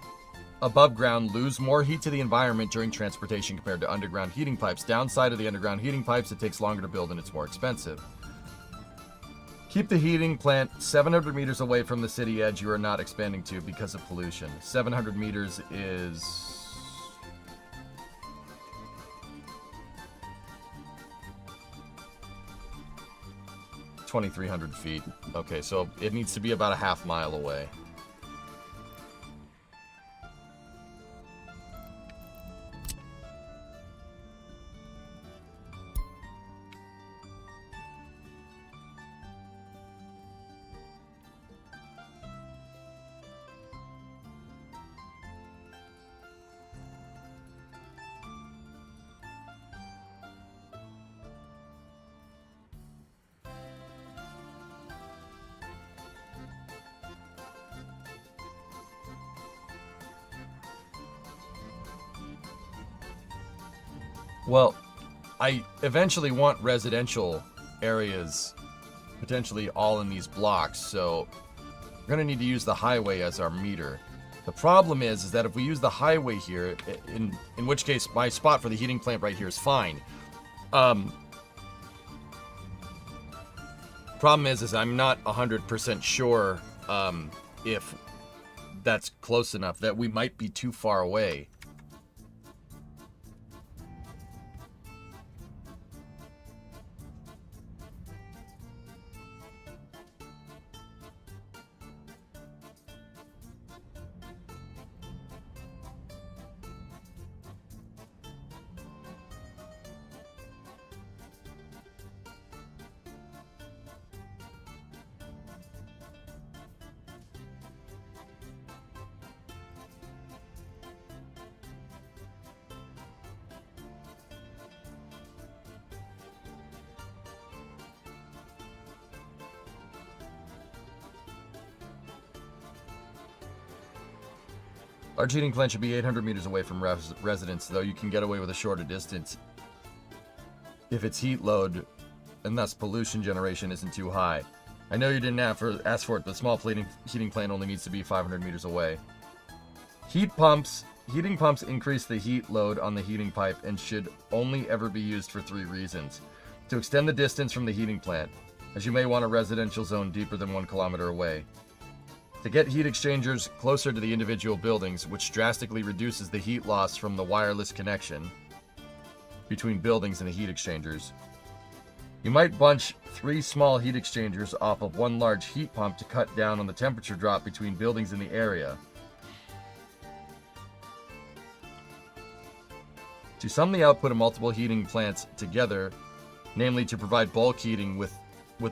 above ground lose more heat to the environment during transportation compared to underground heating pipes. Downside of the underground heating pipes, it takes longer to build and it's more expensive. Keep the heating plant 700 meters away from the city edge you are not expanding to because of pollution. 700 meters is... 2,300 feet. Okay, so it needs to be about a half mile away. Well, I eventually want residential areas, potentially all in these blocks, so we're going to need to use the highway as our meter. The problem is that if we use the highway here, in which case my spot for the heating plant right here is fine. Problem is I'm not 100% sure if that's close enough, that we might be too far away. Large heating plant should be 800 meters away from residents, though you can get away with a shorter distance if its heat load and thus pollution generation isn't too high. I know you didn't ask for it, but small heating plant only needs to be 500 meters away. Heating pumps increase the heat load on the heating pipe and should only ever be used for 3 reasons. To extend the distance from the heating plant, as you may want a residential zone deeper than 1 kilometer away. To get heat exchangers closer to the individual buildings, which drastically reduces the heat loss from the wireless connection between buildings and the heat exchangers. You might bunch 3 small heat exchangers off of 1 large heat pump to cut down on the temperature drop between buildings in the area. To sum the output of multiple heating plants together, namely to provide bulk heating with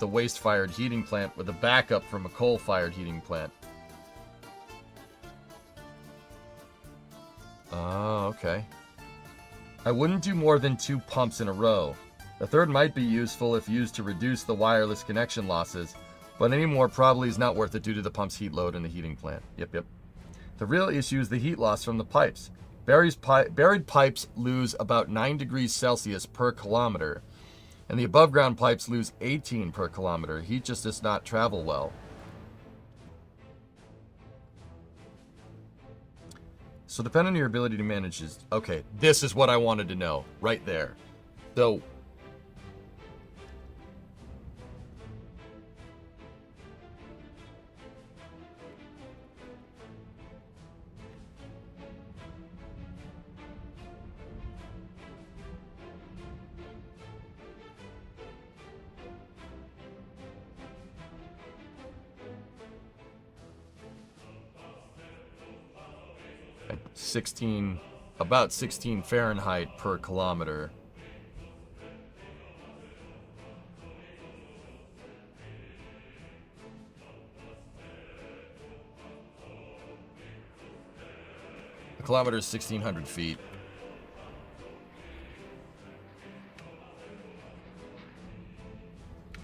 a waste-fired heating plant with a backup from a coal-fired heating plant. Oh, okay. I wouldn't do more than 2 pumps in a row. The third might be useful if used to reduce the wireless connection losses, but any more probably is not worth it due to the pump's heat load in the heating plant. Yep. The real issue is the heat loss from the pipes. Buried pipes lose about 9 degrees Celsius per kilometer, and the above-ground pipes lose 18 per kilometer. Heat just does not travel well. So depending on your ability to manage is... Okay, this is what I wanted to know, right there. So... about 16 Fahrenheit per kilometer. A kilometer is 1,600 feet.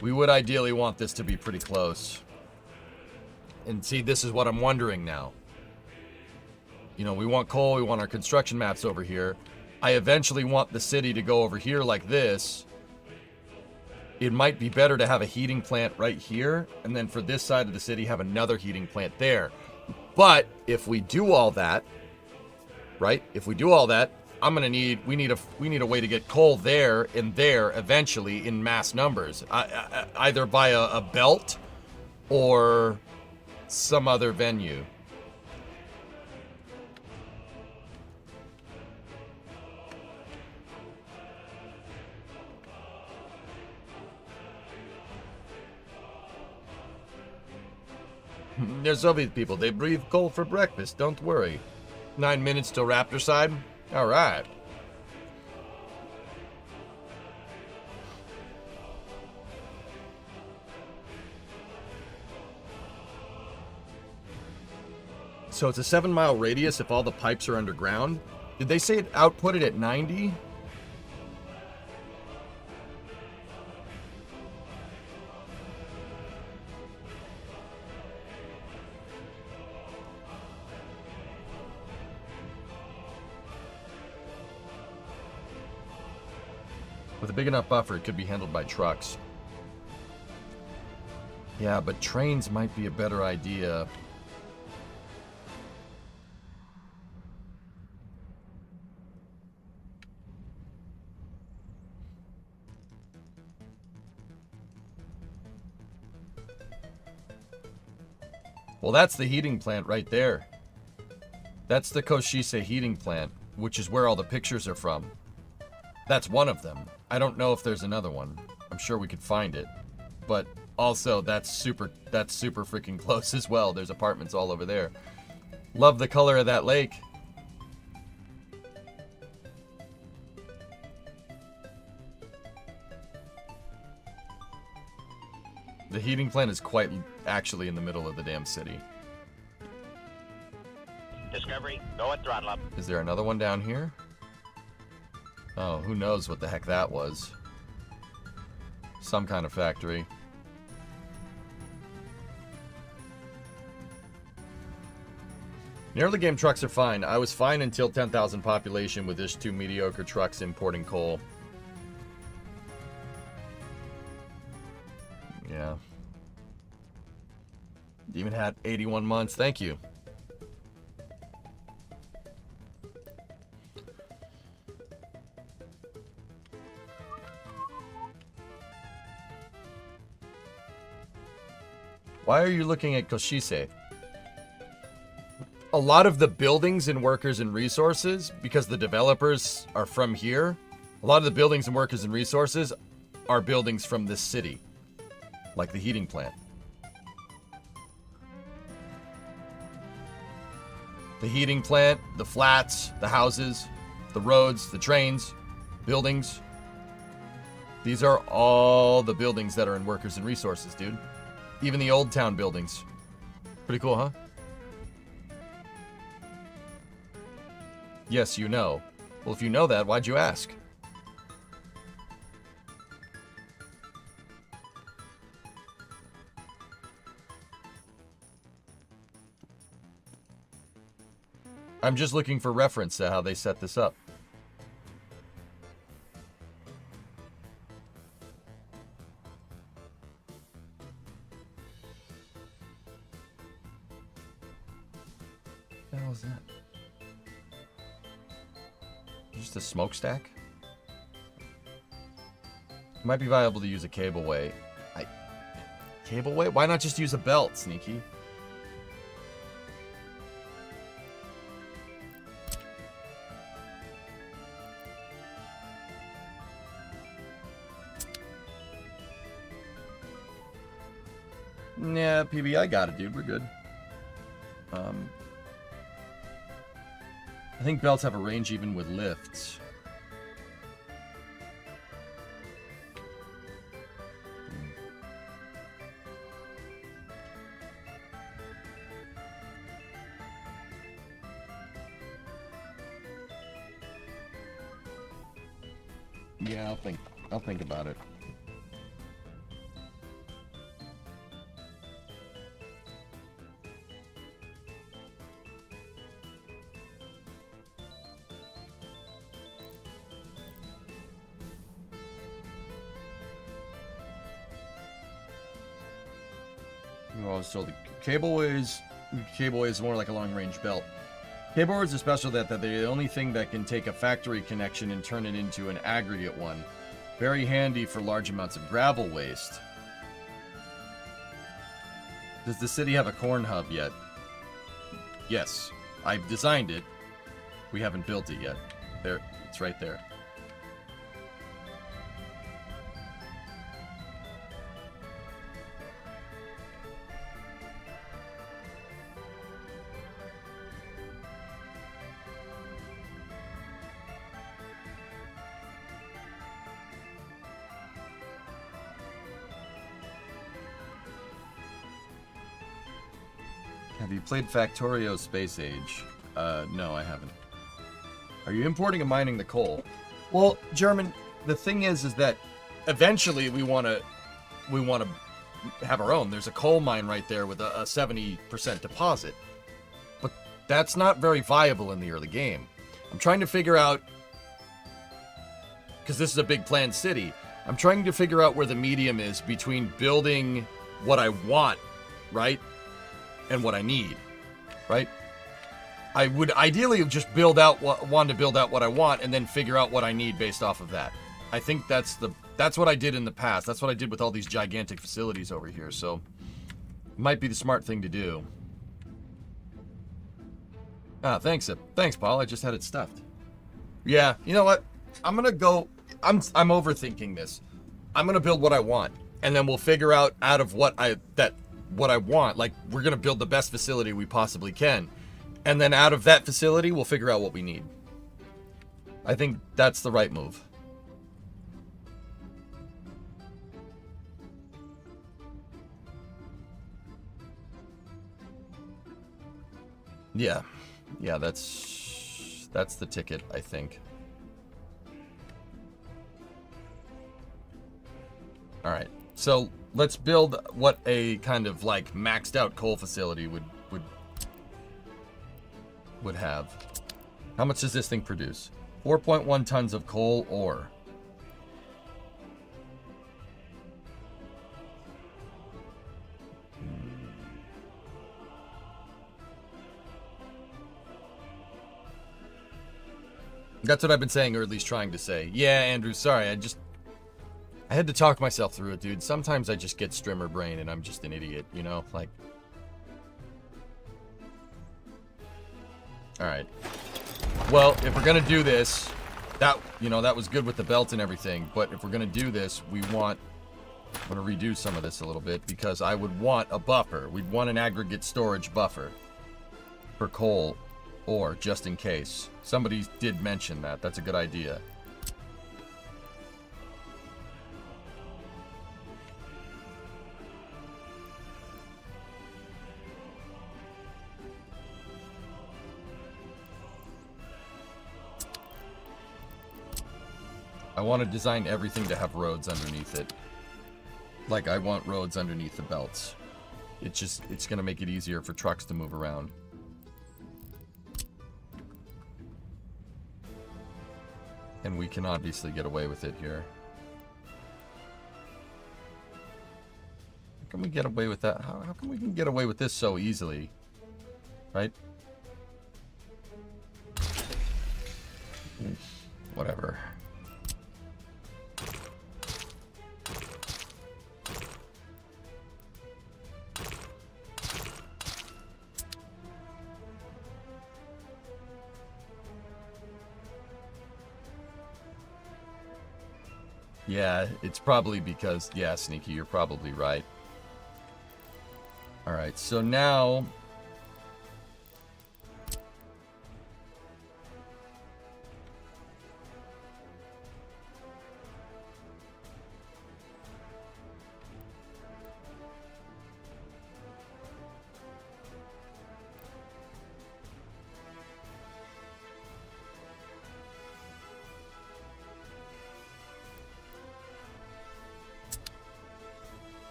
We would ideally want this to be pretty close. And see, this is what I'm wondering now. You know, we want coal, we want our construction maps over here. I eventually want the city to go over here like this. It might be better to have a heating plant right here, and then for this side of the city, have another heating plant there. But if we do all that, right? If we do all that, we need a way to get coal there and there eventually in mass numbers, either by a belt or some other venue. They're Soviet people. They breathe coal for breakfast. Don't worry. 9 minutes till Raptor side? Alright. So it's a 7-mile radius if all the pipes are underground? Did they say it outputted at 90? With a big enough buffer, it could be handled by trucks. Yeah, but trains might be a better idea. Well, that's the heating plant right there. That's the Koshise heating plant, which is where all the pictures are from. That's one of them. I don't know if there's another one. I'm sure we could find it. But also, that's super freaking close as well. There's apartments all over there. Love the color of that lake. The heating plant is quite actually in the middle of the damn city. Discovery, go and throttle up. Is there another one down here? Oh, who knows what the heck that was. Some kind of factory. The early game trucks are fine. I was fine until 10,000 population with just 2 mediocre trucks importing coal. Yeah. Demon Hat, 81 months. Thank you. Why are you looking at Koshise? A lot of the buildings and workers and resources, because the developers are from here, a lot of the buildings and workers and resources are buildings from this city. Like the heating plant. The heating plant, the flats, the houses, the roads, the trains, buildings. These are all the buildings that are in workers and resources, dude. Even the old town buildings. Pretty cool, huh? Yes, you know. Well, if you know that, why'd you ask? I'm just looking for reference to how they set this up. What the hell is that? Just a smokestack? It might be viable to use a cableway. Cableway? Why not just use a belt, Sneaky? Yeah, PB, I got it, dude. We're good. I think belts have a range even with lifts. Yeah, I'll think about it. Well, so the cableway is more like a long-range belt. Cableways are special that they're the only thing that can take a factory connection and turn it into an aggregate one. Very handy for large amounts of gravel waste. Does the city have a corn hub yet? Yes. I've designed it. We haven't built it yet. There, it's right there. Have you played Factorio Space Age? No, I haven't. Are you importing and mining the coal? Well, German, the thing is that eventually we want to have our own. There's a coal mine right there with a 70% deposit. But that's not very viable in the early game. I'm trying to figure out, because this is a big planned city. I'm trying to figure out where the medium is between building what I want, right, and what I need, right? I would ideally just want to build out what I want and then figure out what I need based off of that. I think that's what I did in the past. That's what I did with all these gigantic facilities over here. So it might be the smart thing to do. Ah, thanks, Paul. I just had it stuffed. Yeah, you know what? I'm overthinking this. I'm gonna build what I want, and then we'll figure out of what I want. Like, we're gonna build the best facility we possibly can. And then out of that facility, we'll figure out what we need. I think that's the right move. Yeah, that's the ticket, I think. All right, so let's build what a kind of like maxed out coal facility would have. How much does this thing produce? 4.1 tons of coal ore. That's what I've been saying, or at least trying to say. Yeah, Andrew, sorry, I had to talk myself through it, dude. Sometimes I just get strimmer brain and I'm just an idiot, you know? Like... Alright. Well, if we're gonna do this, that was good with the belt and everything, but if we're gonna do this, I'm gonna redo some of this a little bit, because I would want a buffer. We'd want an aggregate storage buffer for coal ore, just in case. Somebody did mention that. That's a good idea. I want to design everything to have roads underneath it. Like, I want roads underneath the belts. It's going to make it easier for trucks to move around. And we can obviously get away with it here. How can we get away with that? How come we can get away with this so easily? Right? Whatever. Yeah, it's probably because... Yeah, Sneaky, you're probably right. Alright, so now...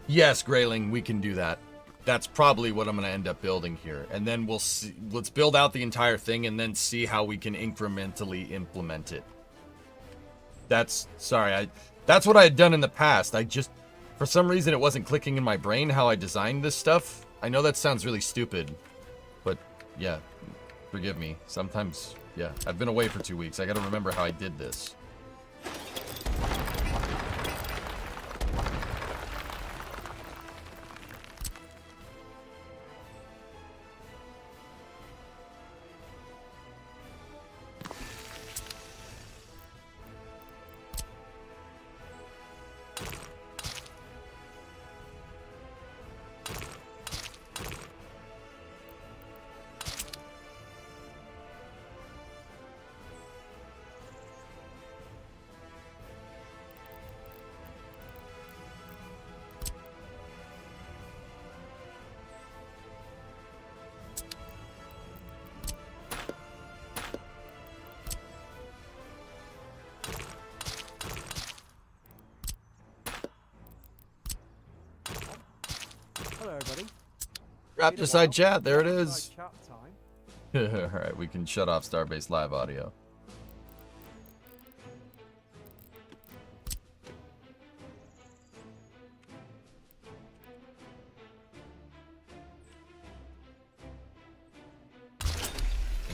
Yes, Grayling, we can do that. That's probably what I'm going to end up building here. And then we'll see. Let's build out the entire thing and then see how we can incrementally implement it. That's what I had done in the past. For some reason, it wasn't clicking in my brain how I designed this stuff. I know that sounds really stupid, but yeah, forgive me. Sometimes, yeah, I've been away for 2 weeks. I got to remember how I did this. Raptorcide chat, there it is. Alright, we can shut off Starbase Live audio.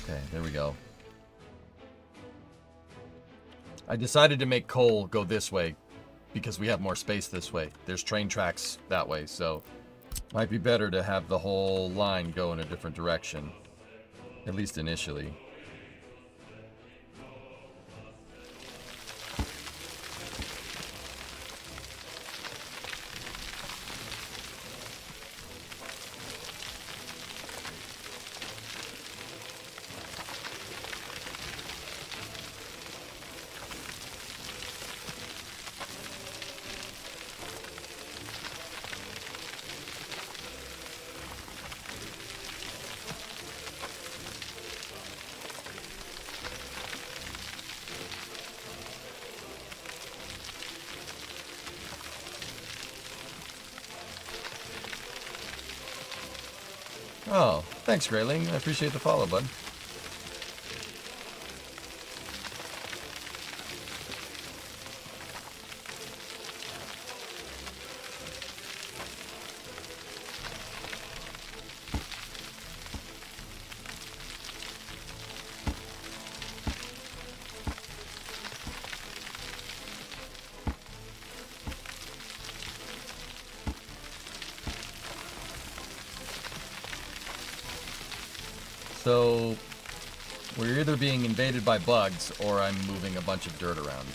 Okay, there we go. I decided to make Cole go this way because we have more space this way. There's train tracks that way, so might be better to have the whole line go in a different direction, at least initially. Oh, thanks, Grayling. I appreciate the follow, bud. So, we're either being invaded by bugs, or I'm moving a bunch of dirt around.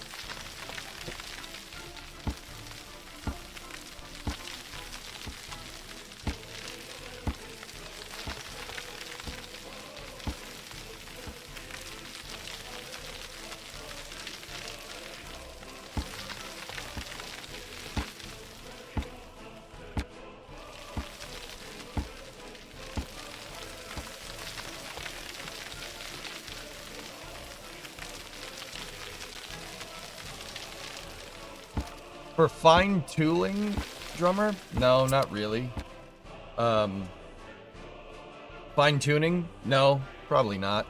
For fine-tuning, drummer? No, not really. Fine-tuning? No, probably not.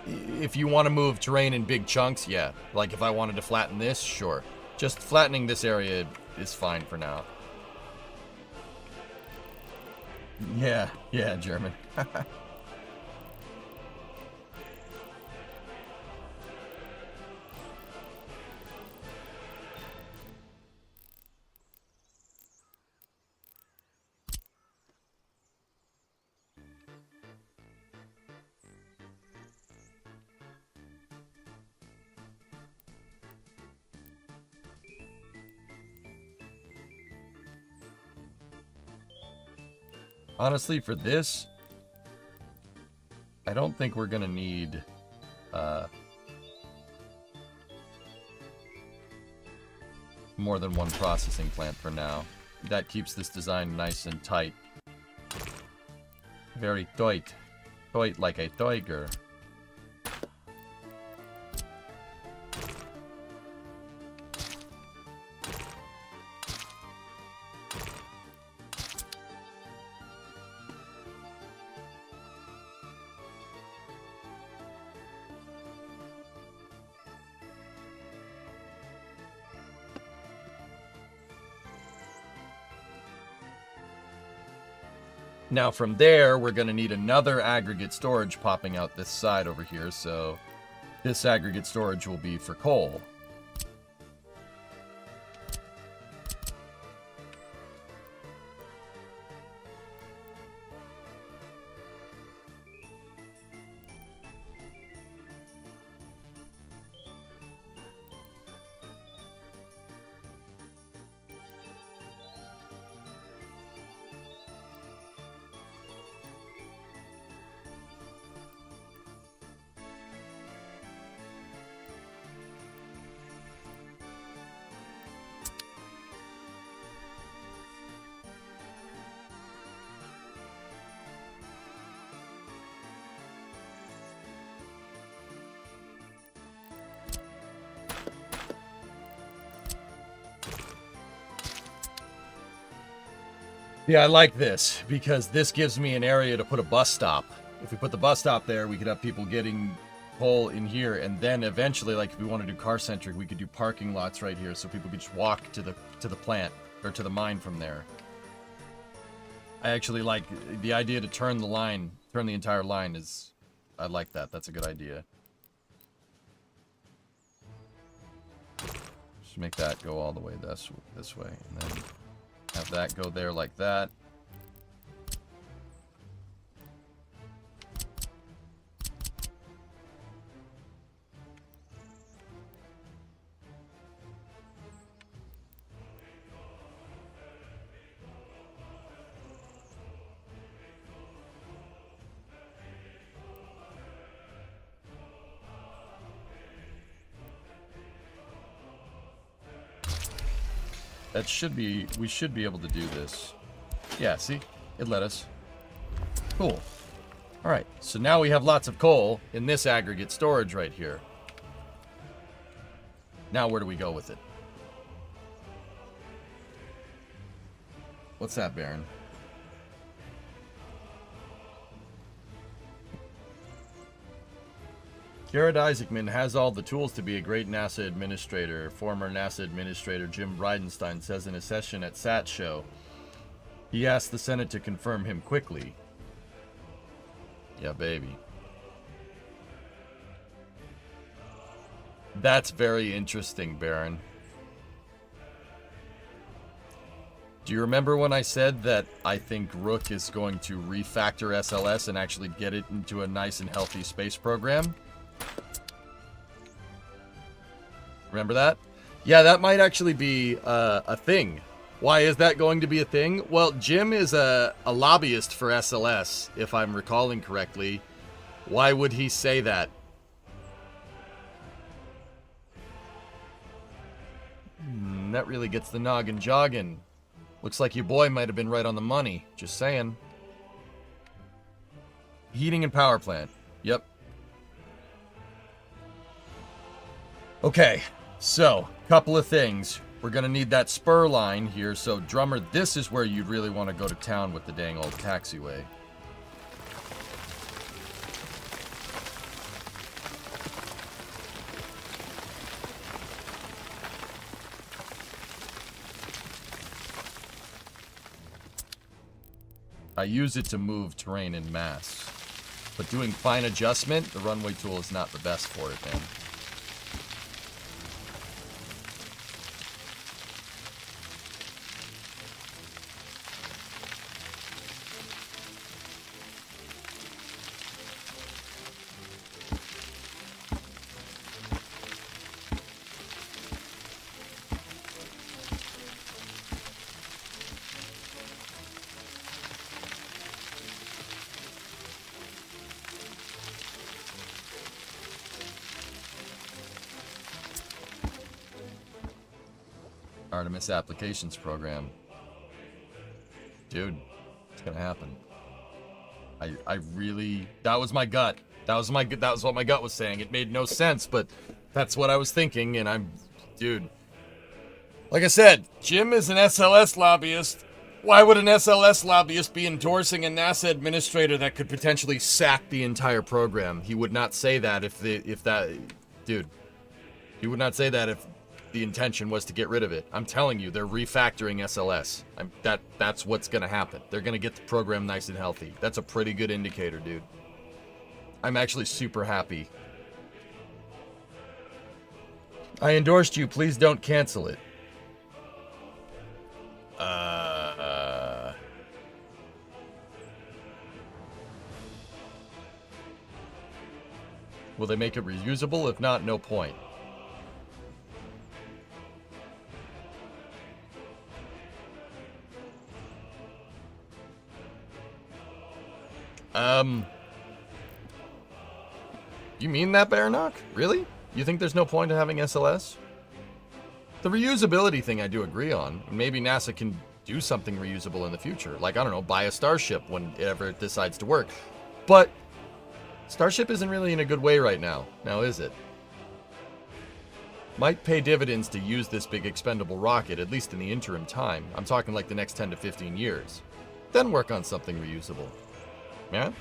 If you want to move terrain in big chunks, yeah. Like if I wanted to flatten this, sure. Just flattening this area is fine for now. Yeah, German. Honestly, for this, I don't think we're gonna need more than one processing plant for now. That keeps this design nice and tight. Very tight. Tight like a tiger. Now from there, we're going to need another aggregate storage popping out this side over here, so this aggregate storage will be for coal. Yeah, I like this because this gives me an area to put a bus stop. If we put the bus stop there, we could have people getting coal in here, and then eventually, like if we want to do car-centric, we could do parking lots right here so people could just walk to the plant or to the mine from there. I actually like the idea to turn the entire line is, I like that. That's a good idea. Just make that go all the way this way, and then have that go there like that. That should be, we should be able to do this. Yeah, see? It let us. Cool. Alright, so now we have lots of coal in this aggregate storage right here. Now where do we go with it? What's that, Baron? Garrett Isaacman has all the tools to be a great NASA administrator. Former NASA administrator Jim Bridenstine says in a session at SAT Show. He asked the Senate to confirm him quickly. Yeah, baby. That's very interesting, Baron. Do you remember when I said that I think Rook is going to refactor SLS and actually get it into a nice and healthy space program? Remember that? Yeah, that might actually be a thing. Why is that going to be a thing? Well, Jim is a lobbyist for SLS, if I'm recalling correctly. Why would he say that? That really gets the noggin jogging. Looks like your boy might have been right on the money. Just saying. Heating and power plant. Yep. Okay, so, couple of things. We're going to need that spur line here. So, Drummer, this is where you'd really want to go to town with the dang old taxiway. I use it to move terrain in mass. But doing fine adjustment, the runway tool is not the best for it, man. Artemis Applications Program. Dude, it's gonna happen. I really, that was my gut. That was what my gut was saying. It made no sense, but that's what I was thinking, and dude. Like I said, Jim is an SLS lobbyist. Why would an SLS lobbyist be endorsing a NASA administrator that could potentially sack the entire program? He would not say that dude. He would not say that if the intention was to get rid of it. I'm telling you, they're refactoring SLS. That's what's gonna happen. They're gonna get the program nice and healthy. That's a pretty good indicator, dude. I'm actually super happy. I endorsed you. Please don't cancel it. Will they make it reusable? If not, no point. You mean that, Baranok? Really? You think there's no point in having SLS? The reusability thing I do agree on. Maybe NASA can do something reusable in the future. Like, I don't know, buy a Starship whenever it decides to work. But Starship isn't really in a good way right now. Now is it? Might pay dividends to use this big expendable rocket, at least in the interim time. I'm talking like the next 10 to 15 years. then work on something reusable. Yeah?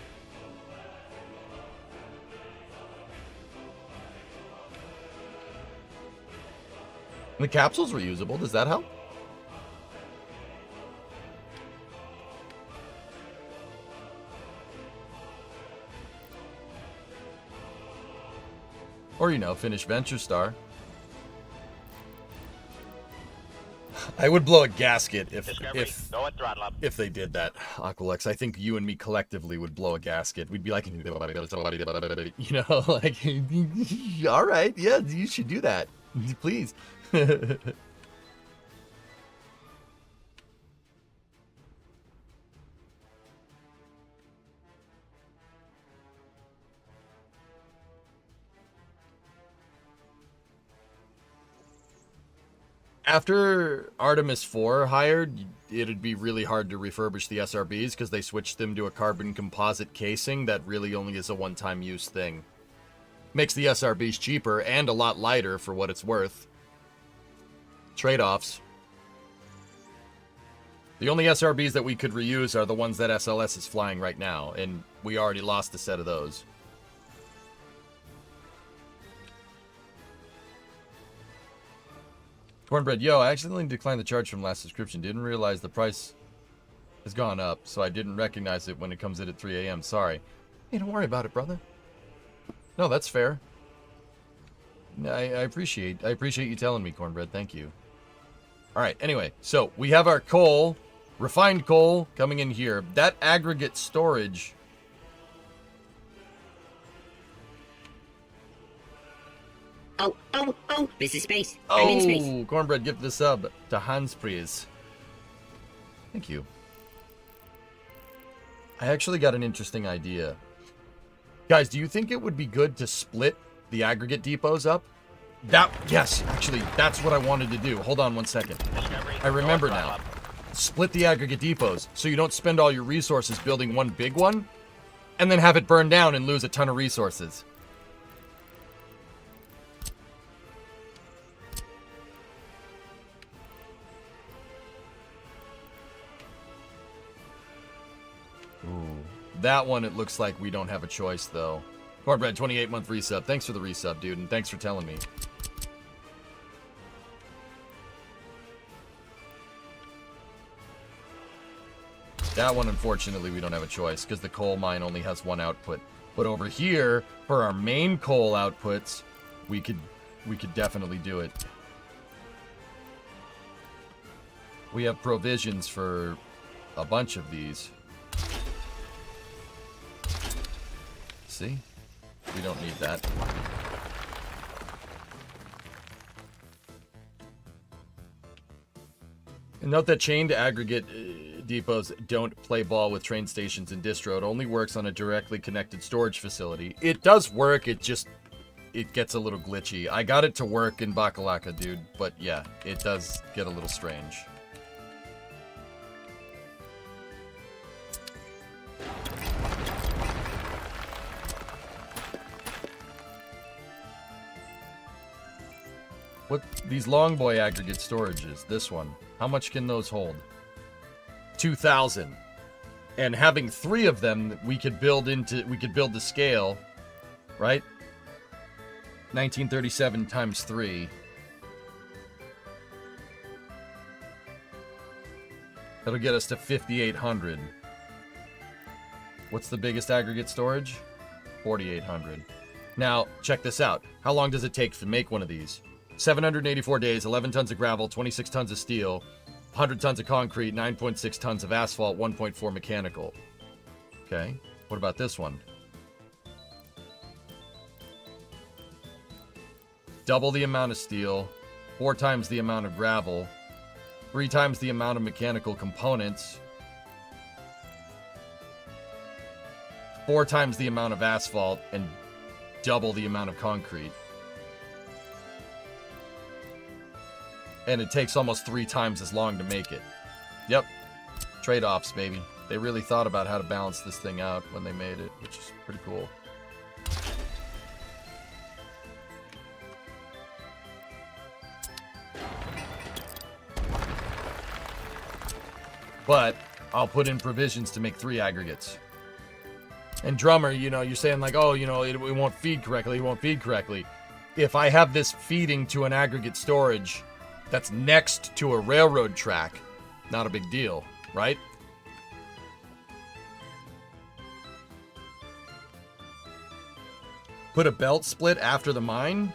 The capsule's reusable. Does that help? Or, you know, finish Venture Star. I would blow a gasket Discovery, go at throttle up. if they did that, Aqualex. I think you and me collectively would blow a gasket. We'd be like, you know, like, all right, yeah, you should do that, please. After Artemis 4 hired, it'd be really hard to refurbish the SRBs because they switched them to a carbon composite casing that really only is a one-time use thing. Makes the SRBs cheaper and a lot lighter for what it's worth. Trade-offs. The only SRBs that we could reuse are the ones that SLS is flying right now, and we already lost a set of those. Cornbread, yo, I accidentally declined the charge from last subscription. Didn't realize the price has gone up, so I didn't recognize it when it comes in at 3 a.m. Sorry. Hey, don't worry about it, brother. No, that's fair. I appreciate you telling me, Cornbread. Thank you. All right, anyway, so we have our coal, refined coal, coming in here. That aggregate storage... Oh, this is space. I'm in space. Oh, Cornbread, give the sub to Hans, please. Thank you. I actually got an interesting idea. Guys, do you think it would be good to split the aggregate depots up? Yes, actually, that's what I wanted to do. Hold on one second. Discovery, I remember go at now. throttle up. Split the aggregate depots so you don't spend all your resources building one big one and then have it burn down and lose a ton of resources. Ooh, that one, it looks like we don't have a choice, though. Cornbread, 28-month resub. Thanks for the resub, dude, and thanks for telling me. That one, unfortunately, we don't have a choice, because the coal mine only has one output. But over here, for our main coal outputs, we could definitely do it. We have provisions for a bunch of these. See? We don't need that. And note that chained aggregate depots don't play ball with train stations and distro. It only works on a directly connected storage facility. It does work, it gets a little glitchy. I got it to work in Bakalaka, dude, but yeah, it does get a little strange. What these long boy aggregate storages, this one, how much can those hold? 2,000. And having 3 of them, we could build the scale, right? 1937 times 3. That'll get us to 5,800. What's the biggest aggregate storage? 4,800. Now, check this out. How long does it take to make one of these? 784 days, 11 tons of gravel, 26 tons of steel, 100 tons of concrete, 9.6 tons of asphalt, 1.4 mechanical. Okay, what about this one? Double the amount of steel, 4 times the amount of gravel, 3 times the amount of mechanical components, 4 times the amount of asphalt, and double the amount of concrete. And it takes almost 3 times as long to make it. Yep. Trade-offs, baby. They really thought about how to balance this thing out when they made it, which is pretty cool. But I'll put in provisions to make 3 aggregates. And drummer, you know, you're saying like, oh, you know, it won't feed correctly, it won't feed correctly. If I have this feeding to an aggregate storage that's next to a railroad track, not a big deal, right? Put a belt split after the mine?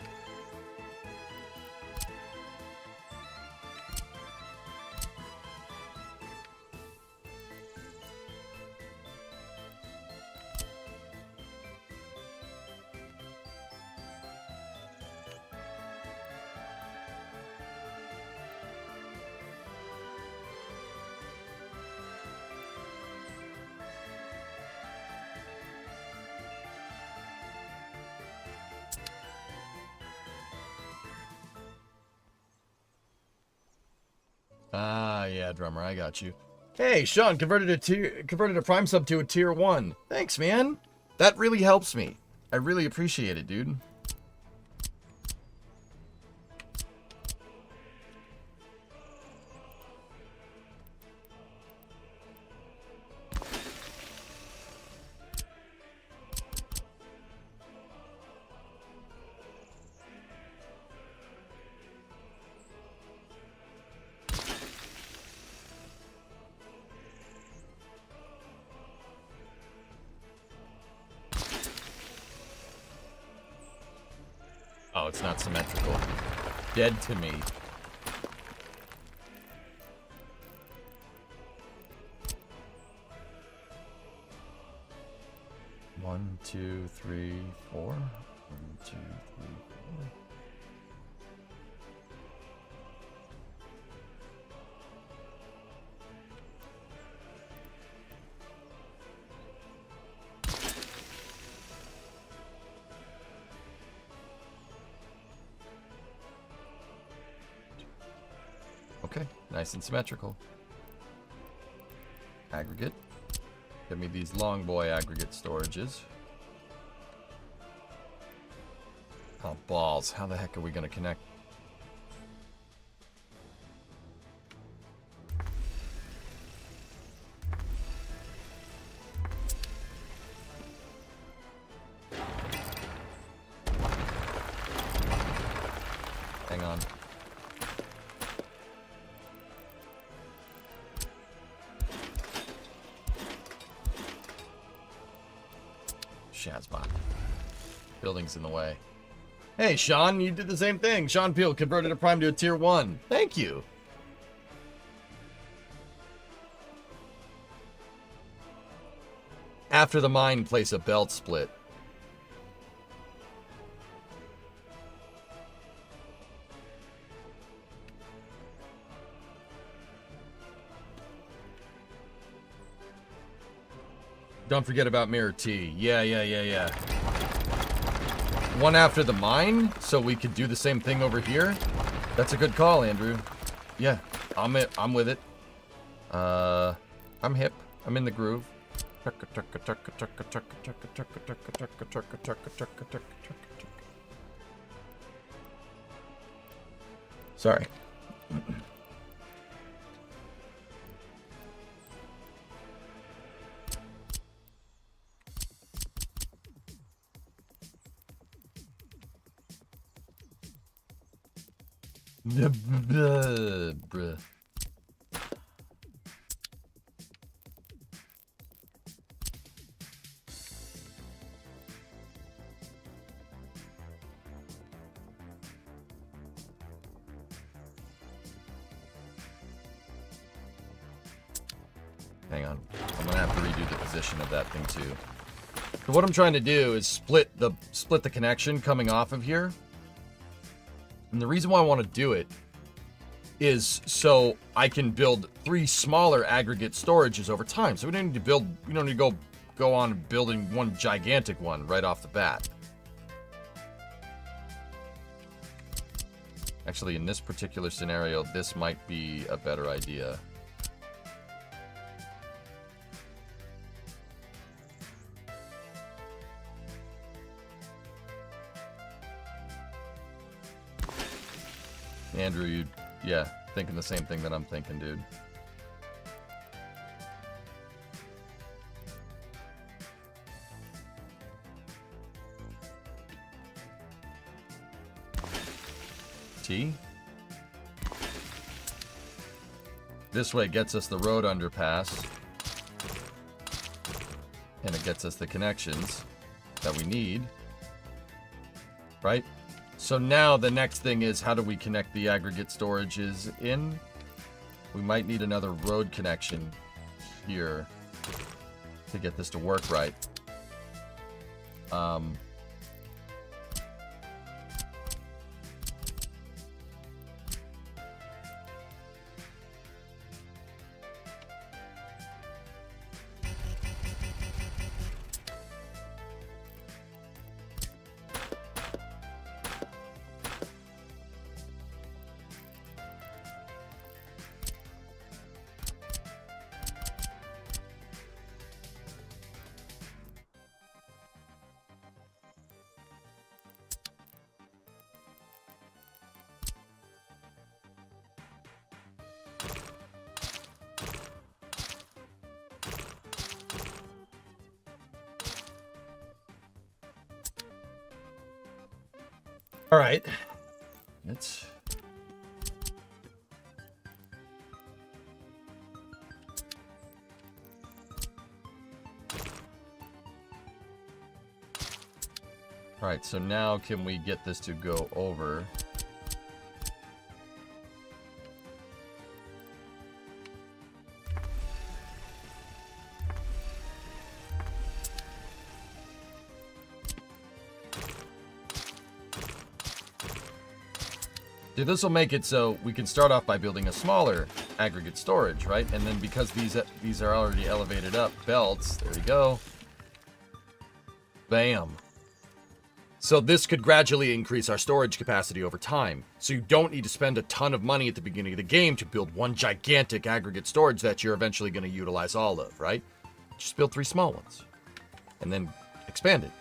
Ah, yeah, drummer, I got you. Hey, Sean, converted a prime sub to a tier 1. Thanks, man. That really helps me. I really appreciate it, dude. Oh, it's not symmetrical. Dead to me. One, two, three, four. 1, 2, 3, 4. Okay, nice and symmetrical. Aggregate. Give me these long boy aggregate storages. Oh, balls. How the heck are we going to connect? Hang on. Shazbot. Building's in the way. Hey, Sean, you did the same thing. Sean Peel converted a prime to a tier 1. Thank you. After the mine, place a belt split. Don't forget about Mirror T. Yeah. One after the mine, so we could do the same thing over here. That's a good call, Andrew. Yeah, I'm with it. I'm hip. I'm in the groove. Sorry. Bruh. Hang on. I'm gonna have to redo the position of that thing too. So what I'm trying to do is split the connection coming off of here. And the reason why I want to do it is so I can build 3 smaller aggregate storages over time. So we don't need to go on building one gigantic one right off the bat. Actually, in this particular scenario, this might be a better idea. Andrew, yeah, thinking the same thing that I'm thinking, dude. T. This way gets us the road underpass. And it gets us the connections that we need. Right? So now the next thing is, how do we connect the aggregate storages in? We might need another road connection here to get this to work right. All right. Let's... All right, so now can we get this to go over? See, this will make it so we can start off by building a smaller aggregate storage, right? And then because these are already elevated up belts, there we go. Bam. So this could gradually increase our storage capacity over time. So you don't need to spend a ton of money at the beginning of the game to build one gigantic aggregate storage that you're eventually going to utilize all of, right? Just build 3 small ones. And then expand it.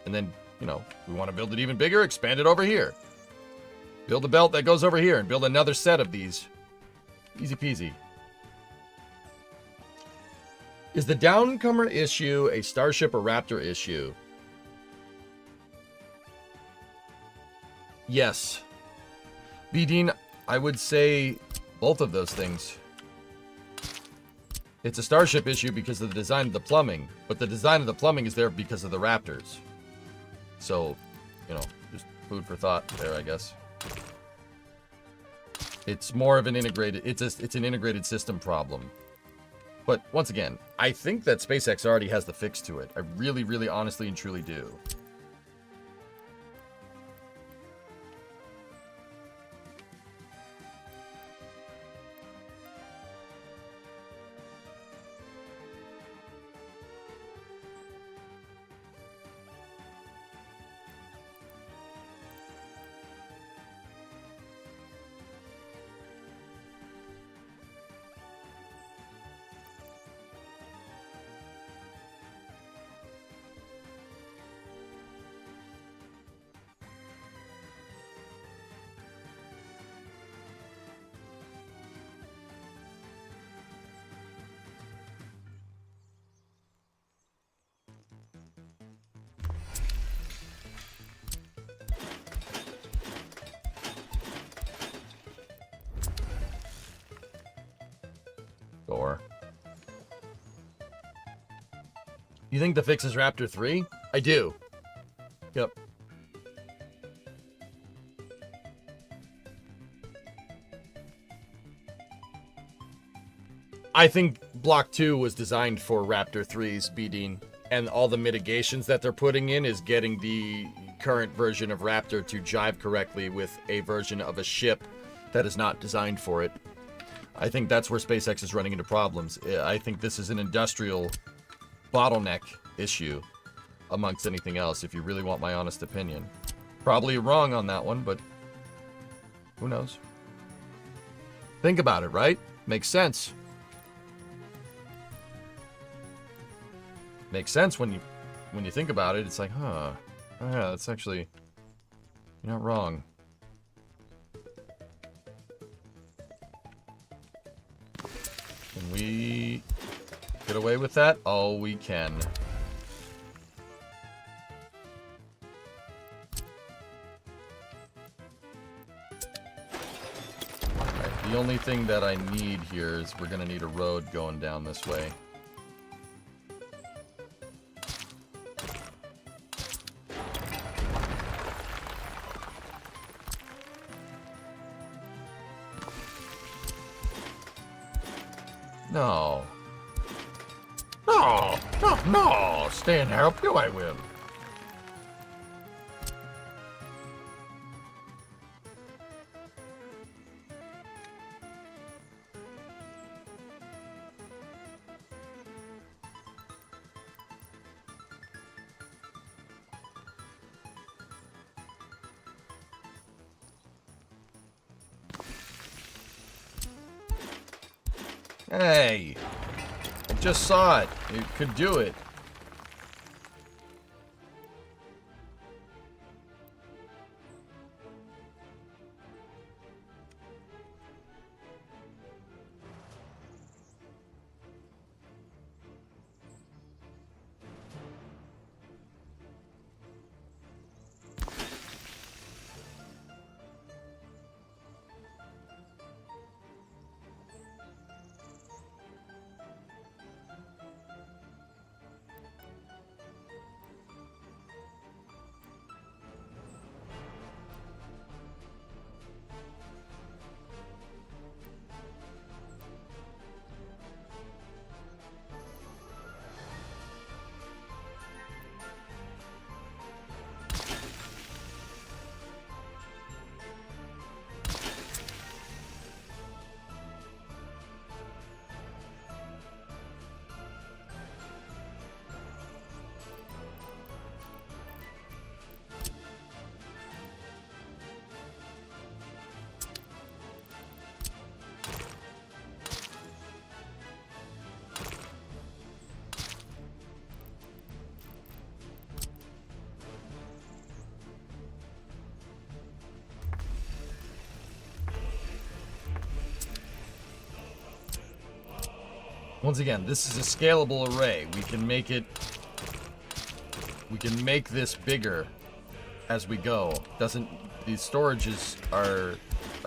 And then, you know, we want to build it even bigger, expand it over here. Build a belt that goes over here and build another set of these. Easy peasy. Is the downcomer issue a Starship or Raptor issue? Yes. B-Dean, I would say both of those things. It's a Starship issue because of the design of the plumbing, but the design of the plumbing is there because of the Raptors. So, you know, just food for thought there, I guess. It's more of an integrated, it's an integrated system problem. But once again, I think that SpaceX already has the fix to it. I really, really honestly and truly do. Or you think the fix is Raptor 3? I do. Yep. I think Block 2 was designed for Raptor 3's BD, and all the mitigations that they're putting in is getting the current version of Raptor to jive correctly with a version of a ship that is not designed for it. I think that's where SpaceX is running into problems. I think this is an industrial bottleneck issue amongst anything else, if you really want my honest opinion. Probably wrong on that one, but who knows? Think about it, right? Makes sense. Makes sense when you think about it. It's like, huh, oh yeah, that's actually, you're not wrong. Can we get away with that? Oh, we can. The only thing that I need here is we're gonna need a road going down this way. No. No! No! No! Stay and help you, I will. Hey! I just saw it. It could do it. Once again, this is a scalable array. We can make this bigger as we go. These storages are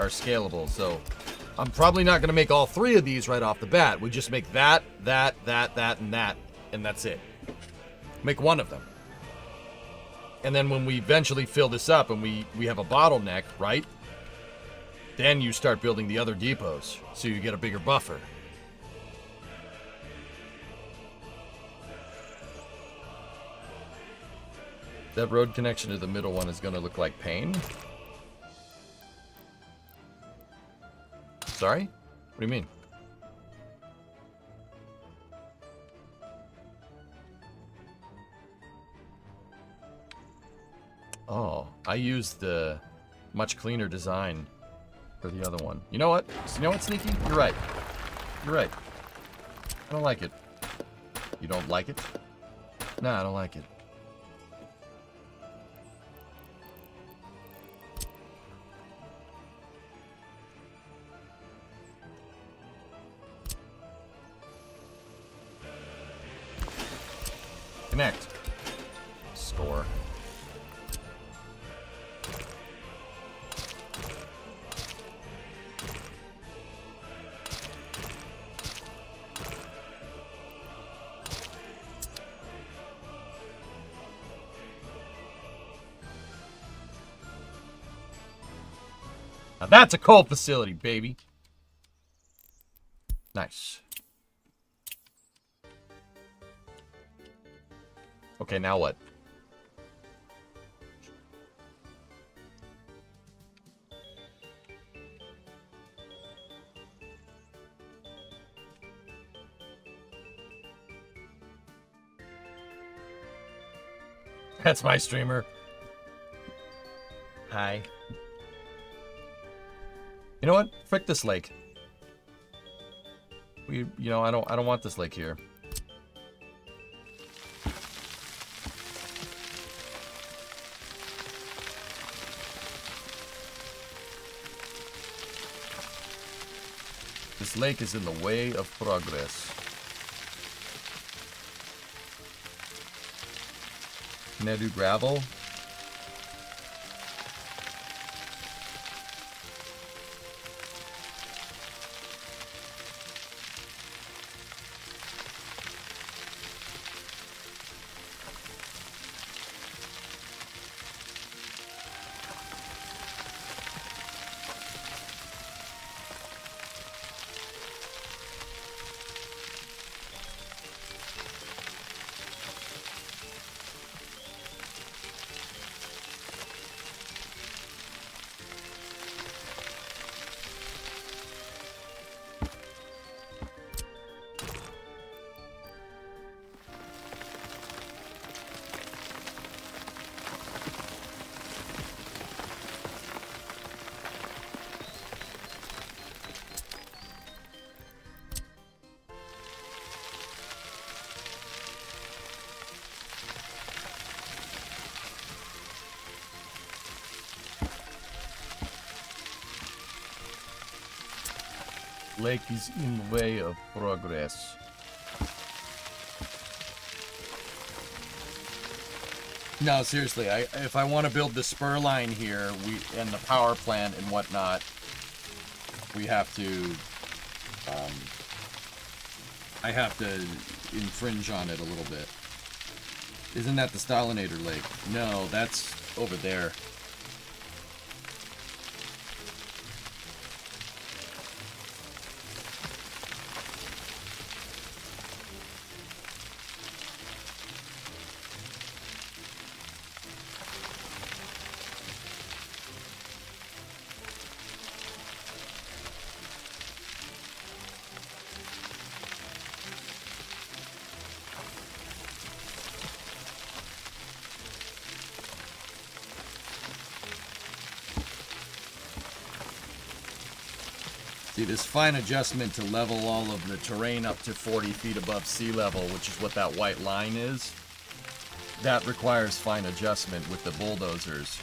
scalable, so I'm probably not gonna make all 3 of these right off the bat. We just make that, and that, and that's it. Make 1 of them. And then when we eventually fill this up and we have a bottleneck, right? Then you start building the other depots, so you get a bigger buffer. That road connection to the middle one is going to look like pain. Sorry? What do you mean? Oh, I used the much cleaner design for the other one. You know what? You know what, Sneaky? You're right. You're right. I don't like it. You don't like it? No, I don't like it. Connect. Store. Now that's a coal facility, baby. Nice. Okay, now what? That's my streamer. Hi. You know what? Frick this lake. I don't want this lake here. This lake is in the way of progress. Can I do gravel? Lake is in way of progress. No, seriously, if I want to build the spur line here, and the power plant and whatnot, we have to, I have to infringe on it a little bit. Isn't that the Stalinator Lake? No, that's over there. See, this fine adjustment to level all of the terrain up to 40 feet above sea level, which is what that white line is, that requires fine adjustment with the bulldozers.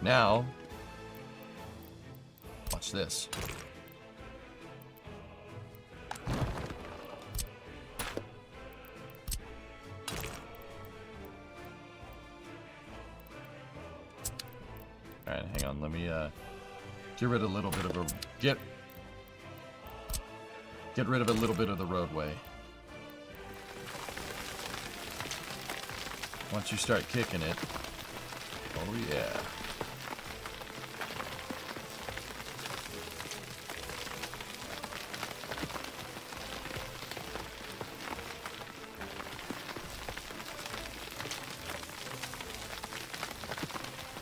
Now, watch this. All right, hang on. Let me get rid of a little bit of a get rid of a little bit of the roadway. Once you start kicking it, oh yeah.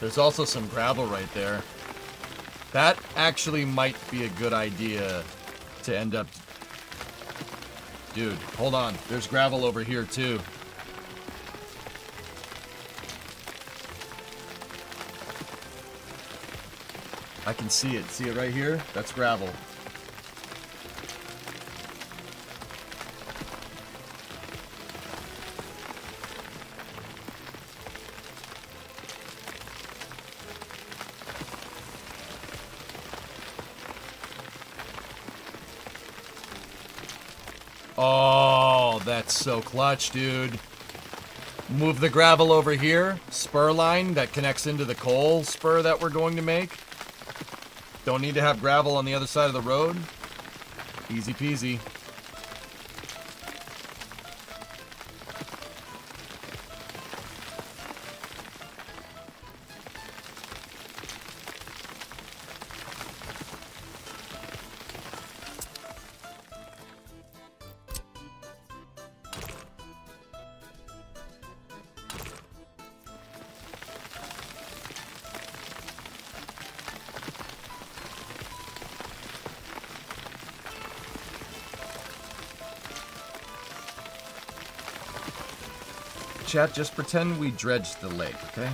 There's also some gravel right there. That actually might be a good idea to end up... Dude, hold on. There's gravel over here too. I can see it. See it right here? That's gravel. Oh, that's so clutch, dude. Move the gravel over here. Spur line that connects into the coal spur that we're going to make. Don't need to have gravel on the other side of the road. Easy peasy. Chat, just pretend we dredged the lake, okay?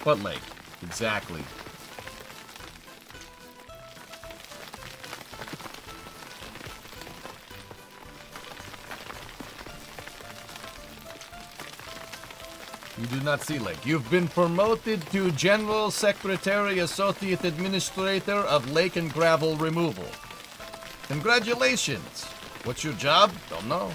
What lake? Exactly. You do not see lake. You've been promoted to General Secretary Associate Administrator of Lake and Gravel Removal. Congratulations. What's your job? Don't know.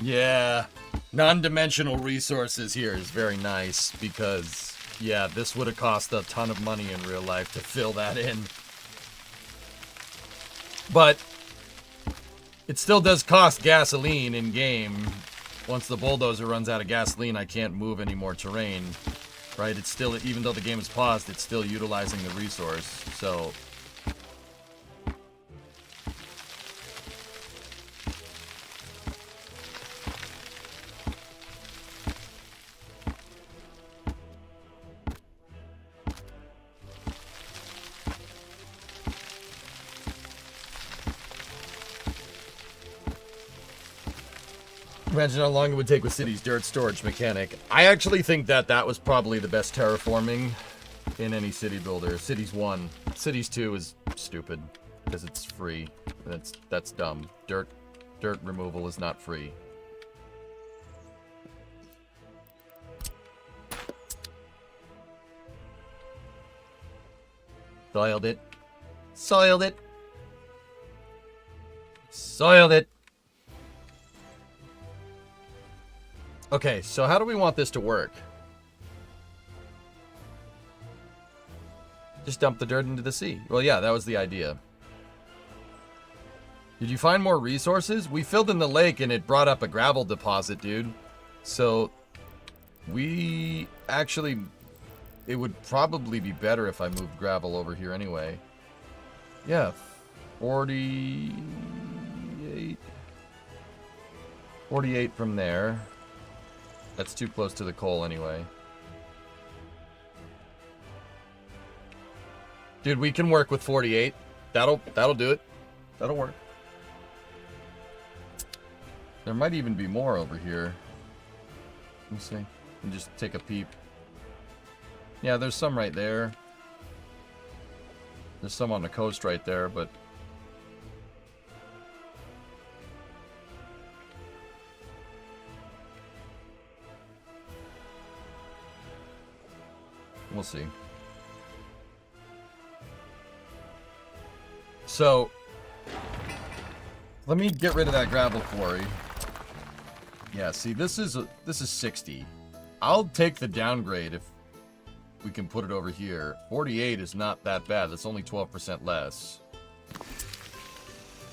Yeah. Non-dimensional resources here is very nice because, yeah, this would have cost a ton of money in real life to fill that in. But it still does cost gasoline in-game. Once the bulldozer runs out of gasoline, I can't move any more terrain. Right? It's still, even though the game is paused, it's still utilizing the resource. So... Imagine how long it would take with Cities dirt storage mechanic. I actually think that that was probably the best terraforming in any city builder. Cities 1. Cities 2 is stupid because it's free. That's dumb. Dirt removal is not free. Soiled it. Soiled it. Soiled it. Okay, so how do we want this to work? Just dump the dirt into the sea. Well, yeah, that was the idea. Did you find more resources? We filled in the lake and it brought up a gravel deposit, dude. So, we actually... It would probably be better if I moved gravel over here anyway. Yeah, 48... 48 from there. That's too close to the coal anyway. Dude, we can work with 48. That'll do it. That'll work. There might even be more over here. Let me see. And just take a peep. Yeah, there's some right there. There's some on the coast right there, but... We'll see. So, let me get rid of that gravel quarry. Yeah, see, this is 60. I'll take the downgrade if we can put it over here. 48 is not that bad. That's only 12% less.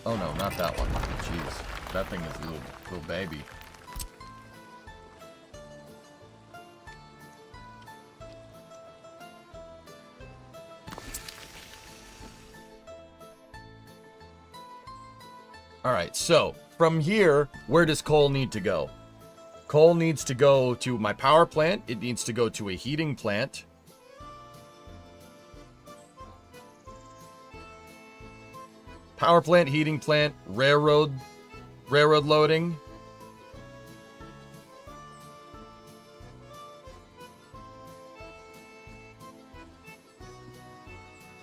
Oh no, not that one. Jeez, that thing is a little baby. Alright, so, from here, where does coal need to go? Coal needs to go to my power plant. It needs to go to a heating plant. Power plant, heating plant, railroad loading.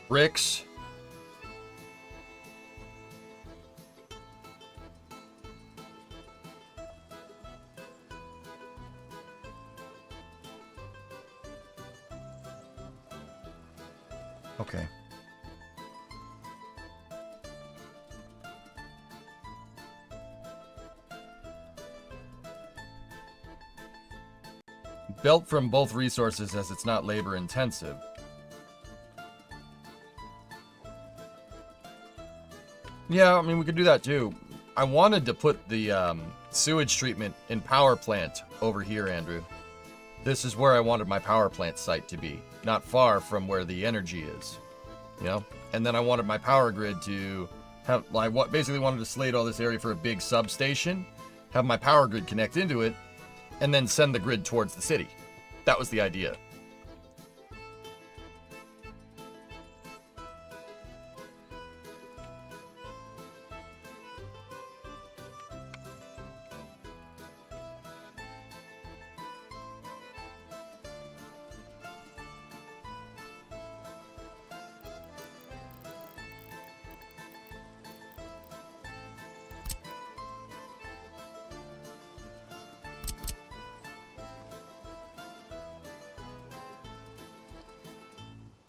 Bricks. Okay. Built from both resources as it's not labor intensive. Yeah, I mean, we could do that too. I wanted to put the sewage treatment and power plant over here, Andrew. This is where I wanted my power plant site to be. Not far from where the energy is. You know? And then I wanted my power grid to have, like, basically wanted to slate all this area for a big substation, have my power grid connect into it, and then send the grid towards the city. That was the idea.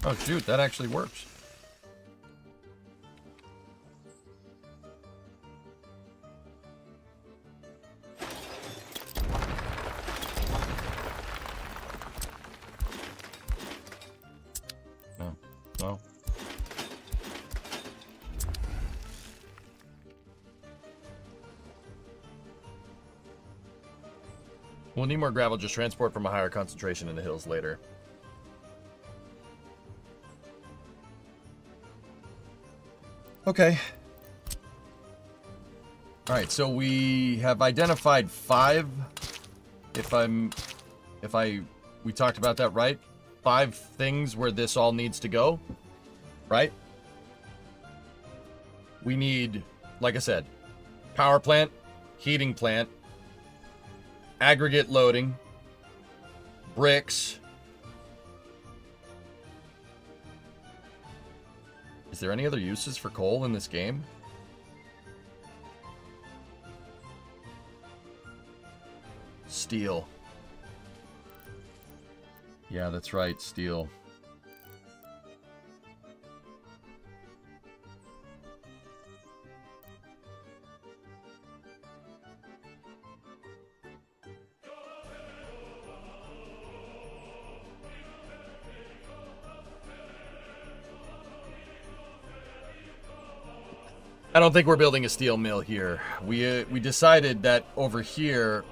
Oh shoot, that actually works. We'll need more gravel. Just transport from a higher concentration in the hills later. Okay. All right, so we have identified 5. We talked about that, right? 5 things where this all needs to go, right? We need, like I said, power plant, heating plant, aggregate loading, bricks. Is there any other uses for coal in this game? Steel. Yeah, that's right, steel. I don't think we're building a steel mill here. We decided that over here,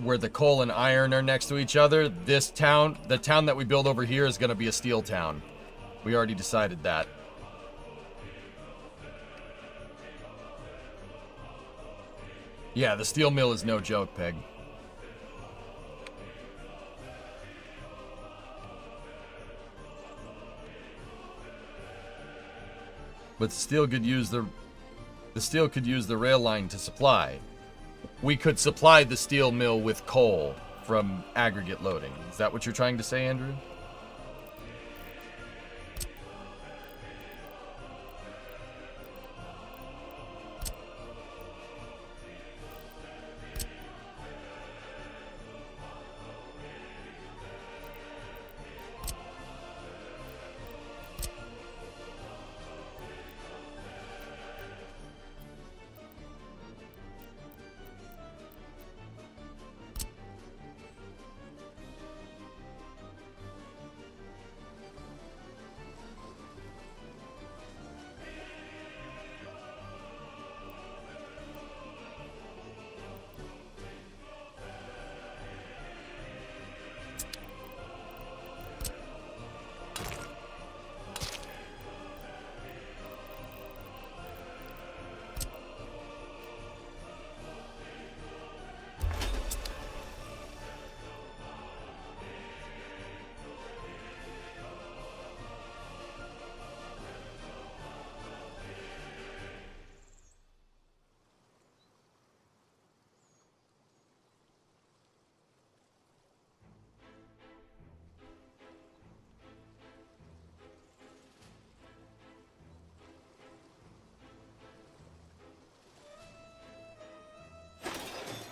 where the coal and iron are next to each other, this town, the town that we build over here is going to be a steel town. We already decided that. Yeah, the steel mill is no joke, Peg. But steel could use the steel could use the rail line to supply. We could supply the steel mill with coal from aggregate loading. Is that what you're trying to say, Andrew?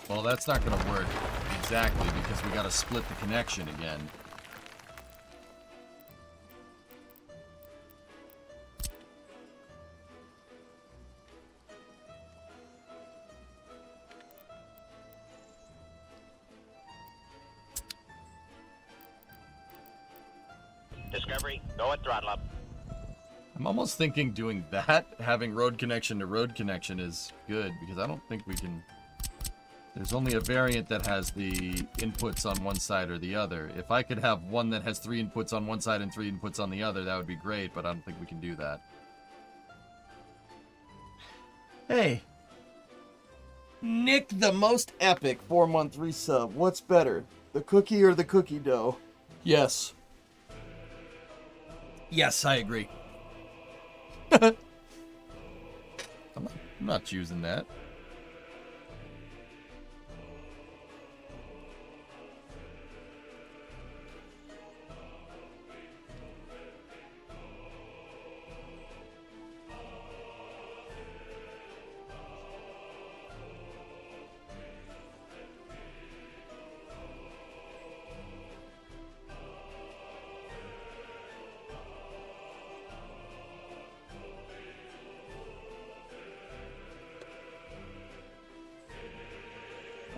Well, that's not going to work exactly because we got to split the connection again. Discovery, go at throttle up. I'm almost thinking doing that, having road connection to road connection is good because I don't think we can... There's only a variant that has the inputs on one side or the other. If I could have one that has 3 inputs on one side and 3 inputs on the other, that would be great, but I don't think we can do that. Hey. Nick the Most Epic 4-month resub. What's better, the cookie or the cookie dough? Yes. Yes, I agree. I'm not choosing that.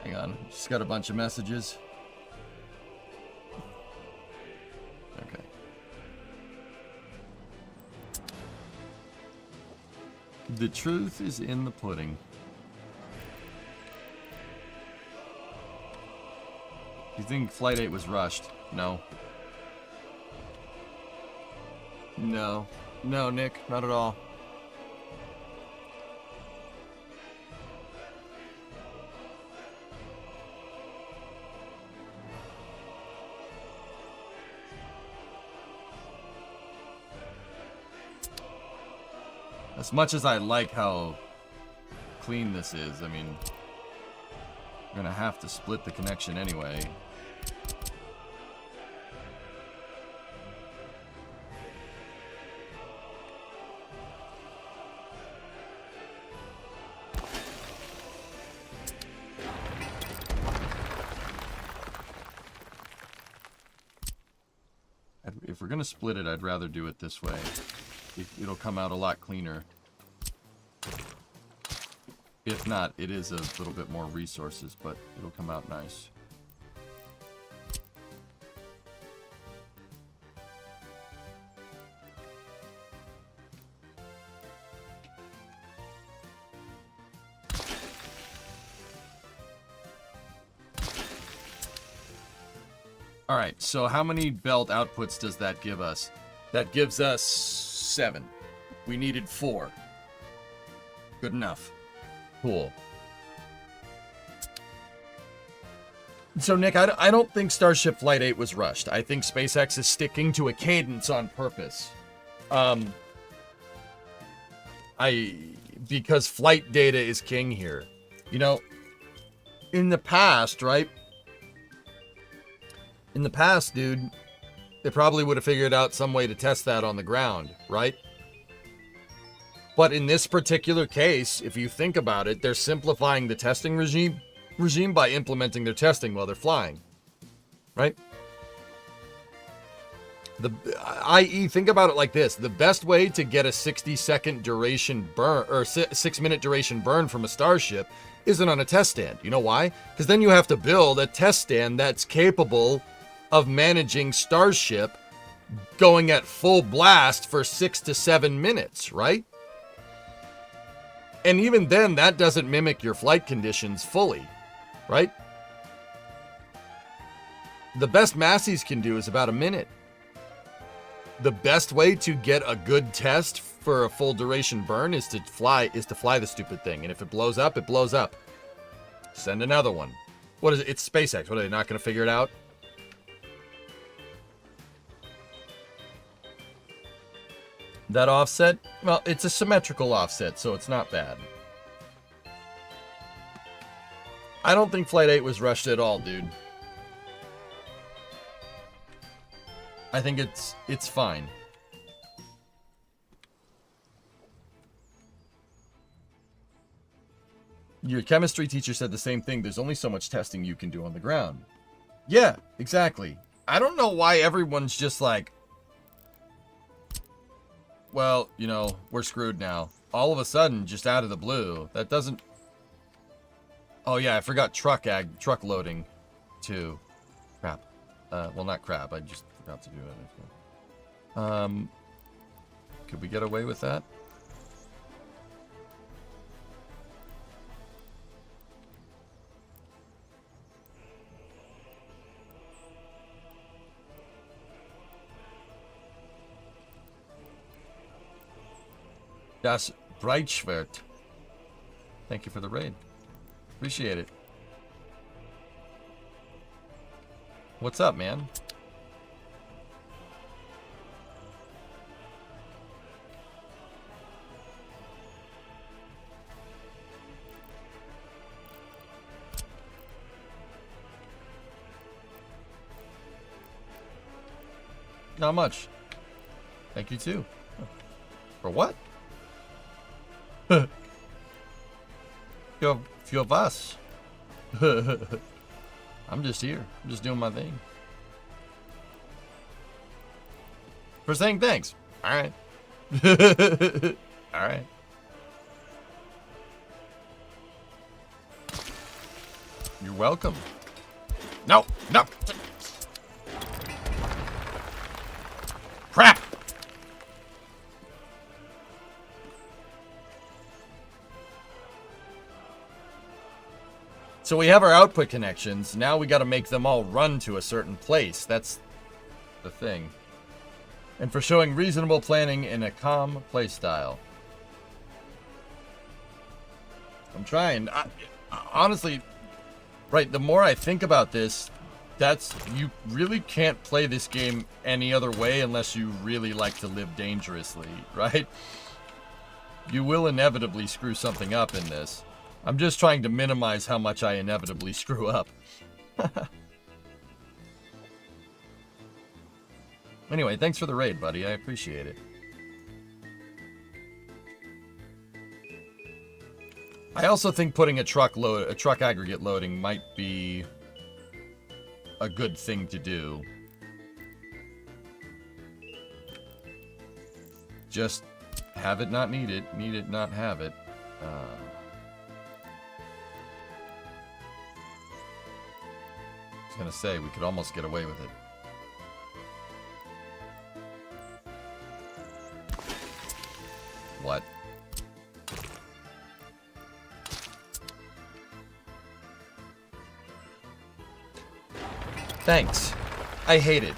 Hang on, just got a bunch of messages. Okay. The truth is in the pudding. You think Flight 8 was rushed? No. No. No, Nick, not at all. As much as I like how clean this is, I mean, we're gonna have to split the connection anyway. If we're gonna split it, I'd rather do it this way. It'll come out a lot cleaner. If not, it is a little bit more resources, but it'll come out nice. All right, so how many belt outputs does that give us? That gives us 7. We needed 4. Good enough. Cool. So, Nick, I don't think Starship Flight 8 was rushed. I think SpaceX is sticking to a cadence on purpose. Because flight data is king here. You know, in the past, right? In the past, dude, they probably would have figured out some way to test that on the ground, right? But in this particular case, if you think about it, they're simplifying the testing regime by implementing their testing while they're flying, right? I.e., think about it like this. The best way to get a 60-second duration burn, or 6-minute duration burn from a Starship isn't on a test stand. You know why? Because then you have to build a test stand that's capable of managing Starship going at full blast for 6 to 7 minutes, right? And even then, that doesn't mimic your flight conditions fully, right? The best Massey's can do is about a minute. The best way to get a good test for a full duration burn is to fly the stupid thing. And if it blows up, it blows up. Send another one. What is it? It's SpaceX. What, are they not going to figure it out? That offset? Well, it's a symmetrical offset, so it's not bad. I don't think Flight 8 was rushed at all, dude. I think it's fine. Your chemistry teacher said the same thing. There's only so much testing you can do on the ground. Yeah, exactly. I don't know why everyone's just like, well, you know, we're screwed now. All of a sudden, just out of the blue. That doesn't... Oh, yeah, I forgot truck loading, too. Crap. Well, not crap. I just forgot to do it. Could we get away with that? Das Breitschwert. Thank you for the raid. Appreciate it. What's up, man? Not much. Thank you too. For what? Für was? I'm just here. I'm just doing my thing. For saying thanks. Alright. Alright. You're welcome. No! No! Crap! So we have our output connections. Now we got to make them all run to a certain place. That's the thing. And for showing reasonable planning in a calm play style. I'm trying. Honestly, right, the more I think about this, you really can't play this game any other way unless you really like to live dangerously, right? You will inevitably screw something up in this. I'm just trying to minimize how much I inevitably screw up. Anyway, thanks for the raid, buddy. I appreciate it. I also think putting a truck aggregate loading might be a good thing to do. Just have it, not need it, not have it. I was gonna say, we could almost get away with it. What? Thanks. I hate it.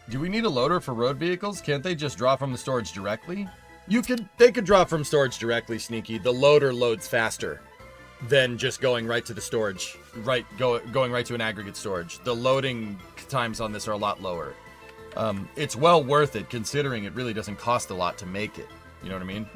Do we need a loader for road vehicles? Can't they just draw from the storage directly? They could draw from storage directly, Sneaky. The loader loads faster than just going right to the storage, going right to an aggregate storage. The loading times on this are a lot lower. It's well worth it considering it really doesn't cost a lot to make it. You know what I mean?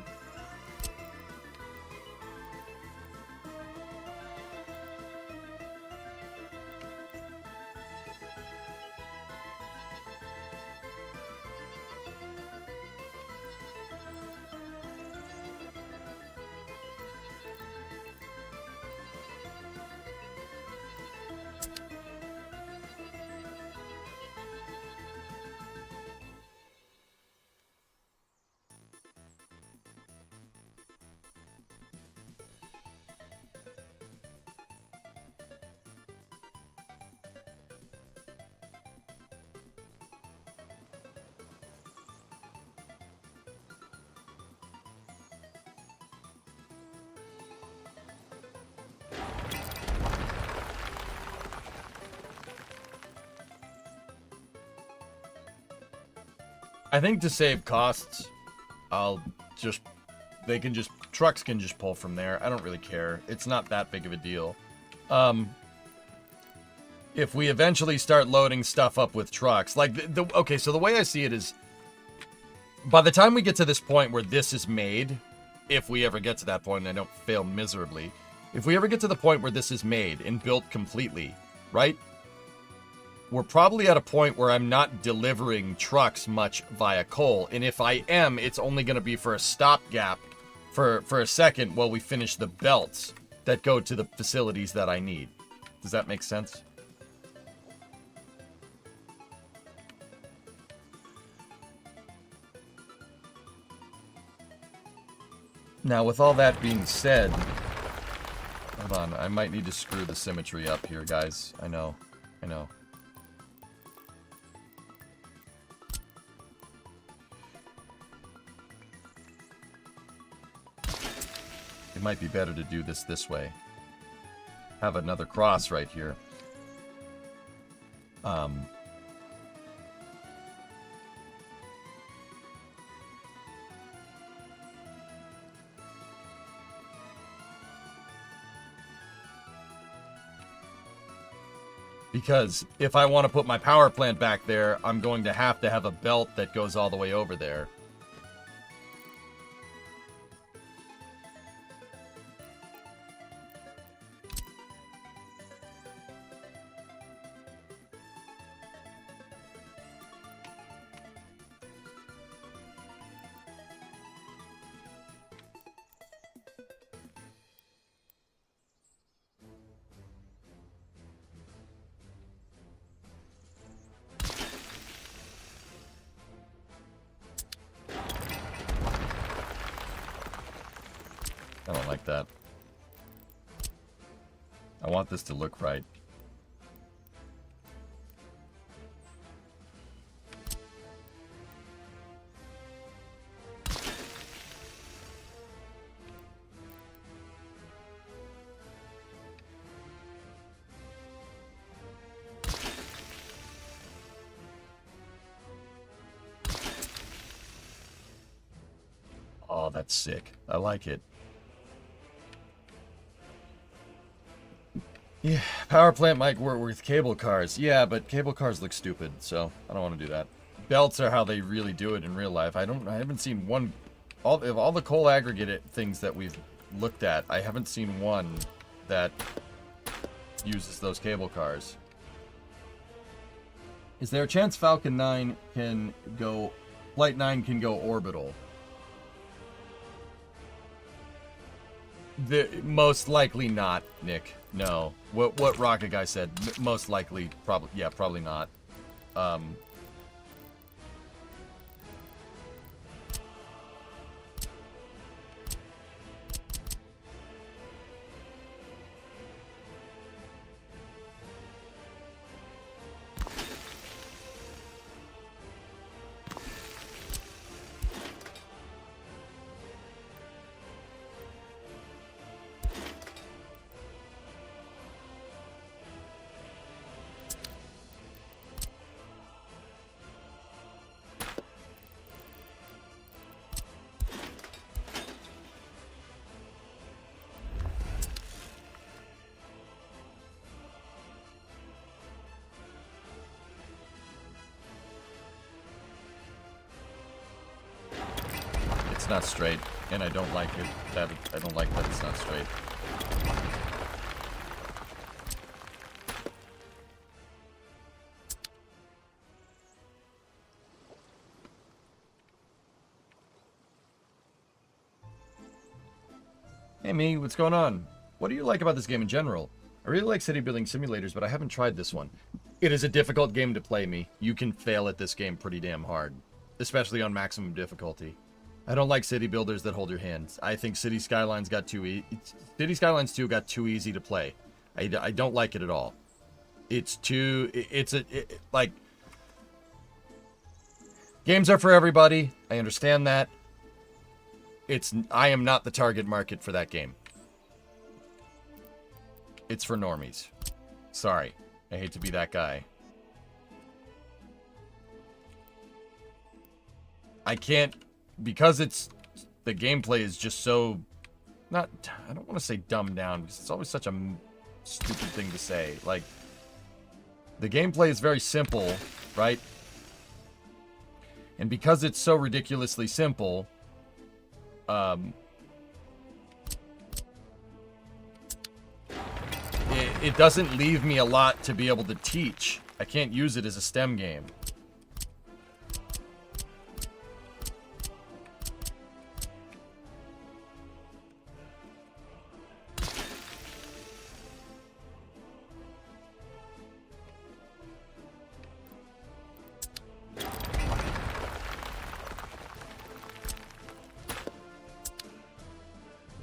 I think to save costs, trucks can just pull from there. I don't really care. It's not that big of a deal. If we eventually start loading stuff up with trucks, like, okay, so the way I see it is, by the time we get to this point where this is made, if we ever get to that point, and I don't fail miserably, if we ever get to the point where this is made and built completely, right? We're probably at a point where I'm not delivering trucks much via coal. And if I am, it's only going to be for a stopgap for a second while we finish the belts that go to the facilities that I need. Does that make sense? Now, with all that being said, hold on, I might need to screw the symmetry up here, guys. I know. It might be better to do this way. Have another cross right here. Because if I want to put my power plant back there, I'm going to have a belt that goes all the way over there. I don't like that. I want this to look right. That's sick. I like it. Yeah, power plant might work with cable cars. Yeah, but cable cars look stupid, so I don't want to do that. Belts are how they really do it in real life. I haven't seen one, of all the coal aggregate things that we've looked at, I haven't seen one that uses those cable cars. Is there a chance Falcon 9 can go, Flight 9 can go orbital? Most likely not, Nick. No. What Rocket Guy said, most likely, probably not. It's not straight, and I don't like it. I don't like that it's not straight. Hey me, what's going on? What do you like about this game in general? I really like city building simulators, but I haven't tried this one. It is a difficult game to play, me. You can fail at this game pretty damn hard, especially on maximum difficulty. I don't like city builders that hold your hands. I think City Skylines got City Skylines 2 got too easy to play. I don't like it at all. It's too... like... Games are for everybody. I understand that. I am not the target market for that game. It's for normies. Sorry. I hate to be that guy. I can't... Because the gameplay is just so, I don't want to say dumbed down, because it's always such a stupid thing to say. Like, the gameplay is very simple, right? And because it's so ridiculously simple, it doesn't leave me a lot to be able to teach. I can't use it as a STEM game.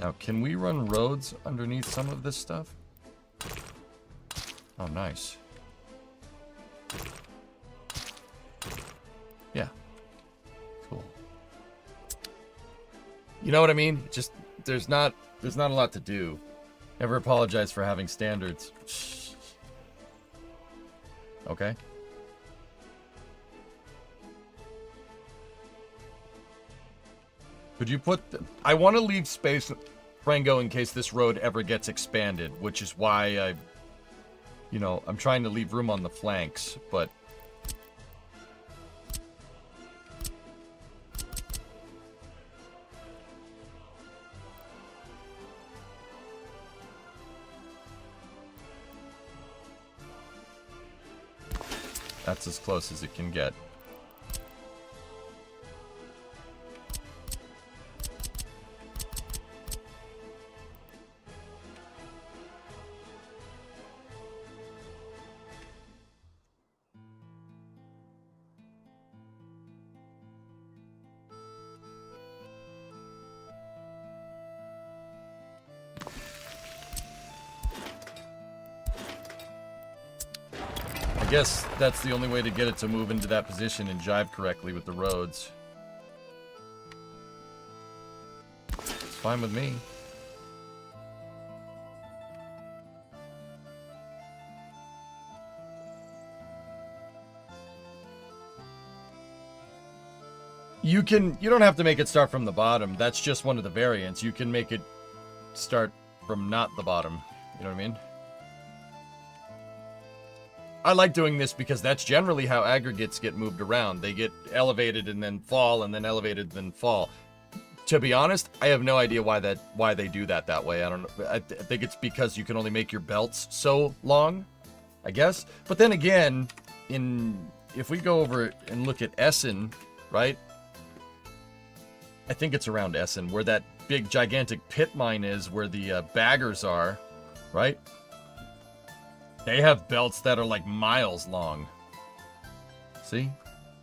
Now, can we run roads underneath some of this stuff? Oh, nice. Yeah. Cool. You know what I mean? Just, there's not a lot to do. Never apologize for having standards. Okay. Could you put... I want to leave space, Frango, in case this road ever gets expanded, which is why I'm trying to leave room on the flanks, but... That's as close as it can get. I guess that's the only way to get it to move into that position and jive correctly with the roads. It's fine with me. You don't have to make it start from the bottom. That's just one of the variants. You can make it start from not the bottom. You know what I mean? I like doing this because that's generally how aggregates get moved around. They get elevated and then fall, and then elevated and then fall. To be honest, I have no idea why they do that way. I don't know. I think it's because you can only make your belts so long, I guess. But then again, if we go over and look at Essen, right? I think it's around Essen, where that big gigantic pit mine is, where the baggers are, right? They have belts that are like miles long. See?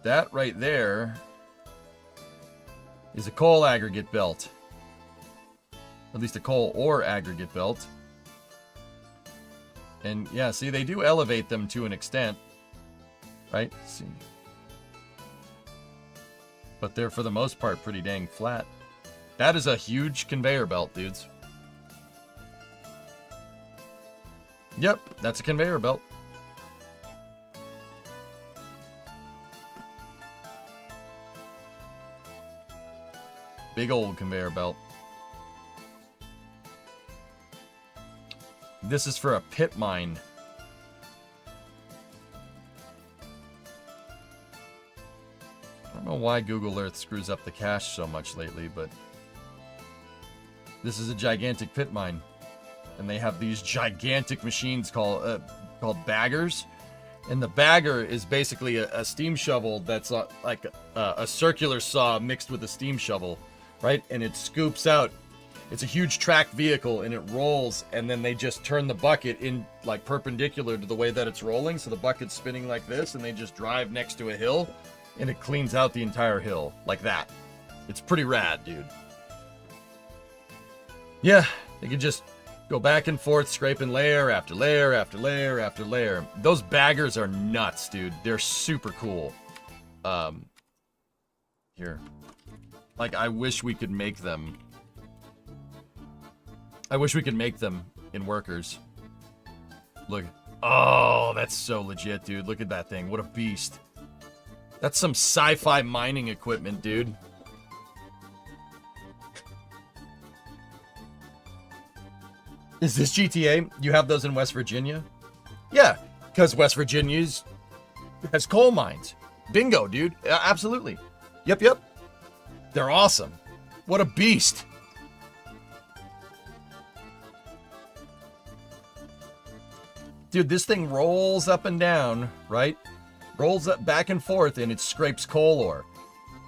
That right there is a coal aggregate belt. At least a coal ore aggregate belt. And yeah, see, they do elevate them to an extent. Right? See. But they're, for the most part, pretty dang flat. That is a huge conveyor belt, dudes. Yep, that's a conveyor belt. Big old conveyor belt. This is for a pit mine. I don't know why Google Earth screws up the cache so much lately, but this is a gigantic pit mine. And they have these gigantic machines called baggers. And the bagger is basically a steam shovel that's like a circular saw mixed with a steam shovel, right? And it scoops out. It's a huge tracked vehicle, and it rolls, and then they just turn the bucket in like perpendicular to the way that it's rolling, so the bucket's spinning like this, and they just drive next to a hill, and it cleans out the entire hill like that. It's pretty rad, dude. Yeah, they can just go back and forth, scraping layer after layer after layer after layer. Those baggers are nuts, dude. They're super cool. Here. Like, I wish we could make them. I wish we could make them in workers. Look. Oh, that's so legit, dude. Look at that thing. What a beast. That's some sci-fi mining equipment, dude. Is this GTA? You have those in West Virginia? Yeah, because West Virginia has coal mines. Bingo, dude. Absolutely. Yep. They're awesome. What a beast. Dude, this thing rolls up and down, right? Rolls up back and forth, and it scrapes coal ore.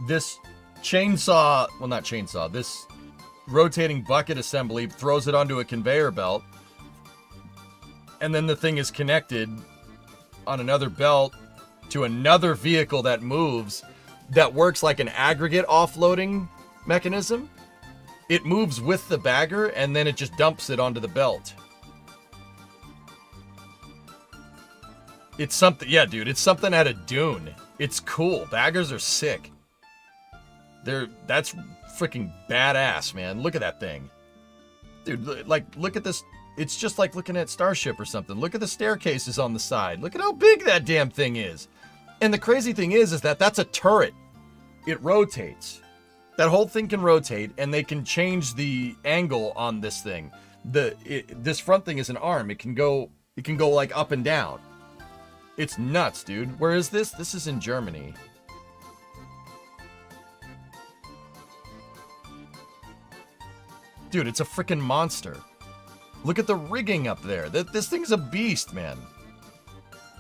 This chainsaw, well, not chainsaw, this rotating bucket assembly throws it onto a conveyor belt, and then the thing is connected on another belt to another vehicle that moves, that works like an aggregate offloading mechanism. It moves with the bagger, and then it just dumps it onto the belt. It's something, yeah, dude, it's something out of Dune. It's cool. Baggers are sick. That's freaking badass, man. Look at that thing. Dude, like, look at this. It's just like looking at Starship or something. Look at the staircases on the side. Look at how big that damn thing is. And the crazy thing is that that's a turret. It rotates. That whole thing can rotate, and they can change the angle on this thing. This front thing is an arm. It can go like up and down. It's nuts, dude. Where is this? This is in Germany. Dude, it's a freaking monster. Look at the rigging up there. This thing's a beast, man.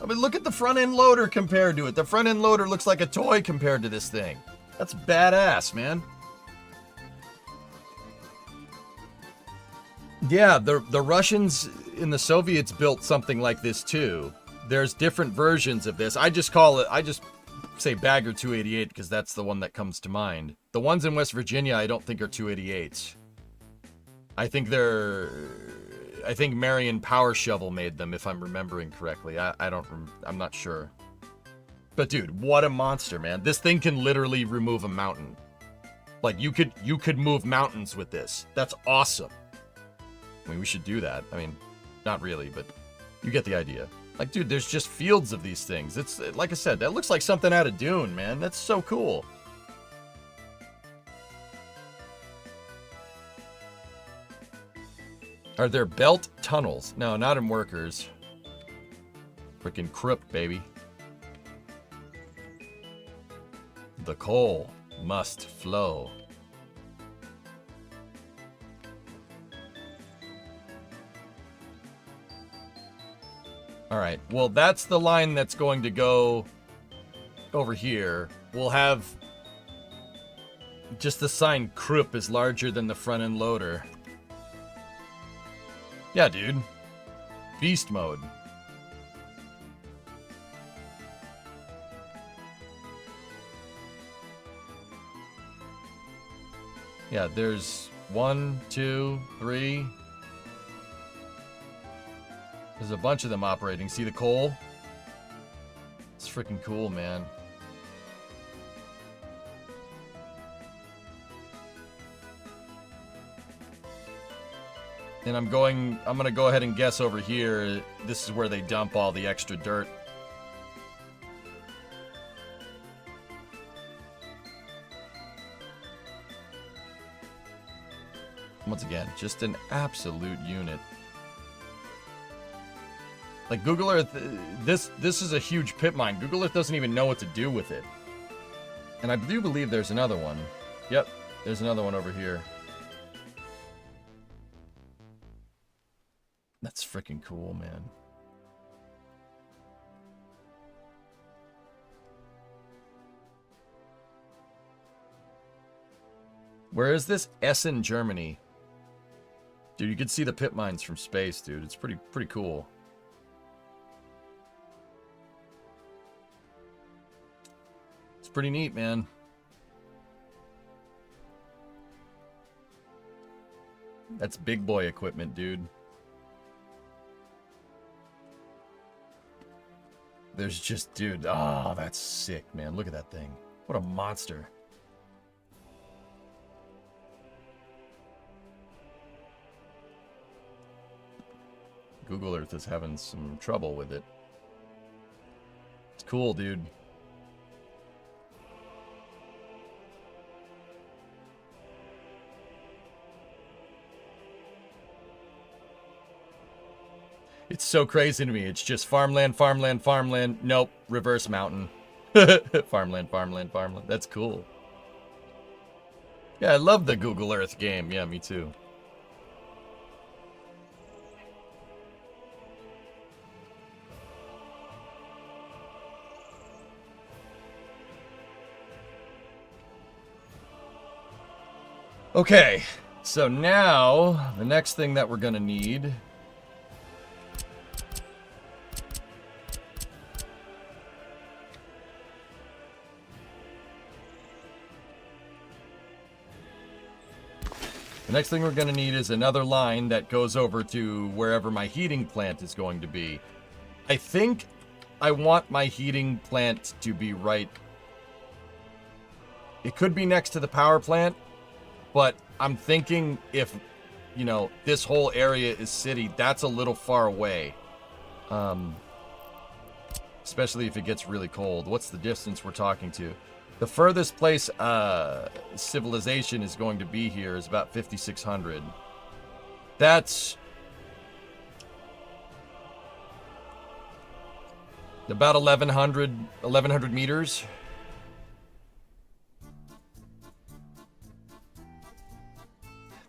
I mean, look at the front end loader compared to it. The front end loader looks like a toy compared to this thing. That's badass, man. Yeah, the Russians and the Soviets built something like this too. There's different versions of this. I just say Bagger 288 because that's the one that comes to mind. The ones in West Virginia I don't think are 288s. I think Marion Power Shovel made them, if I'm remembering correctly. I'm not sure. But dude, what a monster, man. This thing can literally remove a mountain. Like, you could move mountains with this. That's awesome. I mean, we should do that. I mean, not really, but you get the idea. Like, dude, there's just fields of these things. It's, like I said, that looks like something out of Dune, man. That's so cool. Are there belt tunnels? No, not in workers. Frickin' crook, baby. The coal must flow. Alright, well that's the line that's going to go over here. We'll have just the sign Krupp is larger than the front end loader. Yeah, dude. Beast mode. Yeah, there's 1, 2, 3. There's a bunch of them operating. See the coal? It's freaking cool, man. And I'm gonna go ahead and guess over here, this is where they dump all the extra dirt. Once again, just an absolute unit. Like Google Earth, this is a huge pit mine. Google Earth doesn't even know what to do with it. And I do believe there's another one. Yep, there's another one over here. That's freaking cool, man. Where is this? Essen, Germany. Dude, you can see the pit mines from space, dude. It's pretty cool. It's pretty neat, man. That's big boy equipment, dude. There's just, dude, oh, that's sick, man. Look at that thing. What a monster. Google Earth is having some trouble with it. It's cool, dude. It's so crazy to me. It's just farmland, farmland, farmland. Nope, reverse mountain. Farmland, farmland, farmland. That's cool. Yeah, I love the Google Earth game. Yeah, me too. Okay, so now the next thing that we're gonna need is another line that goes over to wherever my heating plant is going to be. I think I want my heating plant to be right. It could be next to the power plant, but I'm thinking if, you know, this whole area is city, that's a little far away. Especially if it gets really cold. What's the distance we're talking to? The furthest place civilization is going to be here is about 5,600. That's about 1,100 meters.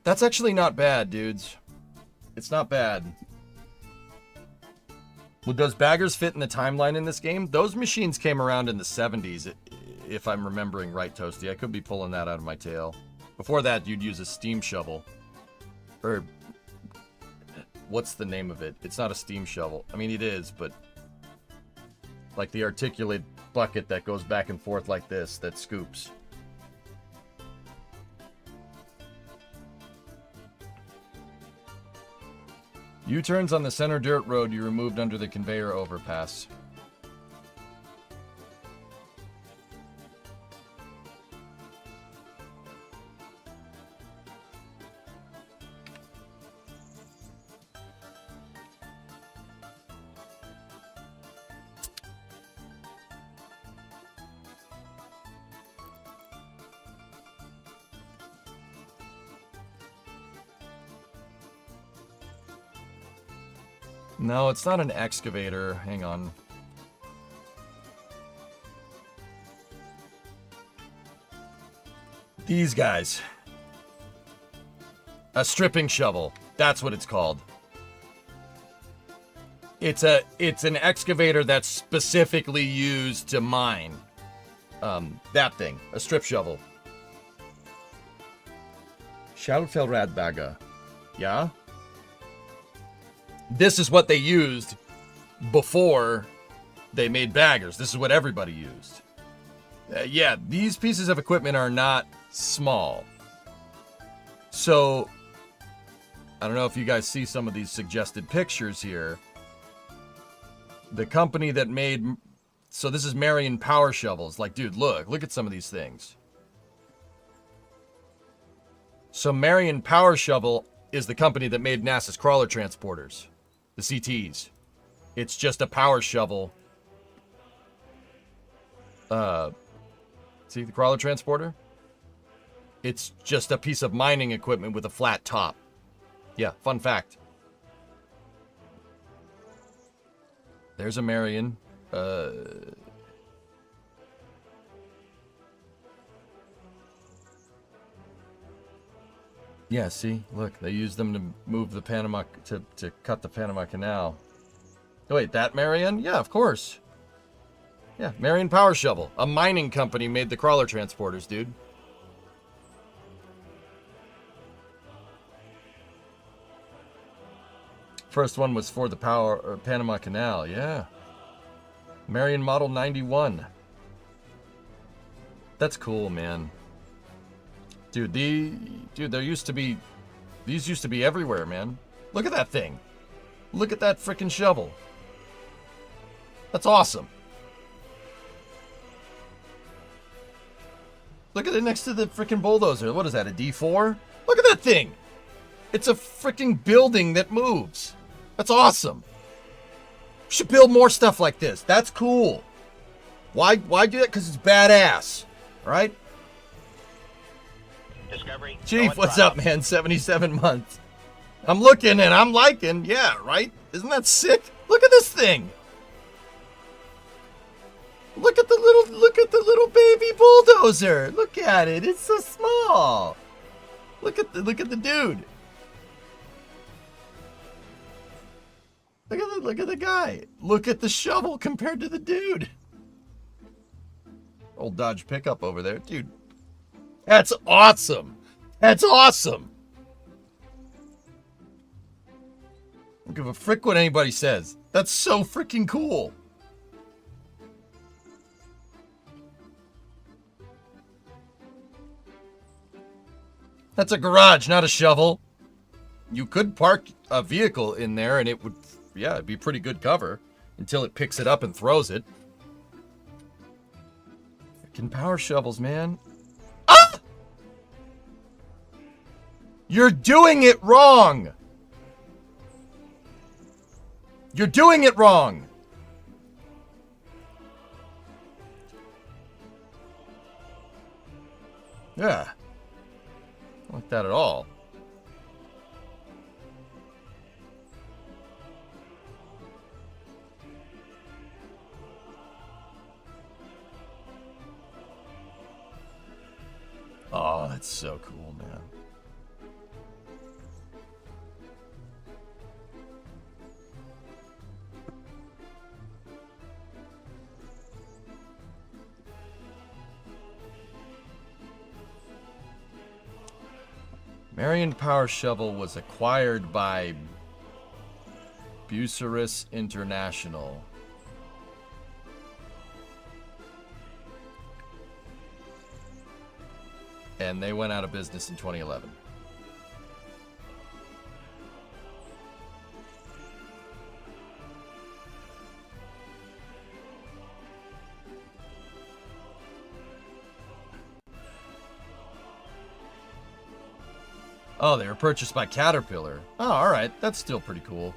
That's actually not bad, dudes. It's not bad. Would those baggers fit in the timeline in this game? Those machines came around in the 70s, if I'm remembering right, Toasty. I could be pulling that out of my tail. Before that, you'd use a steam shovel. Or, what's the name of it? It's not a steam shovel. I mean, it is, but like the articulate bucket that goes back and forth like this, that scoops. U-turns on the center dirt road you removed under the conveyor overpass. No, it's not an excavator. Hang on. These guys. A stripping shovel. That's what it's called. It's an excavator that's specifically used to mine. That thing. A strip shovel. Schaufelradbagger. Yeah? This is what they used before they made baggers. This is what everybody used. Yeah, these pieces of equipment are not small. So, I don't know if you guys see some of these suggested pictures here. The company that made... So this is Marion Power Shovels. Like, dude, look at some of these things. So Marion Power Shovel is the company that made NASA's crawler transporters. The CTs. It's just a power shovel. See the crawler transporter? It's just a piece of mining equipment with a flat top. Yeah, fun fact. There's a Marion. Yeah, see? Look, they used them to move the Panama... To cut the Panama Canal. Oh, wait, that Marion? Yeah, of course. Yeah, Marion Power Shovel. A mining company made the crawler transporters, dude. First one was for the Panama Canal, yeah. Marion Model 91. That's cool, man. Dude, there used to be... These used to be everywhere, man. Look at that thing. Look at that frickin' shovel. That's awesome. Look at it next to the frickin' bulldozer. What is that, a D4? Look at that thing. It's a frickin' building that moves. That's awesome. We should build more stuff like this. That's cool. Why do that? Because it's badass. Right? Discovery. Chief, what's up, man? 77 months. I'm looking and I'm liking. Yeah, right? Isn't that sick? Look at this thing. Look at the little baby bulldozer. Look at it. It's so small. Look at the dude. Look at the guy. Look at the shovel compared to the dude. Old Dodge pickup over there, dude. That's awesome. That's awesome. Don't give a frick what anybody says. That's so freaking cool. That's a garage, not a shovel. You could park a vehicle in there and it would, yeah, it'd be pretty good cover until it picks it up and throws it. Freaking power shovels, man. Ah! You're doing it wrong. You're doing it wrong. Yeah. Not like that at all. Oh, that's so cool, man. Marion Power Shovel was acquired by Bucyrus International. And they went out of business in 2011. Oh, they were purchased by Caterpillar. Oh, alright. That's still pretty cool.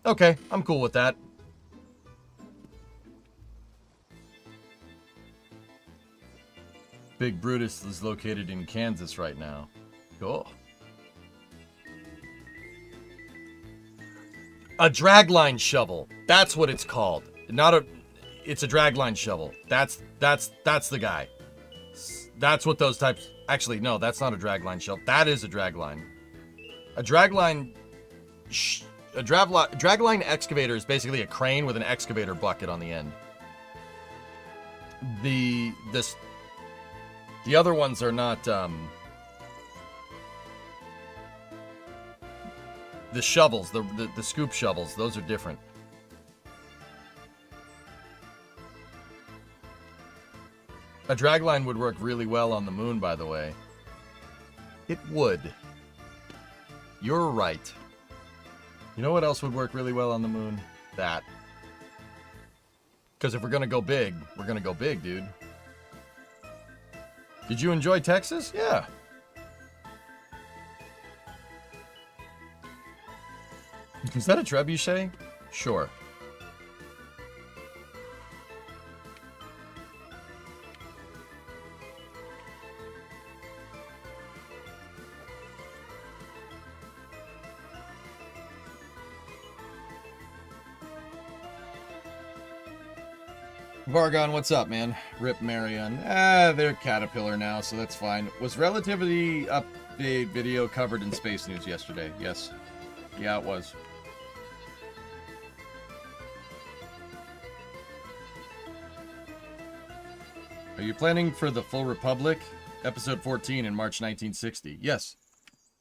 Okay, I'm cool with that. Big Brutus is located in Kansas right now. Cool. A dragline shovel. That's what it's called. It's a dragline shovel. That's the guy. That's what those types. Actually, no, that's not a dragline shovel. That is a dragline. A dragline excavator is basically a crane with an excavator bucket on the end. The other ones are not the shovels, the scoop shovels. Those are different. A dragline would work really well on the moon, by the way. It would. You're right. You know what else would work really well on the moon? That. Because if we're going to go big, we're going to go big, dude. Did you enjoy Texas? Yeah. Is that a trebuchet? Sure. Vargon, what's up, man? Rip Marion. They're Caterpillar now, so that's fine. Was Relativity update video covered in Space News yesterday? Yes. Yeah, it was. Are you planning for the Full Republic? Episode 14 in March 1960. Yes.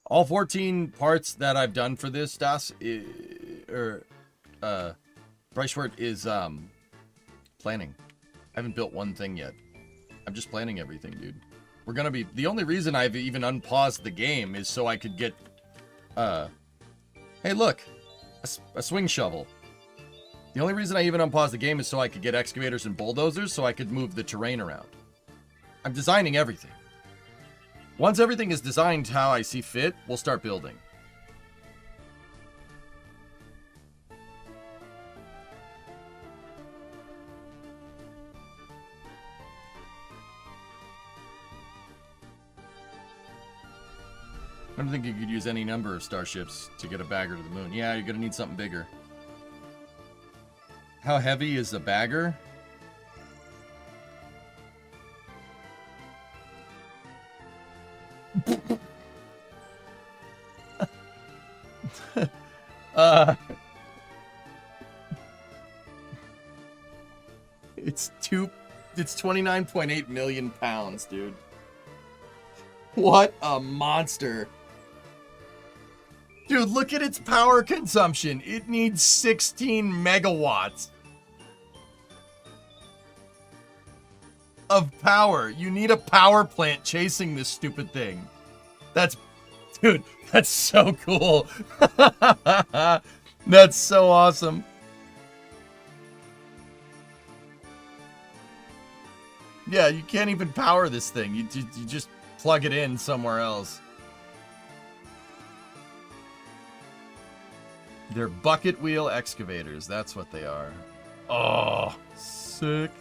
All 14 parts that I've done for this, Breichwart is, planning. I haven't built one thing yet. I'm just planning everything, dude. We're gonna be... The only reason I've even unpaused the game is so I could get... Hey, look! A swing shovel. The only reason I even unpaused the game is so I could get excavators and bulldozers so I could move the terrain around. I'm designing everything. Once everything is designed how I see fit, we'll start building. I don't think you could use any number of starships to get a bagger to the moon. Yeah, you're gonna need something bigger. How heavy is the bagger? It's 29.8 million pounds, dude. What a monster. Dude, look at its power consumption. It needs 16 megawatts of power. You need a power plant chasing this stupid thing. Dude, that's so cool. That's so awesome. Yeah, you can't even power this thing. You just plug it in somewhere else. They're bucket wheel excavators. That's what they are. Oh, sick.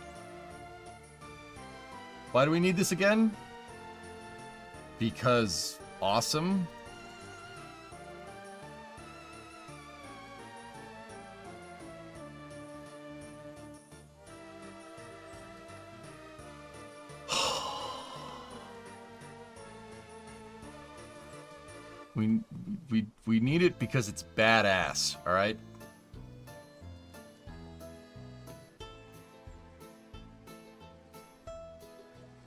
Why do we need this again? Because awesome. We need it because it's badass, all right?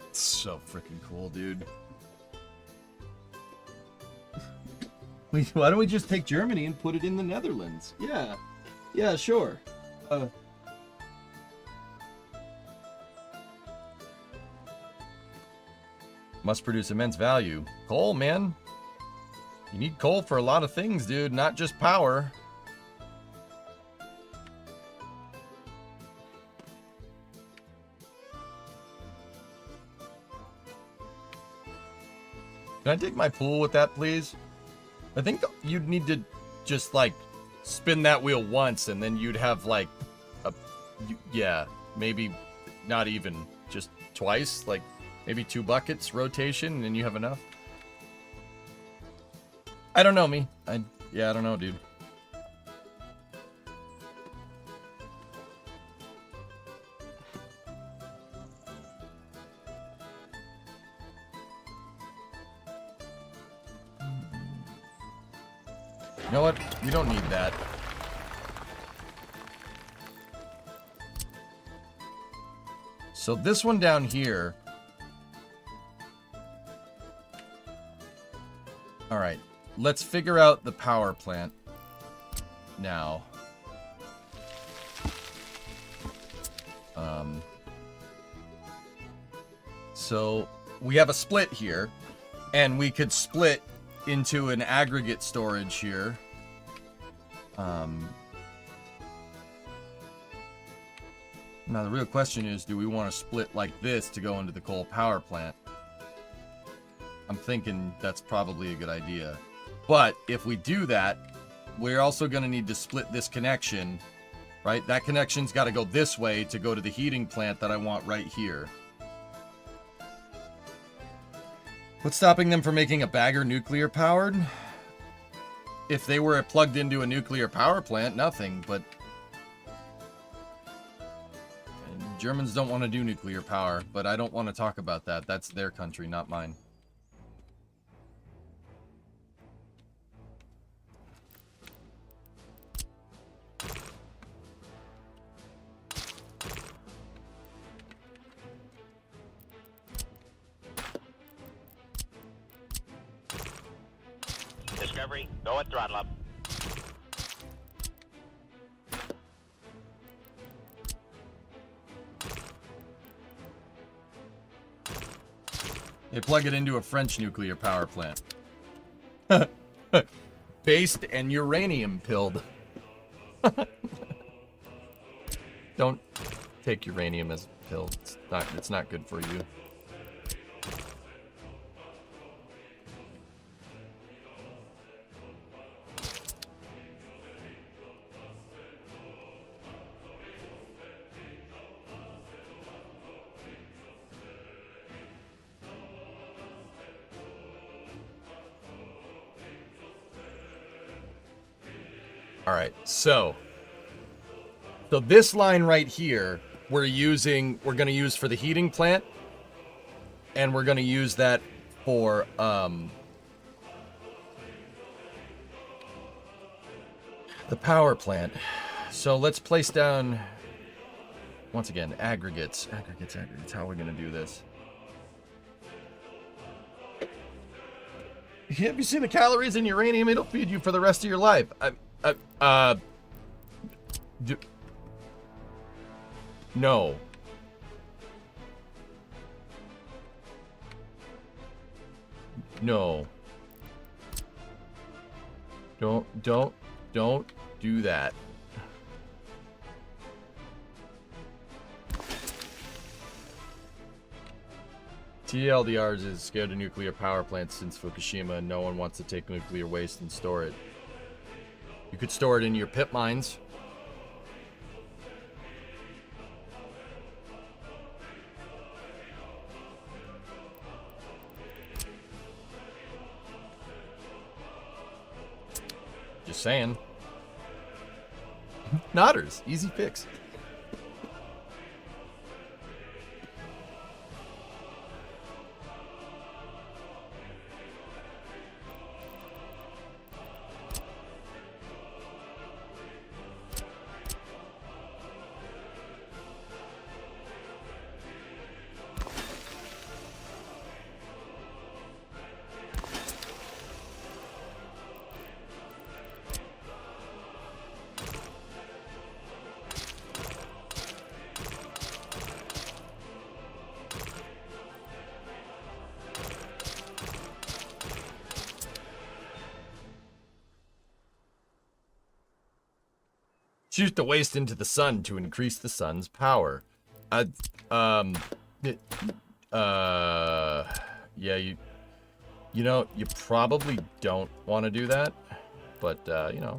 It's so freaking cool, dude. Why don't we just take Germany and put it in the Netherlands? Yeah. Yeah, sure. Must produce immense value. Coal, man. You need coal for a lot of things, dude, not just power. Can I dig my pool with that, please? I think you'd need to just, like, spin that wheel once, and then you'd have, like, yeah, maybe not even, just twice, like, maybe 2 buckets rotation, and then you have enough. I don't know, me. I don't know, dude. You know what? We don't need that. So this one down here. All right. Let's figure out the power plant now. So we have a split here, and we could split into an aggregate storage here. Now the real question is, do we want to split like this to go into the coal power plant? I'm thinking that's probably a good idea. But if we do that, we're also going to need to split this connection, right? That connection's got to go this way to go to the heating plant that I want right here. What's stopping them from making a bagger nuclear powered? If they were plugged into a nuclear power plant, nothing, but Germans don't want to do nuclear power, but I don't want to talk about that. That's their country, not mine. Discovery, go at throttle up. They plug it into a French nuclear power plant. Based and uranium pilled. Don't take uranium as a pill. It's not good for you. All right, so this line right here, we're going to use for the heating plant, and we're going to use that for the power plant. So let's place down, once again, aggregates. How are we going to do this? Have you seen the calories in uranium? It'll feed you for the rest of your life. No. No. Don't do that. TLDRs is scared of nuclear power plants since Fukushima, and no one wants to take nuclear waste and store it. You could store it in your pit mines. Just saying. Nodders, easy fix. Shoot the waste into the sun to increase the sun's power. Yeah, you know, you probably don't want to do that, but, you know.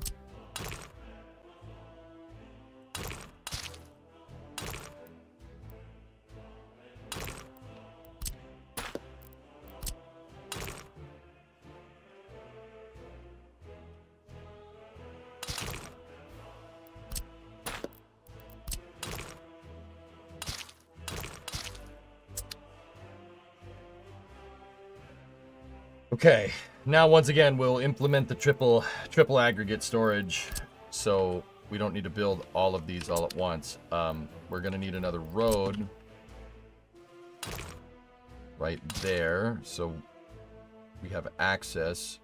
Okay, Now, once again, we'll implement the triple aggregate storage, so we don't need to build all of these all at once. We're going to need another road right there, so we have access.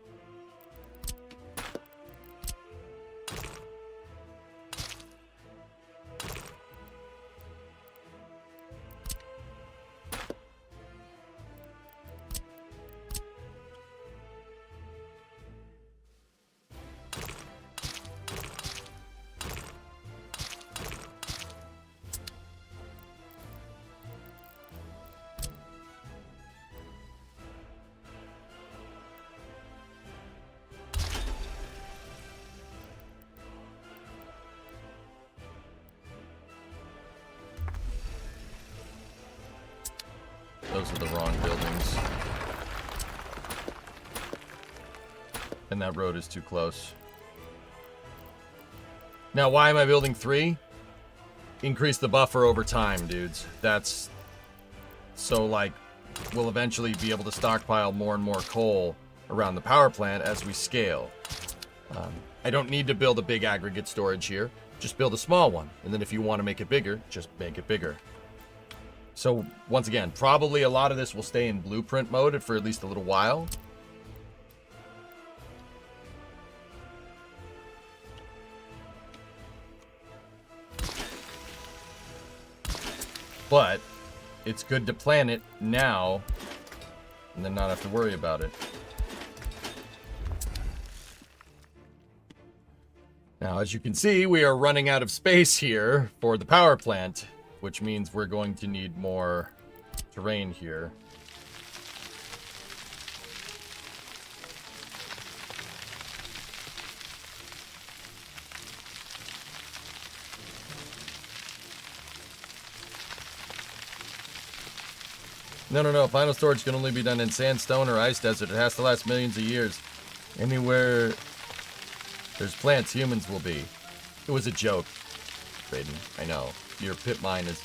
Those are the wrong buildings. And that road is too close. Now, why am I building 3? Increase the buffer over time, dudes. That's... So, like, we'll eventually be able to stockpile more and more coal around the power plant as we scale. I don't need to build a big aggregate storage here. Just build a small one. And then if you want to make it bigger, just make it bigger. So, once again, probably a lot of this will stay in blueprint mode for at least a little while. But it's good to plan it now and then not have to worry about it. Now, as you can see, we are running out of space here for the power plant, which means we're going to need more terrain here. No. Final storage can only be done in sandstone or ice desert. It has to last millions of years. Anywhere there's plants, humans will be. It was a joke, Braden. I know. Your pit mine is...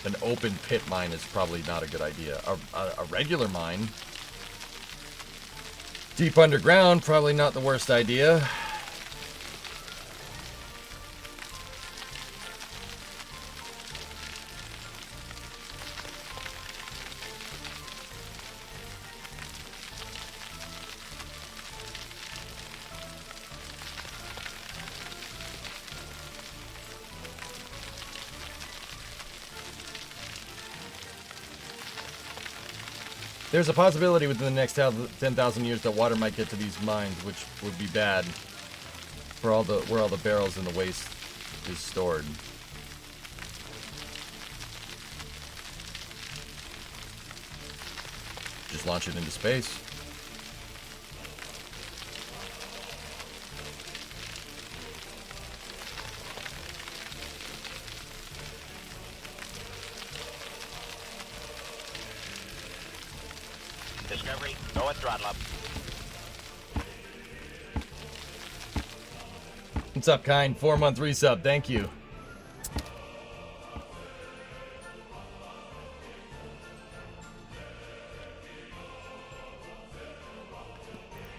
An open pit mine is probably not a good idea. A regular mine, deep underground, probably not the worst idea. There's a possibility within the next 10,000 years that water might get to these mines, which would be bad for where all the barrels and the waste is stored. Just launch it into space. Discovery, go at throttle up. What's up, kind? 4-month resub. Thank you.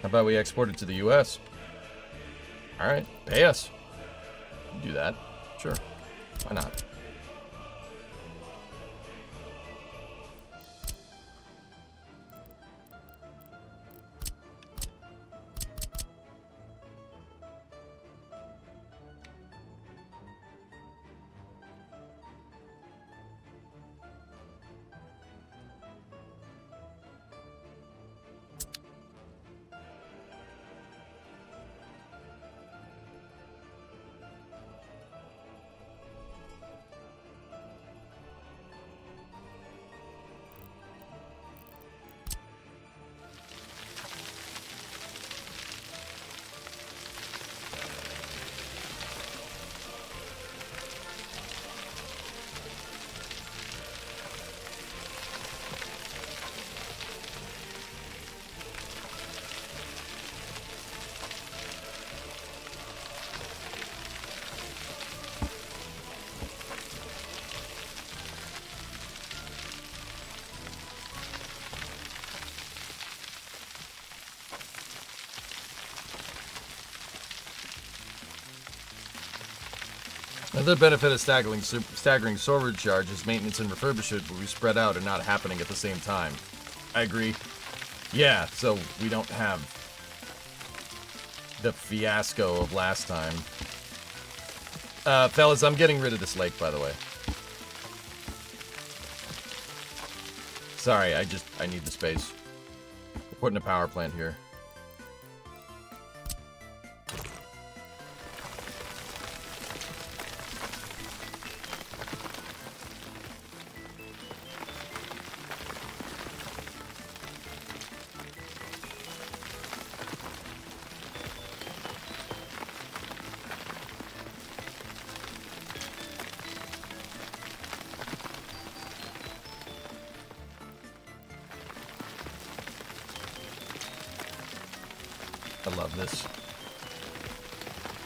How about we export it to the US? Alright, pay us. Do that. Sure. Why not? Another benefit of staggering storage charge is maintenance and refurbishment will be spread out and not happening at the same time. I agree. Yeah, so we don't have the fiasco of last time. Fellas, I'm getting rid of this lake, by the way. Sorry, I need the space. We're putting a power plant here. I love this.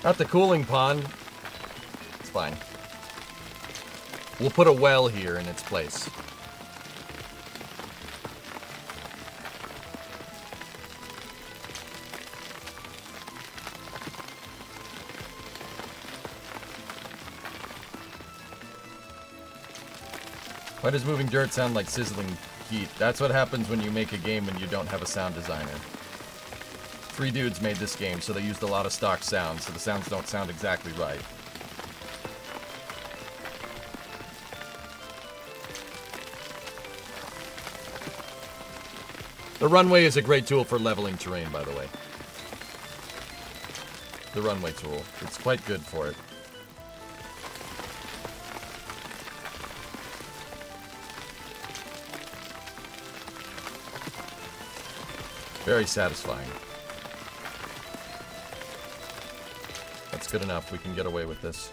Not the cooling pond. It's fine. We'll put a well here in its place. Why does moving dirt sound like sizzling heat? That's what happens when you make a game and you don't have a sound designer. 3 dudes made this game, so they used a lot of stock sounds, so the sounds don't sound exactly right. The runway is a great tool for leveling terrain, by the way. The runway tool. It's quite good for it. Very satisfying. That's good enough. We can get away with this.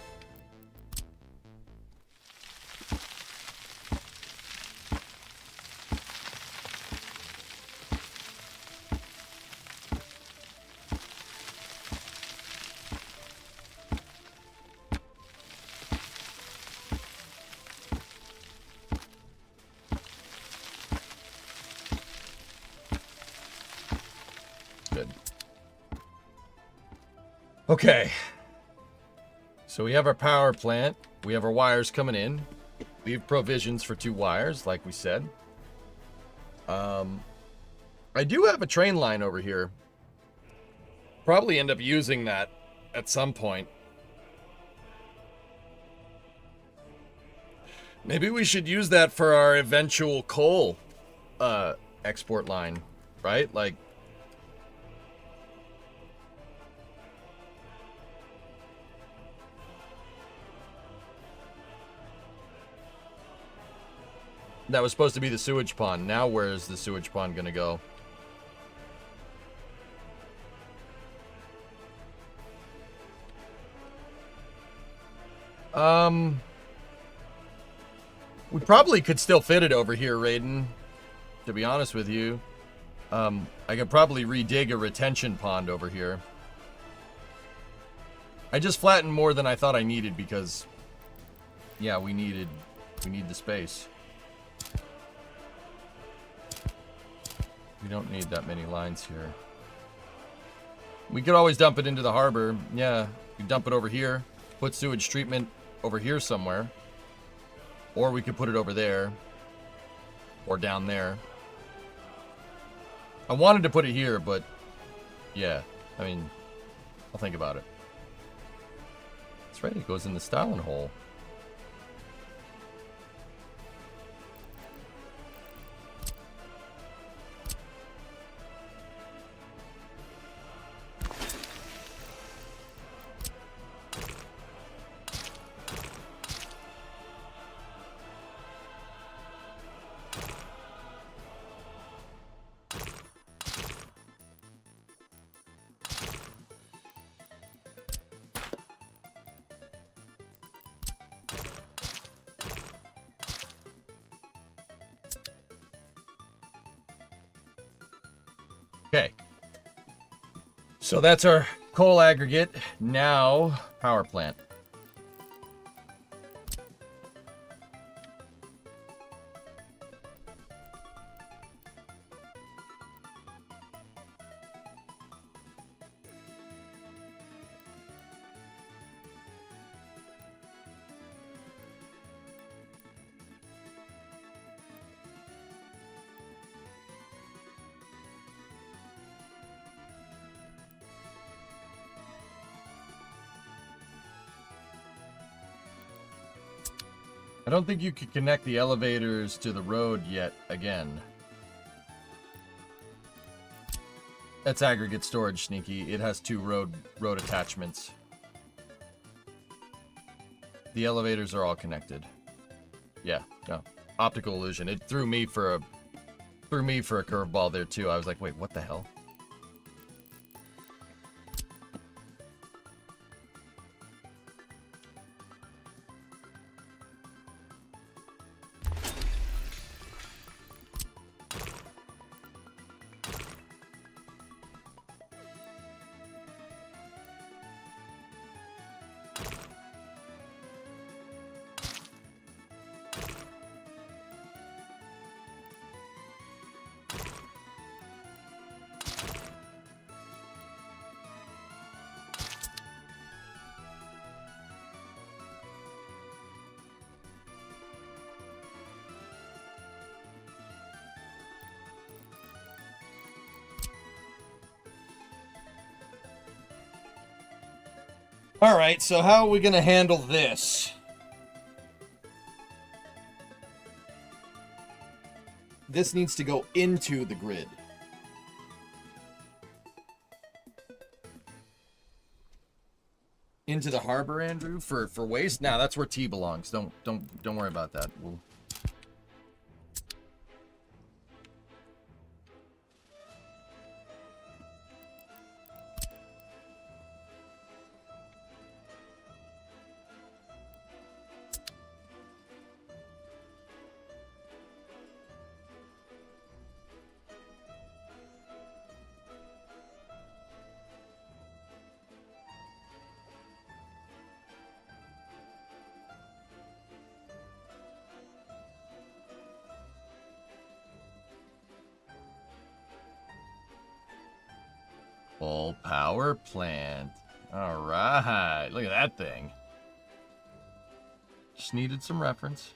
Good. Okay. So we have our power plant. We have our wires coming in. We have provisions for 2 wires, like we said. I do have a train line over here. Probably end up using that at some point. Maybe we should use that for our eventual coal export line, right? Like, that was supposed to be the sewage pond. Now where is the sewage pond gonna go? We probably could still fit it over here, Raiden. To be honest with you. I could probably redig a retention pond over here. I just flattened more than I thought I needed because, yeah, we need the space. We don't need that many lines here. We could always dump it into the harbor. Yeah, we dump it over here. Put sewage treatment over here somewhere. Or we could put it over there. Or down there. I wanted to put it here, but yeah, I mean, I'll think about it. That's right, it goes in the styling hole. Okay. So that's our coal aggregate. Now, power plant. I don't think you could connect the elevators to the road yet again. That's aggregate storage, Sneaky. It has 2 road attachments. The elevators are all connected. Yeah, no. Optical illusion. It threw me for a curveball there too. I was like, wait, what the hell? All right, so how are we going to handle this? This needs to go into the grid. Into the harbor, Andrew, for waste? Nah, that's where T belongs. Don't worry about that. We'll... Full power plant. All right. Look at that thing. Just needed some reference.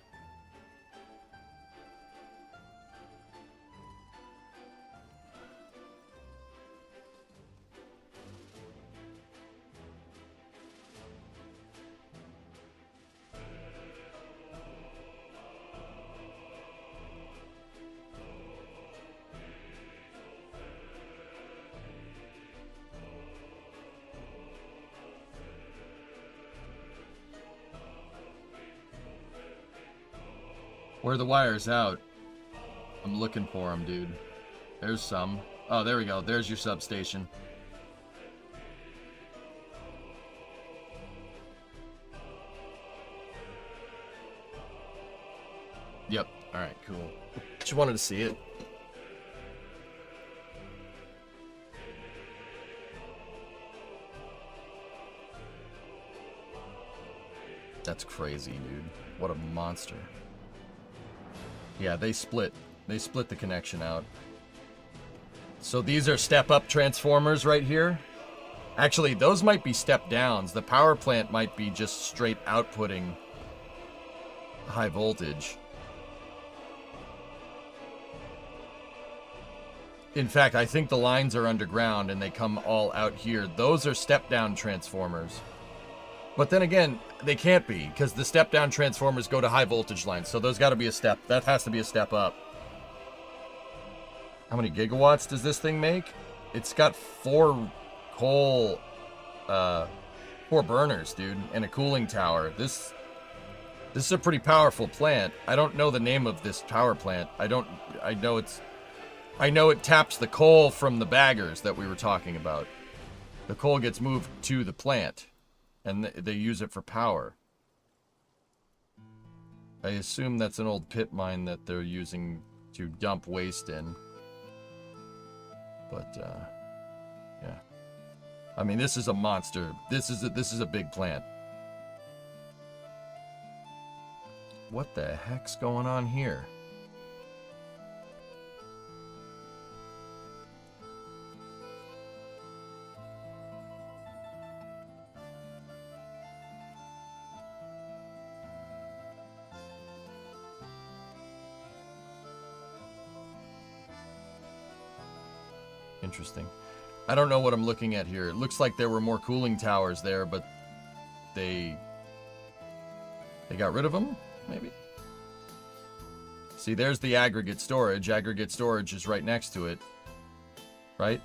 Where are the wires out? I'm looking for them, dude. There's some. Oh, there we go. There's your substation. Yep. All right, cool. Just wanted to see it. That's crazy, dude. What a monster. Yeah, they split the connection out. So these are step-up transformers right here. Actually, those might be step-downs. The power plant might be just straight outputting high voltage. In fact, I think the lines are underground and they come all out here. Those are step-down transformers. But then again, they can't be, because the step-down transformers go to high voltage lines, so those got to be a step. That has to be a step up. How many gigawatts does this thing make? It's got 4 coal, 4 burners, dude, and a cooling tower. This is a pretty powerful plant. I don't know the name of this power plant. I know it taps the coal from the baggers that we were talking about. The coal gets moved to the plant. And they use it for power. I assume that's an old pit mine that they're using to dump waste in. But, yeah. I mean, this is a monster. This is a big plant. What the heck's going on here? Interesting. I don't know what I'm looking at here. It looks like there were more cooling towers there, but they got rid of them. maybe. See, there's the aggregate storage. Aggregate storage is right next to it, right?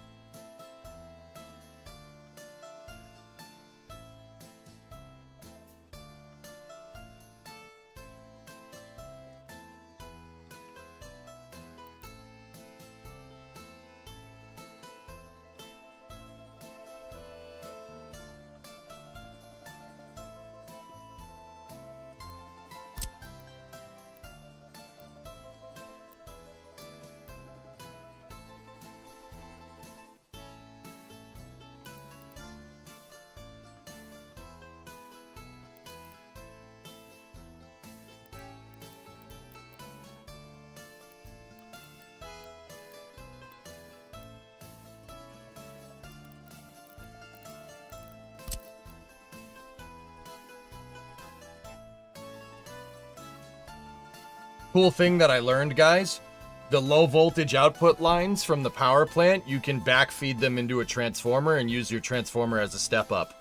Cool thing that I learned, guys, the low voltage output lines from the power plant, you can backfeed them into a transformer and use your transformer as a step up.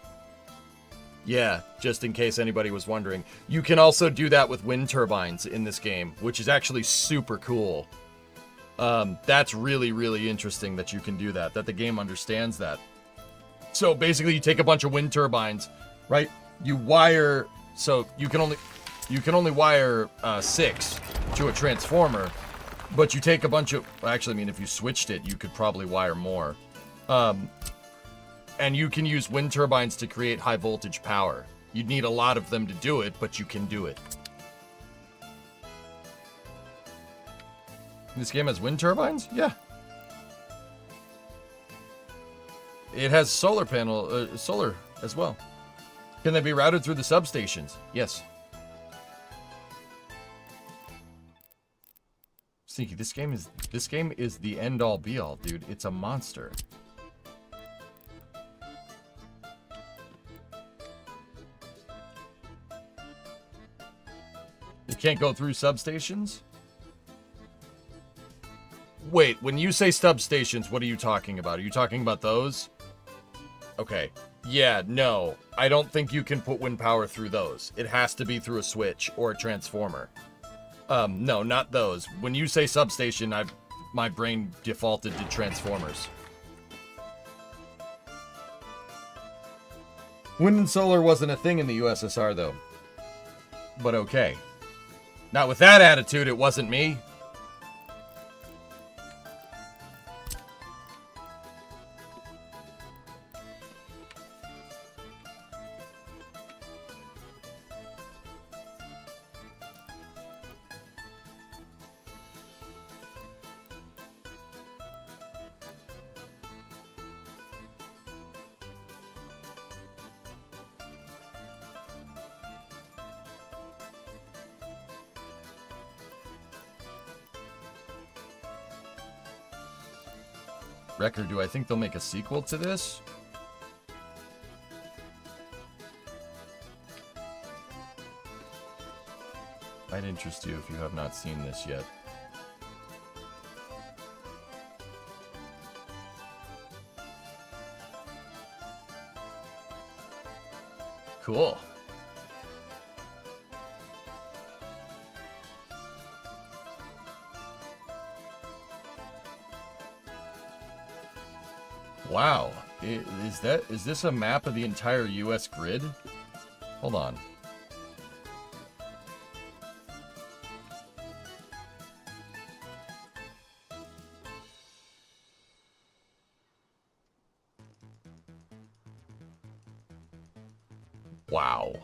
Yeah, just in case anybody was wondering. You can also do that with wind turbines in this game, which is actually super cool. That's really, really interesting that you can do that, that the game understands that. So basically you take a bunch of wind turbines, right? You wire, so you can only wire 6 to a transformer, but you take a bunch of, actually, I mean, if you switched it, you could probably wire more. And you can use wind turbines to create high voltage power. You'd need a lot of them to do it, but you can do it. This game has wind turbines? Yeah. It has solar as well. Can they be routed through the substations? Yes. Sneaky, this game is the end all be all, dude. It's a monster. It can't go through substations? Wait, when you say substations, what are you talking about? Are you talking about those? Okay. Yeah, no. I don't think you can put wind power through those. It has to be through a switch or a transformer. No, not those. When you say substation, my brain defaulted to transformers. Wind and solar wasn't a thing in the USSR, though. But okay. Not with that attitude, it wasn't me. Wrecker, do I think they'll make a sequel to this? Might interest you if you have not seen this yet. Cool. Wow. Is this a map of the entire US grid? Hold on. Wow.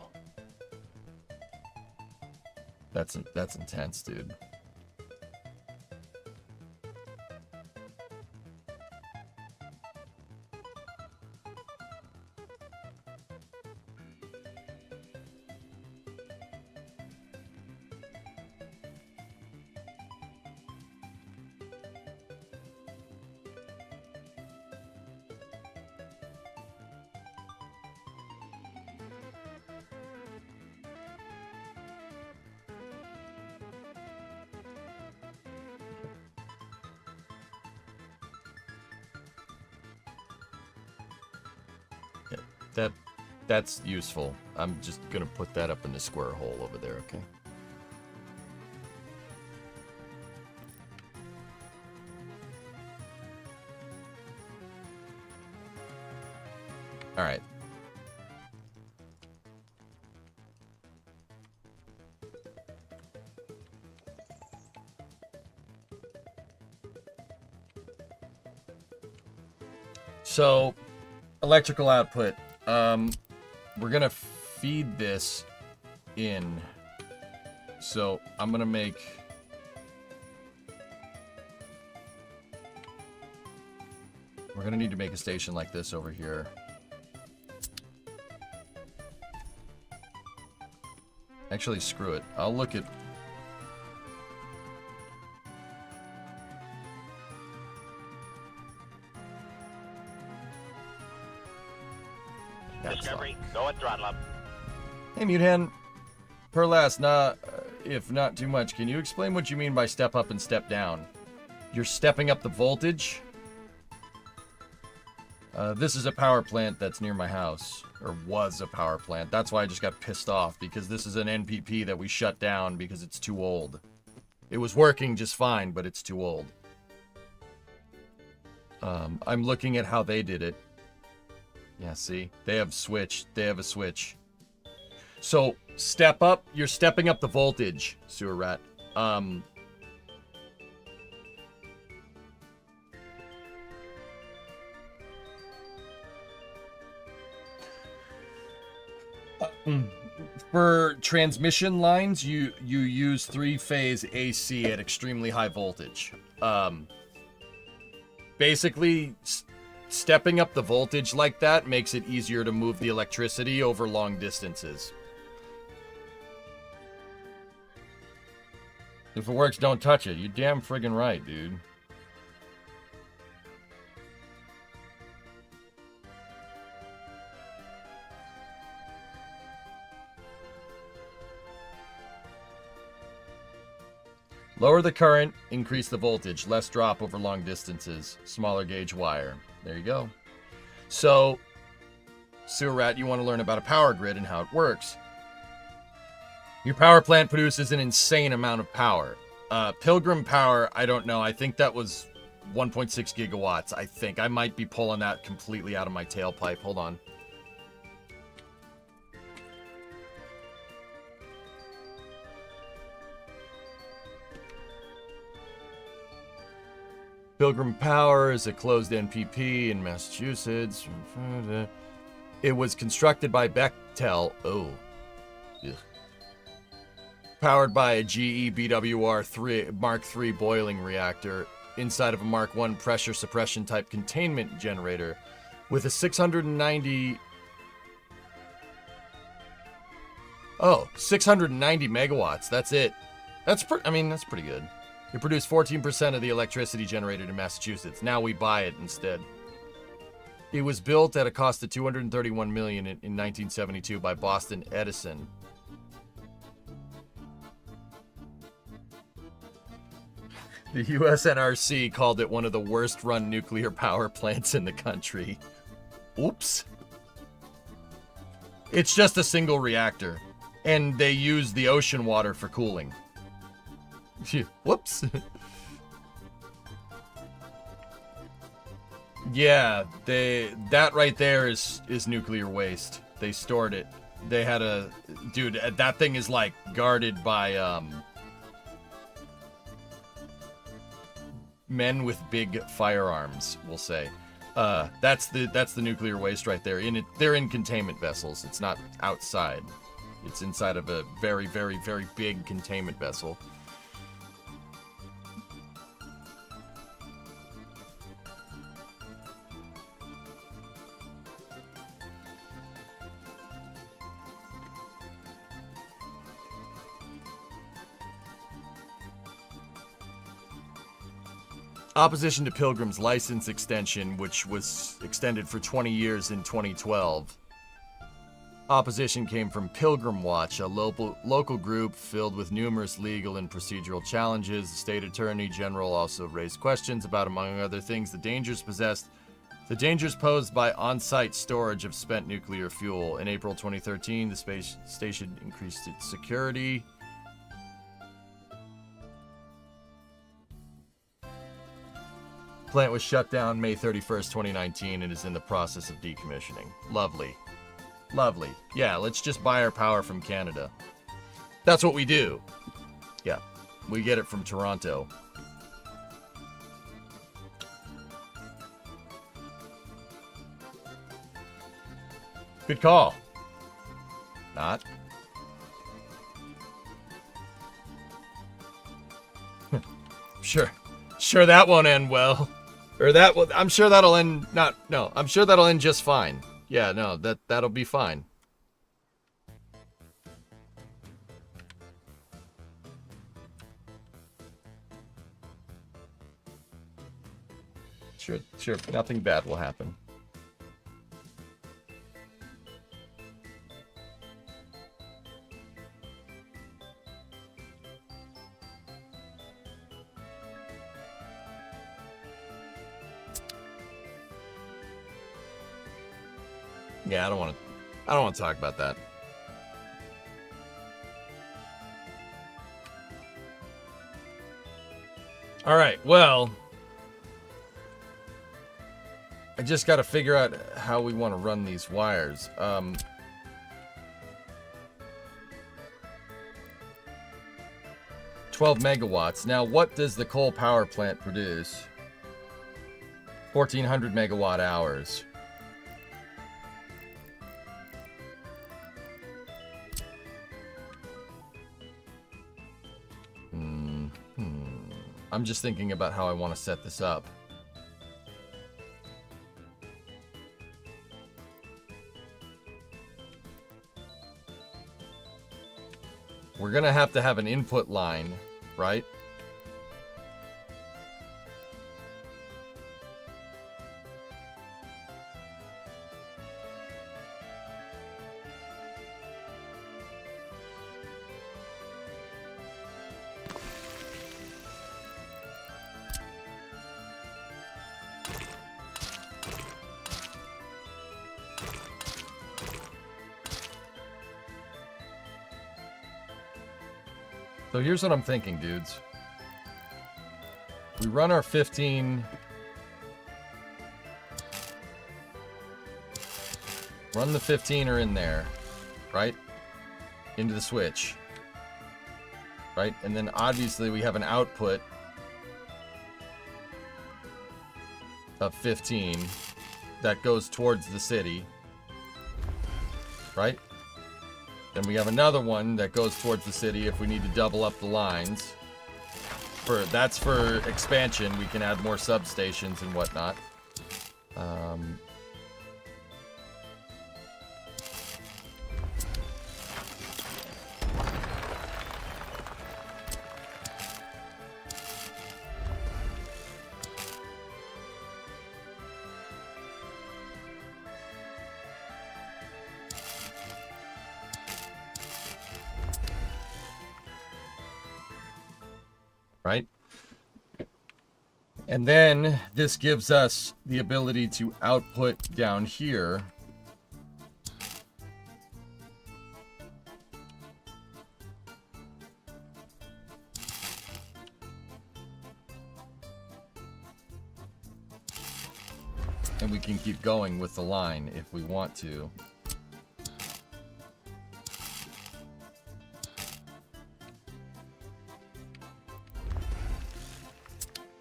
That's intense, dude. That's useful. I'm just gonna put that up in the square hole over there, okay? All right. So, electrical output. We're gonna feed this in. So I'm gonna make. We're gonna need to make a station like this over here. Actually, screw it. I'll look at. Discovery, go and throttle up. Hey, Mutehan. Per last, if not too much, can you explain what you mean by step up and step down? You're stepping up the voltage? This is a power plant that's near my house. Or was a power plant. That's why I just got pissed off, because this is an NPP that we shut down because it's too old. It was working just fine, but it's too old. I'm looking at how they did it. Yeah, see? They have switch. They have a switch. So, step up. You're stepping up the voltage, Sewer Rat. For transmission lines, you use 3-phase AC at extremely high voltage. Basically, stepping up the voltage like that makes it easier to move the electricity over long distances. If it works, don't touch it. You're damn friggin' right, dude. Lower the current, increase the voltage, less drop over long distances, smaller gauge wire. There you go. So, Sewer Rat, you want to learn about a power grid and how it works. Your power plant produces an insane amount of power. Pilgrim Power, I don't know. I think that was 1.6 gigawatts, I think. I might be pulling that completely out of my tailpipe. Hold on. Pilgrim Power is a closed NPP in Massachusetts. It was constructed by Bechtel. Oh. Ugh. Powered by a GE BWR Mark III boiling reactor inside of a Mark I pressure suppression type containment generator with a 690... Oh, 690 megawatts. That's it. That's pretty good. It produced 14% of the electricity generated in Massachusetts. Now we buy it instead. It was built at a cost of $231 million in 1972 by Boston Edison. The USNRC called it one of the worst-run nuclear power plants in the country. Oops. It's just a single reactor, and they use the ocean water for cooling. Whoops. Yeah, that right there is nuclear waste. They stored it. They had a... Dude, that thing is, like, guarded by, men with big firearms, we'll say. That's the nuclear waste right there. They're in containment vessels. It's not outside. It's inside of a very, very, very big containment vessel. Opposition to Pilgrim's license extension, which was extended for 20 years in 2012. Opposition came from Pilgrim Watch, a local group filled with numerous legal and procedural challenges. The state attorney general also raised questions about, among other things, the dangers posed by on-site storage of spent nuclear fuel. In April 2013, the space station increased its security. Plant was shut down May 31st, 2019 and is in the process of decommissioning. Lovely. Lovely. Yeah, let's just buy our power from Canada. That's what we do. Yeah, we get it from Toronto. Good call. Not. Sure that won't end well. Or that will, I'm sure that'll end I'm sure that'll end just fine. Yeah, no, that'll be fine. Sure, nothing bad will happen. Yeah, I don't want to talk about that. All right, well, I just got to figure out how we want to run these wires. 12 megawatts. Now, what does the coal power plant produce? 1,400 megawatt hours. I'm just thinking about how I want to set this up. We're gonna have to have an input line, right? So here's what I'm thinking, dudes. We run our 15... Run the 15er in there, right? Into the switch. Right? And then obviously we have an output of 15 that goes towards the city. Right? Then we have another one that goes towards the city if we need to double up the lines. That's for expansion. We can add more substations and whatnot. Right? And then this gives us the ability to output down here. And we can keep going with the line if we want to.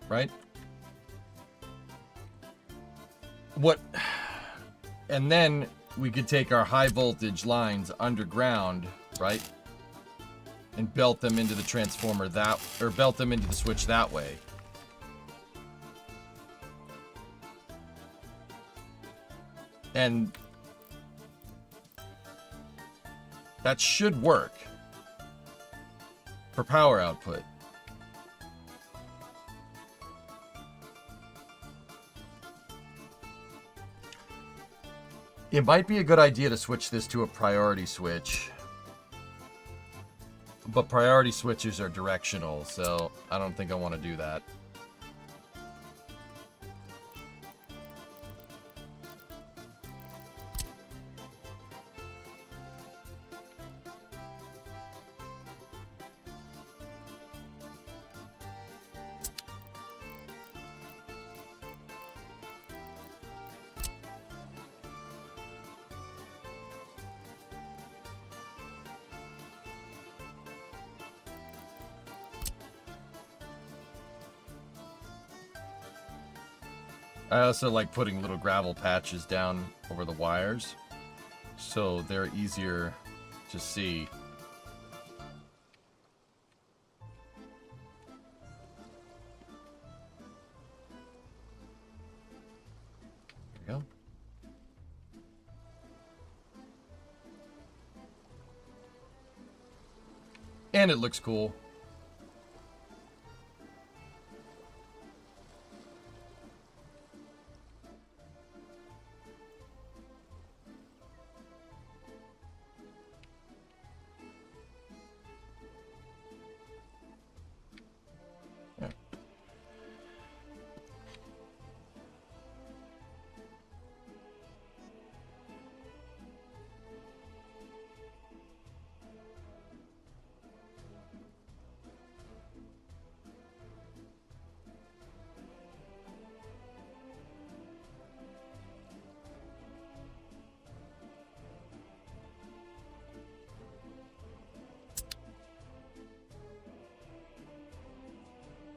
Right? And then we could take our high voltage lines underground, right? And belt them into the transformer belt them into the switch that way. And that should work for power output. It might be a good idea to switch this to a priority switch. But priority switches are directional, so I don't think I want to do that. I also like putting little gravel patches down over the wires, so they're easier to see. There we go. And it looks cool. Yeah.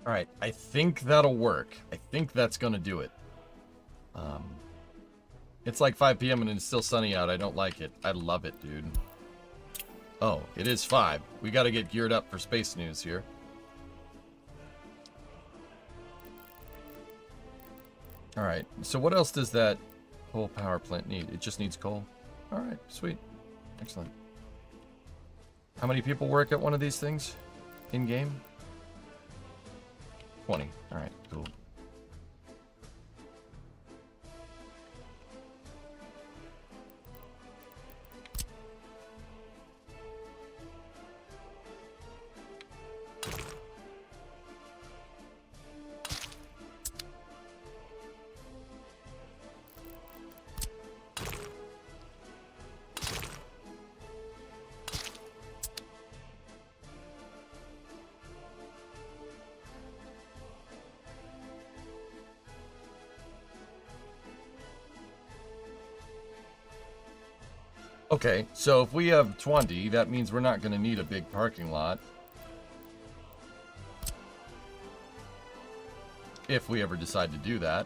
All right, I think that'll work. I think that's gonna do it. It's like 5 p.m. and it's still sunny out. I don't like it. I love it, dude. Oh, it is 5. We gotta get geared up for space news here. All right, so what else does that coal power plant need? It just needs coal. All right, sweet. Excellent. How many people work at one of these things in-game? 20. All right, cool. Okay, so if we have 20, that means we're not going to need a big parking lot. If we ever decide to do that.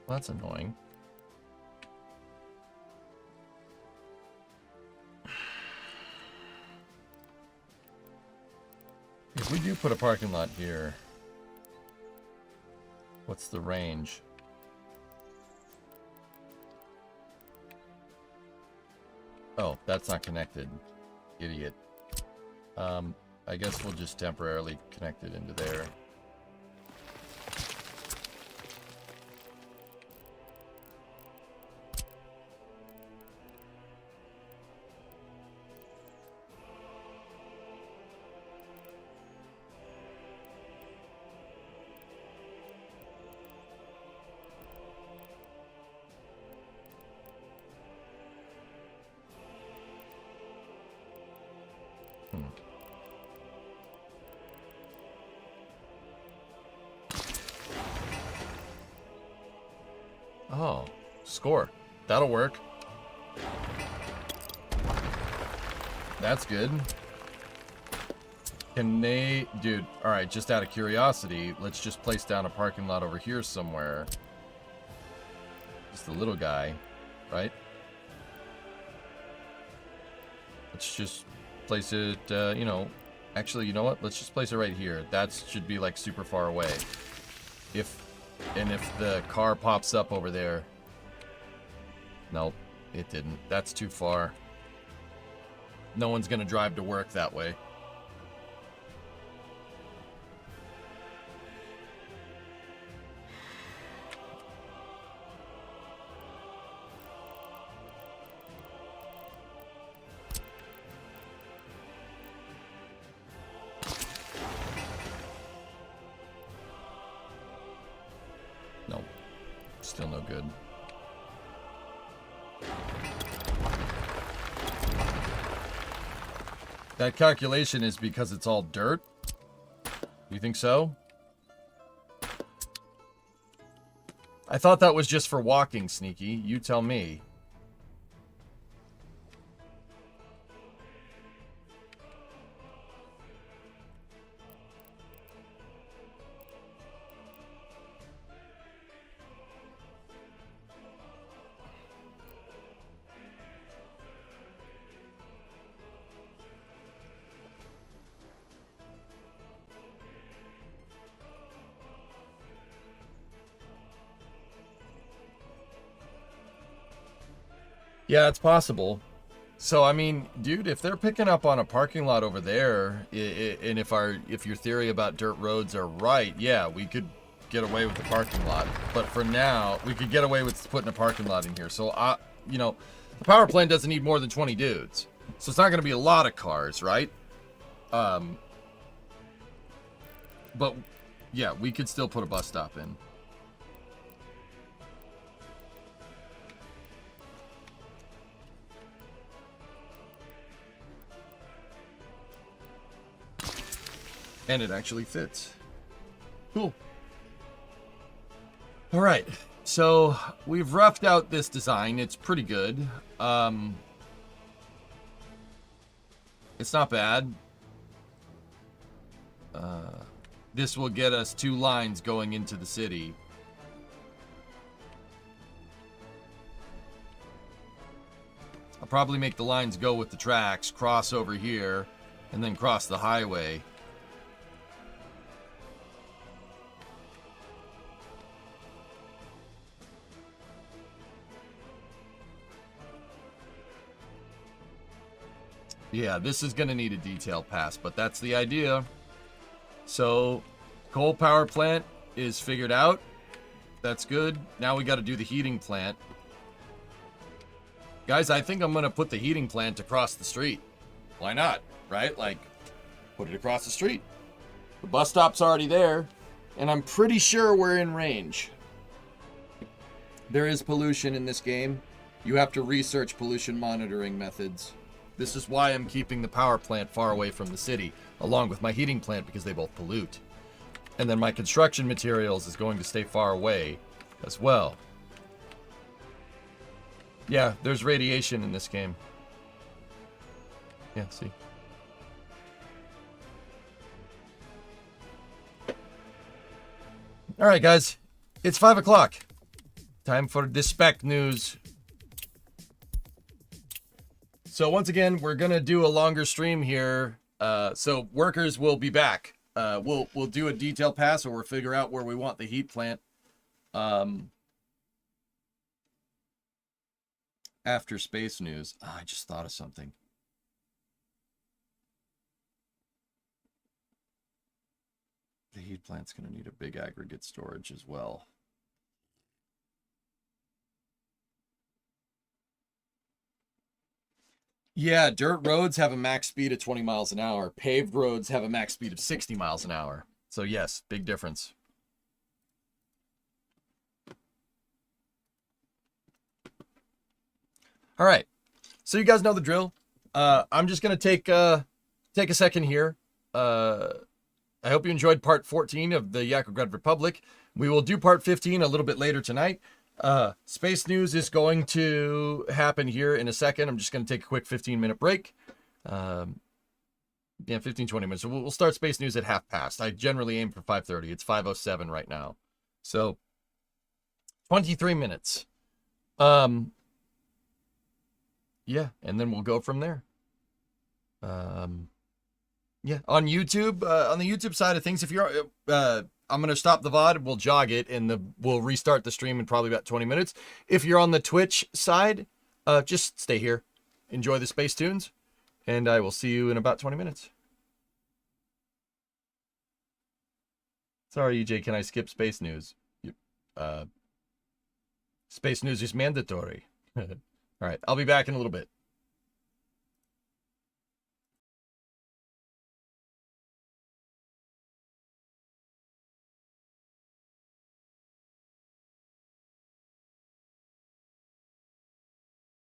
Well, that's annoying. If we do put a parking lot here, what's the range? Oh, that's not connected. Idiot. I guess we'll just temporarily connect it into there. Oh, score. That'll work. That's good. Can they... Dude, alright, just out of curiosity, let's just place down a parking lot over here somewhere. Just the little guy, right? Let's just place it, you know... Actually, you know what? Let's just place it right here. That should be, like, super far away. If the car pops up over there... Nope, it didn't. That's too far. No one's gonna drive to work that way. Still no good. That calculation is because it's all dirt? You think so? I thought that was just for walking, Sneaky. You tell me. Yeah, it's possible. So, I mean, dude, if they're picking up on a parking lot over there, and if your theory about dirt roads are right, yeah, we could get away with the parking lot. But for now, we could get away with putting a parking lot in here. So, you know, the power plant doesn't need more than 20 dudes. So it's not going to be a lot of cars, right? But, yeah, we could still put a bus stop in. And it actually fits. Cool. All right. So we've roughed out this design. It's pretty good. It's not bad. This will get us 2 lines going into the city. I'll probably make the lines go with the tracks, cross over here, and then cross the highway. Yeah, this is going to need a detail pass, but that's the idea. So, coal power plant is figured out. That's good. Now we got to do the heating plant. Guys, I think I'm going to put the heating plant across the street. Why not, right? Like, put it across the street. The bus stop's already there, and I'm pretty sure we're in range. There is pollution in this game. You have to research pollution monitoring methods. This is why I'm keeping the power plant far away from the city, along with my heating plant, because they both pollute. And then my construction materials is going to stay far away as well. Yeah, there's radiation in this game. Yeah, see. All right, guys. It's 5 o'clock. Time for the spec news. So once again, we're gonna do a longer stream here. So workers will be back. We'll do a detail pass, or we'll figure out where we want the heat plant. After space news, I just thought of something. The heat plant's gonna need a big aggregate storage as well. Yeah, dirt roads have a max speed of 20 miles an hour. Paved roads have a max speed of 60 miles an hour. So yes, big difference. All right. So you guys know the drill. I'm just going to take a second here. I hope you enjoyed part 14 of the Yakograd Republic. We will do part 15 a little bit later tonight. Space news is going to happen here in a second. I'm just going to take a quick 15-minute break. Yeah, 15, 20 minutes. So we'll start space news at 5:30. I generally aim for 5:30. It's 5:07 right now. So 23 minutes. Yeah, and then we'll go from there. Yeah, on YouTube, on the YouTube side of things, if you're, I'm going to stop the VOD, we'll jog it, and we'll restart the stream in probably about 20 minutes. If you're on the Twitch side, just stay here. Enjoy the space tunes, and I will see you in about 20 minutes. Sorry, EJ, can I skip space news? Space news is mandatory. All right, I'll be back in a little bit.